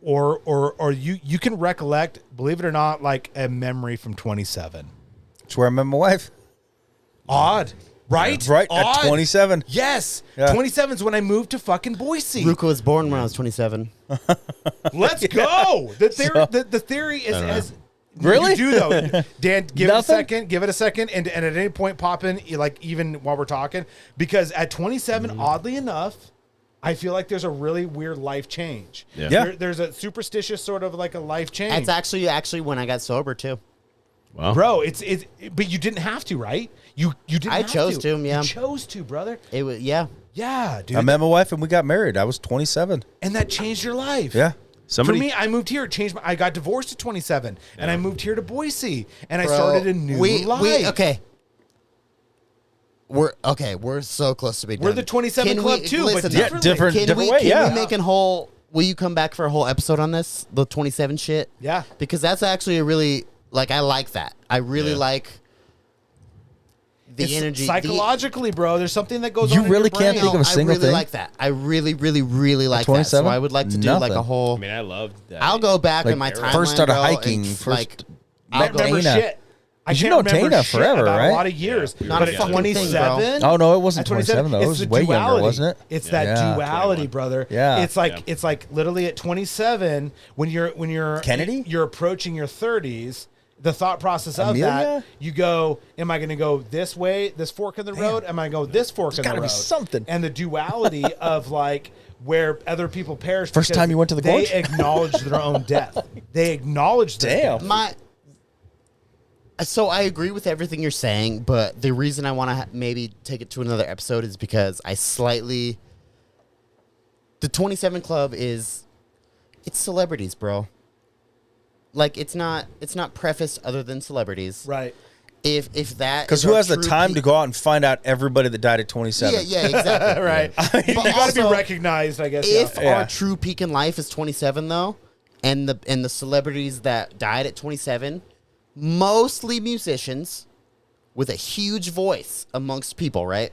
or you can recollect, believe it or not, like a memory from 27. That's where I met my wife. Odd, right? Right Odd. at 27. Yes, Yeah. 27 is when I moved to fucking Boise. Ruka was born when I was 27. Let's go. The theory, the theory is as Really? you do though. Dan, give Nothing? it a second, and at any point pop in, like even while we're talking, because at 27, oddly enough, I feel like there's a really weird life change. Yeah. Yeah. There's a superstitious sort of like a life change. That's actually when I got sober too. Wow. Bro, it's but you didn't have to, right? You didn't. I have chose to, yeah. You chose to, brother. It was yeah. Yeah, dude. I met my wife and we got married. I was 27. And that changed your life. Yeah. Somebody. For me, I moved here. It changed. I got divorced at 27, and I moved here to Boise, and I Bro, started a new life. okay. We're so close to being We're done. the 27 Can club we- too, listen, but Yeah, differently. different way, Can yeah. we make a whole? Will you come back for a whole episode on this, the 27 shit? Yeah. Because that's actually a really Like I like that. I really like the It's energy. psychologically, bro. There's something that goes on. You in really your can't brain. think of a single I really thing? like that. I really, really, really like that. 27? So I would like to do like a Nothing. whole. I mean, I loved that. I'll go back Like, in my timeline. first started bro, hiking, and, first- like I I'll go. remember Dana. shit. I 'Cause you can't know remember Dana shit forever, about right? a lot of years. Not but a at fucking thing, bro. 27, Oh, no, it wasn't at 27, 27 though. It it's was the way younger, duality. wasn't it? It's that Yeah. duality, 21. brother. Yeah. It's like literally at 27 when you're Kennedy? you're approaching your 30s. The thought process of Amelia? that, you go, am I going to go this way, this fork in the road? Am I going to go this fork in the gotta road? be something. And the duality of like where other people perish. First because time you went to the they gorge? acknowledge their own death. They acknowledge their Damn. death. So I agree with everything you're saying, but the reason I want to maybe take it to another episode is because the 27 Club it's celebrities, bro. Like it's not prefaced other than celebrities. Right. If that Because is who our has the true time peak- to go out and find out everybody that died at 27? Yeah, exactly. Right. You got to be also, recognized, I guess. If yeah. our true peak in life is 27 though, and the celebrities that died at 27, mostly musicians with a huge voice amongst people, right?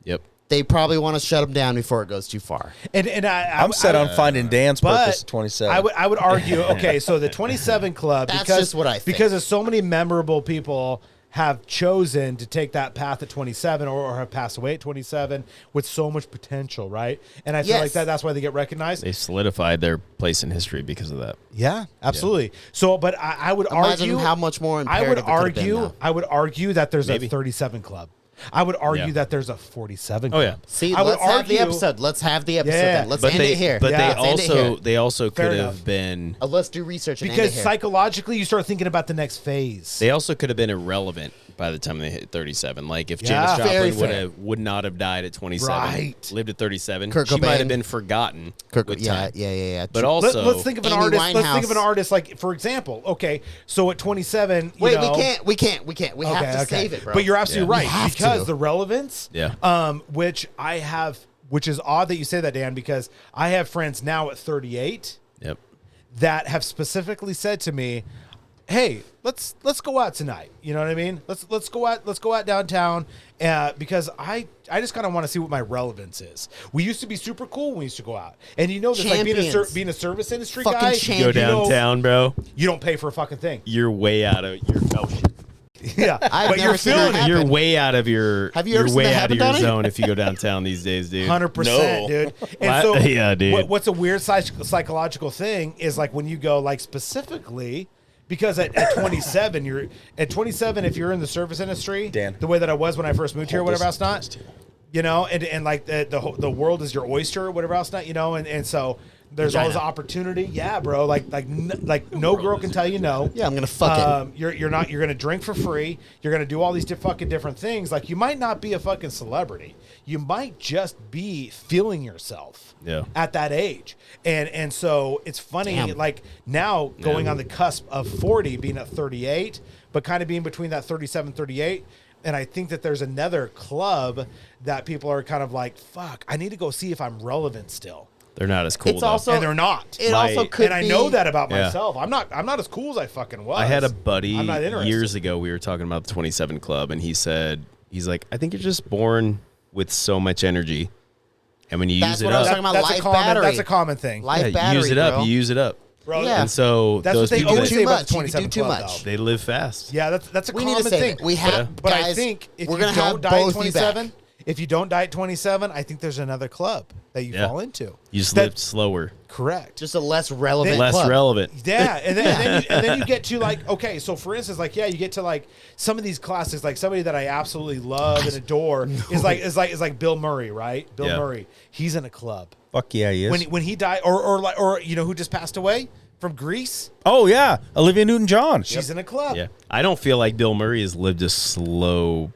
Yep. They probably want to shut them down before it goes too far. And I'm set on finding Dan's purpose but at 27. I would argue, okay, so the 27 Club, That's because just what I think. because of so many memorable people have chosen to take that path at 27 or have passed away at 27 with so much potential, right? And I feel Yes. like that's why they get recognized. They solidified their place in history because of that. Yeah, absolutely. So, but I would Imagine argue how much more I would imperative it could've been now. argue that there's Maybe. a 37 Club. I would argue Yeah. that there's a 47 Oh, Club. yeah. See, I would let's have the argue- episode. Let's have the episode Yeah. then. Let's But end they, it here. but Yeah. they Let's end it here. also Fair could enough. have been. Let's do research and end Because it here. psychologically, you start thinking about the next phase. They also could have been irrelevant by the time they hit 37. Like if Yeah. Janis Very Joplin fair. would not have died at 27, Right. lived at 37, Kurt she might Cobain. have been forgotten with yeah, time. yeah. But True. also, Let's think of an Amy artist. Let's think of Winehouse. an artist like, for example, okay, so at 27, you Wait, know, we can't. We have to save it, bro. But you're absolutely We right have because to. the relevance, Yeah. which is odd that you say that, Dan, because I have friends now at 38 Yep. that have specifically said to me, "Hey, let's go out tonight." You know what I mean? Let's go out downtown because I just kind of want to see what my relevance is. We used to be super cool when we used to go out, and you know this, like Champions. being a service industry Fucking guy. champions. Go you know, downtown, bro. you don't pay for a fucking thing. You're way out of your. Oh shit. Yeah, I've but never you're seen feeling that it. You're happen. way out of your. Have you you're ever seen way that out of happen, your Donnie? zone if you go downtown these days, dude. 100%, dude. And What? so, Yeah, dude. What's a weird psychological thing is like when you go like specifically because at 27, if you're in the service industry, Dan. the way that I was when I first moved here, or whatever else not, too. you know, and like the world is your oyster, or whatever else not, you know, and so there's always opportunity. Yeah, bro. Like no girl can tell you no. Yeah, I'm gonna fuck it. You're gonna drink for free. You're gonna do all these fucking different things. Like you might not be a fucking celebrity. You might just be feeling yourself. Yeah. At that age, and so it's funny. Damn. Like now going on the cusp of 40, being at 38, but kind of being between that 37, 38. And I think that there's another club that people are kind of like, fuck, I need to go see if I'm relevant still. They're not as cool. It's though. also- And they're not. It My- also could And I be. know that about Yeah. myself. I'm not as cool as I fucking was. I had a buddy I'm not interested. years ago. We were talking about the 27 Club, and he's like, I think you're just born with so much energy, and when you That's use it what I was up, talking about. that's Life a common. battery. That's a common thing. Life yeah, battery, use it up. bro. You use it up. Bro, Yeah. And so That's those what they people always that, say about much. the You can 27 do too Club, much. though. they live fast. Yeah, that's a We common need to save thing. it. We have, But I guys, think if we're you gonna have don't die at both you 27, back. if you don't die at 27, I think there's another club that you Yeah. fall into. You just That- live slower, Correct. Just a less relevant less club. relevant. Yeah, and then you get to like, okay, so for instance, like, yeah, you get to like some of these classics, like somebody that I absolutely love and adore is like Bill Murray, right? Bill Yeah. Murray, he's in a club. Fuck yeah, he is. When he died, or you know who just passed away from Greece? Oh yeah, Olivia Newton-John. She's in a club. Yeah, I don't feel like Bill Murray has lived a slow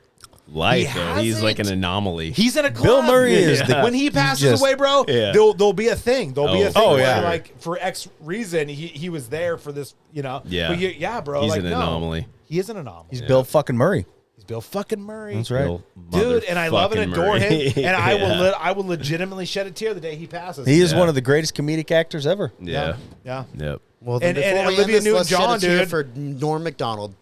life. He though. He's like an hasn't. anomaly. He's in a club. Bill Murray is the when he passes just- away, bro. Yeah. There'll be a thing. There'll be a Oh, thing. oh, where, yeah. like for X reason, he was there for this. You know. Yeah. But yeah, bro. He's like, an no, anomaly. He is an anomaly. He's Bill fucking Murray. He's Bill fucking Murray. That's right. Bill Dude, and I love and motherfucking adore Murray. him, and Yeah. I will legitimately shed a tear the day he passes. He is Yeah. one of the greatest comedic actors ever. Yeah. yeah. Yep. Well, then And before we end Olivia this, let's shed Newton-John, a tear dude. for Norm Macdonald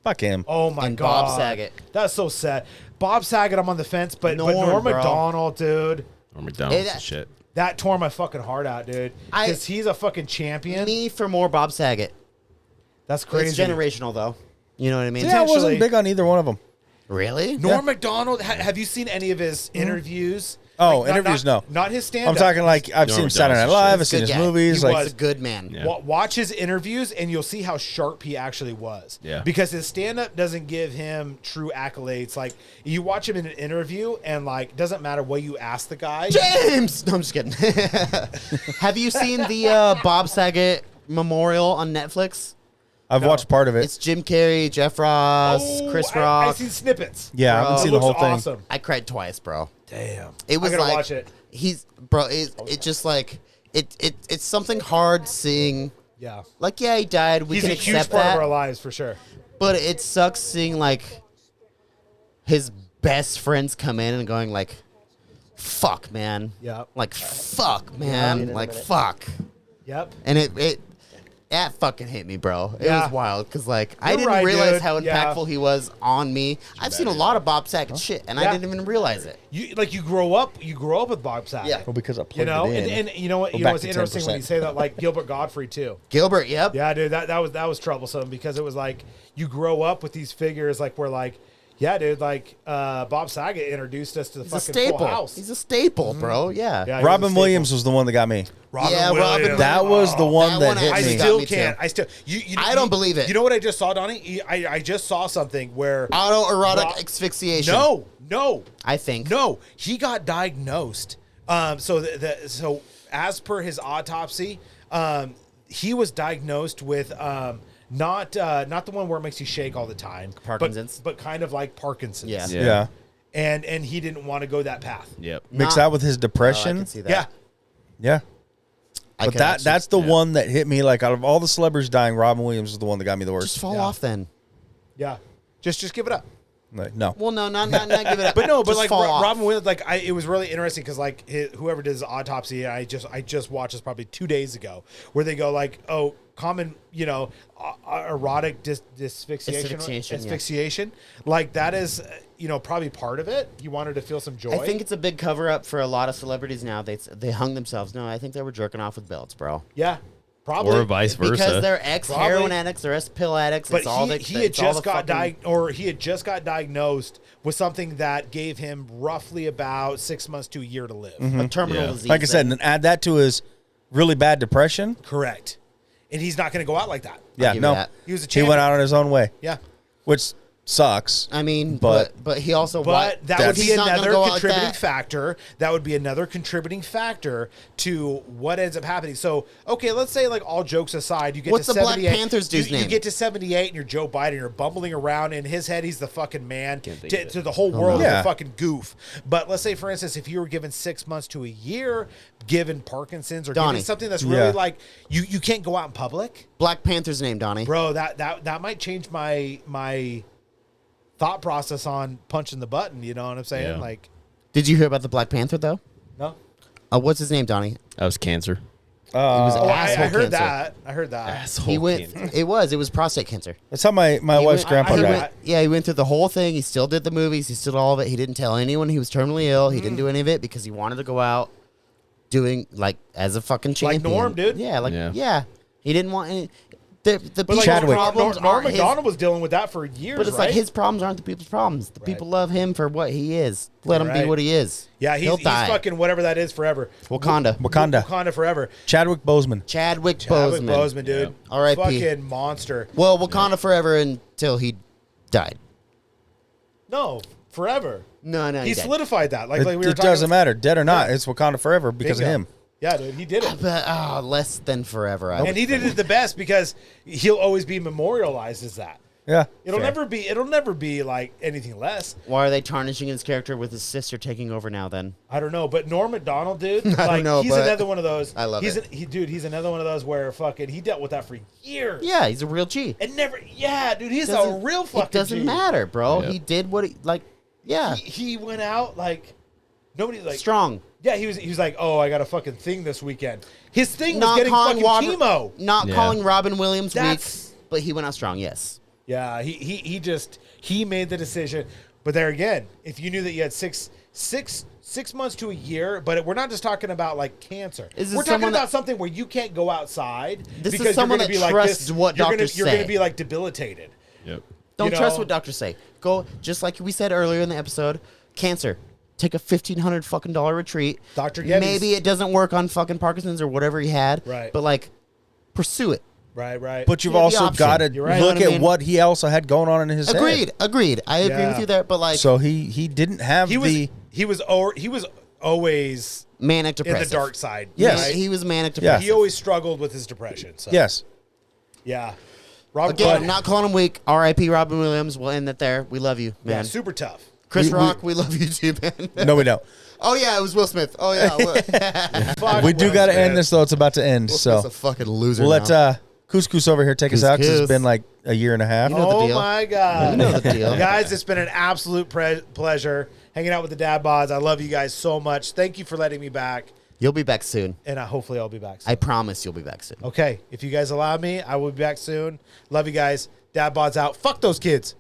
Fuck him. Oh my and god, Bob Saget. That's so sad. Bob Saget, I'm on the fence, but Norm, Norm bro. Macdonald, dude, Or McDonald's It- and shit. that tore my fucking heart out, dude. Because he's a fucking champion. Me for more Bob Saget. That's crazy. It's generational, though. You know what I mean? Yeah, I wasn't Potentially. big on either one of them. Really? Norm Macdonald, have you seen any of his interviews? Oh, Like, interviews, no. Not his stand I'm talking like I've Norm seen Saturday Night Macdonald's Live. I've He's a seen good his guy. movies. He Like was. He's a good man. Yeah. Watch his interviews and you'll see how sharp he actually was. Yeah. Because his stand up doesn't give him true accolades. Like you watch him in an interview and like doesn't matter what you ask the guy. James! No, I'm just kidding. Have you seen the Bob Saget memorial on Netflix? I've watched part of it. It's Jim Carrey, Jeff Ross, Chris I Rock. seen snippets. Yeah, I Bro. haven't It seen the looks whole thing. awesome. I cried twice, bro. Damn. It was I gotta like watch it. It just like it's something hard seeing. Yeah. Like, yeah, he died. We He's can a huge accept part that. of our lives for sure. But it sucks seeing like his best friends come in and going like, "Fuck, man." Yeah. Like, "Fuck, man." Like, "Fuck." Yep. And that fucking hit me, bro. It Yeah. was wild because like I You're didn't right, realize dude. how Yeah. impactful he was on me. I've seen a lot of Bob Saget shit, and I Yeah. didn't even realize it. You grow up with Bob Saget. Yeah. Well, because I plugged You know, it in. and you know what? Go You know back what's to interesting when 10%. you say that, like Gilbert Godfrey too. Gilbert, yep. Yeah, dude, that was troublesome because it was like you grow up with these figures like we're like, yeah, dude, like Bob Saget introduced us to the He's a fucking staple. Full House. He's a staple, bro. Yeah. Yeah, he was a Robin staple. Williams was the one that got me. Robin Yeah, Robin Williams. Williams. That was the one that that one hit I actually me. got still me, can't. too. I still. You, I don't believe it. You know what I just saw, Donnie? I just saw something where Autoerotic Rob- asphyxiation. No. I think. No, he got diagnosed. So as per his autopsy, he was diagnosed with not the one where it makes you shake all the time, Parkinson's? but kind of like Parkinson's. Yeah. Yeah. And he didn't want to go that path. Yep. Mixed Not- out with his Oh, I depression. can see that. Yeah. Yeah. I But could that actually- that's the yeah. one that hit me. Like out of all the celebrities dying, Robin Williams is the one that got me the worst. just fall Yeah. off then. Yeah. Just give it up. Like, no. Well, no, not give it up. But no, but Just like fall off. Robin Williams, like it was really interesting because like whoever did his autopsy, I just watched this probably 2 days ago, where they go like, oh, common, erotic asphyxiation, like that is, probably part of it. You wanted to feel some joy. I think it's a big cover up for a lot of celebrities now. They hung themselves. No, I think they were jerking off with belts, bro. yeah, probably Or vice versa. Because they're ex-heroin Probably. addicts, they're ex-pill addicts. But It's all he had just got fucking- he had just got diagnosed with something that gave him roughly about 6 months to a year to live. a terminal Yeah. disease. Like I said, and add that to his really bad depression. Correct, and he's not going to go out like that. Yeah, give you no. that. He was a He champion. went out on his own way, Yeah. which sucks. I mean, But- but he also. But that would That's- be he's not gonna another go out like contributing that. factor. That would be another contributing factor to what ends up happening. So, okay, let's say, like, all jokes aside, you get What's to the Black 78. Panther's dude's you name? get to 78 and you're Joe Biden. You're bumbling around. In his head, he's the fucking man. think To, of it. to the whole world, no. he's Yeah. a fucking goof. But let's say, for instance, if you were given 6 months to a year, given Parkinson's or Donnie. given something that's really Yeah. like, you can't go out in public. Black Panther's name, Donnie. Bro, that might change my thought process on punching the button. You know what I'm saying? Yeah. Like, Did you hear about the Black Panther though? no. What's his name, Donnie? That was cancer. It was Oh, I asshole heard cancer. that. I heard that. Asshole He went. cancer. It was prostate cancer. That's how my He wife's went- grandpa he I heard died. went- that. Yeah, he went through the whole thing. He still did the movies. He still did all of it. He didn't tell anyone he was terminally ill. He didn't do any of it because he wanted to go out doing like as a fucking champion. Norm, dude. Yeah, like Yeah. yeah. He didn't want any. The But people's like Chadwick. problems Norm aren't his. Macdonald was dealing with that for years, But it's right? like his problems aren't the people's problems. The people love him for what he is. Let him be Right. what he is. yeah, He'll he's die. fucking whatever that is forever. Wakanda. Wakanda forever. Chadwick Boseman. Chadwick Chadwick Boseman. Boseman, dude. R.I.P. Fucking monster. Well, Wakanda forever until he died. No, forever. No, He he died. solidified that. Like It, we were it talking doesn't matter, dead or not. Yeah. It's Wakanda forever because Bingo. of him. Yeah, dude, he did it. But less than forever. I And would he did think. it the best because he'll always be memorialized as that. Yeah. It'll Fair. never be like anything less. Why are they tarnishing his character with his sister taking over now? Then I don't know, but Norm Macdonald, dude, I don't like know, he's but another one of those. I love he's it. He's another one of those where fucking he dealt with that for years. yeah, he's a real G. And never, yeah, dude, he's a Doesn't- real fucking. It doesn't G. matter, bro. Yeah. He did what he like. Yeah, He went out like nobody like strong. Yeah, he was like, oh, I got a fucking thing this weekend. His thing was Not getting calling fucking chemo. Not Yeah. calling Robin Williams That's- weak, but he went out strong. Yes. Yeah, he made the decision. But there again, if you knew that you had six months to a year, but we're not just talking about like cancer. Is this We're talking someone about that- something where you can't go outside This is because someone you're going to that be like trusts this. what you're doctors You're going say. to be like debilitated. Yep. Don't You trust know? what doctors say. Go just like we said earlier in the episode. Cancer. Take a $1,500 fucking retreat. Dr. Geddes. Maybe it doesn't work on fucking Parkinson's or whatever he had. Right. But like, pursue it. Right. But you've Yeah, the also option. got to You're right. look You know what I at mean? what he also had going on in his head. Agreed. I agree Yeah. with you there. But like, So he didn't have he was the he was always manic in depressive. the dark side. Yes. right? He was manic Yeah. depressive. He always struggled with his depression. So. yes. Yeah. Robert, Again, I'm not calling him weak. R.I.P. Robin Williams. We'll end it there. We love you, man. Yeah, super tough. Chris We- Rock, we love you too, man. No, we don't. Oh yeah, it was Will Smith. Oh yeah, Fuck We do Will got to Smith. end this though. It's about to end. Will So Smith's a fucking loser. we'll let now. Couscous over here take us out because Couscous. it's been like a year and a half. You know the Oh deal. my god! You know the deal. Guys, it's been an absolute pleasure hanging out with the Dad Bods. I love you guys so much. Thank you for letting me back, You'll be back soon. and hopefully I'll be back soon. I promise you'll be back soon. Okay, if you guys allow me, I will be back soon. Love you guys. Dad Bods out. Fuck those kids.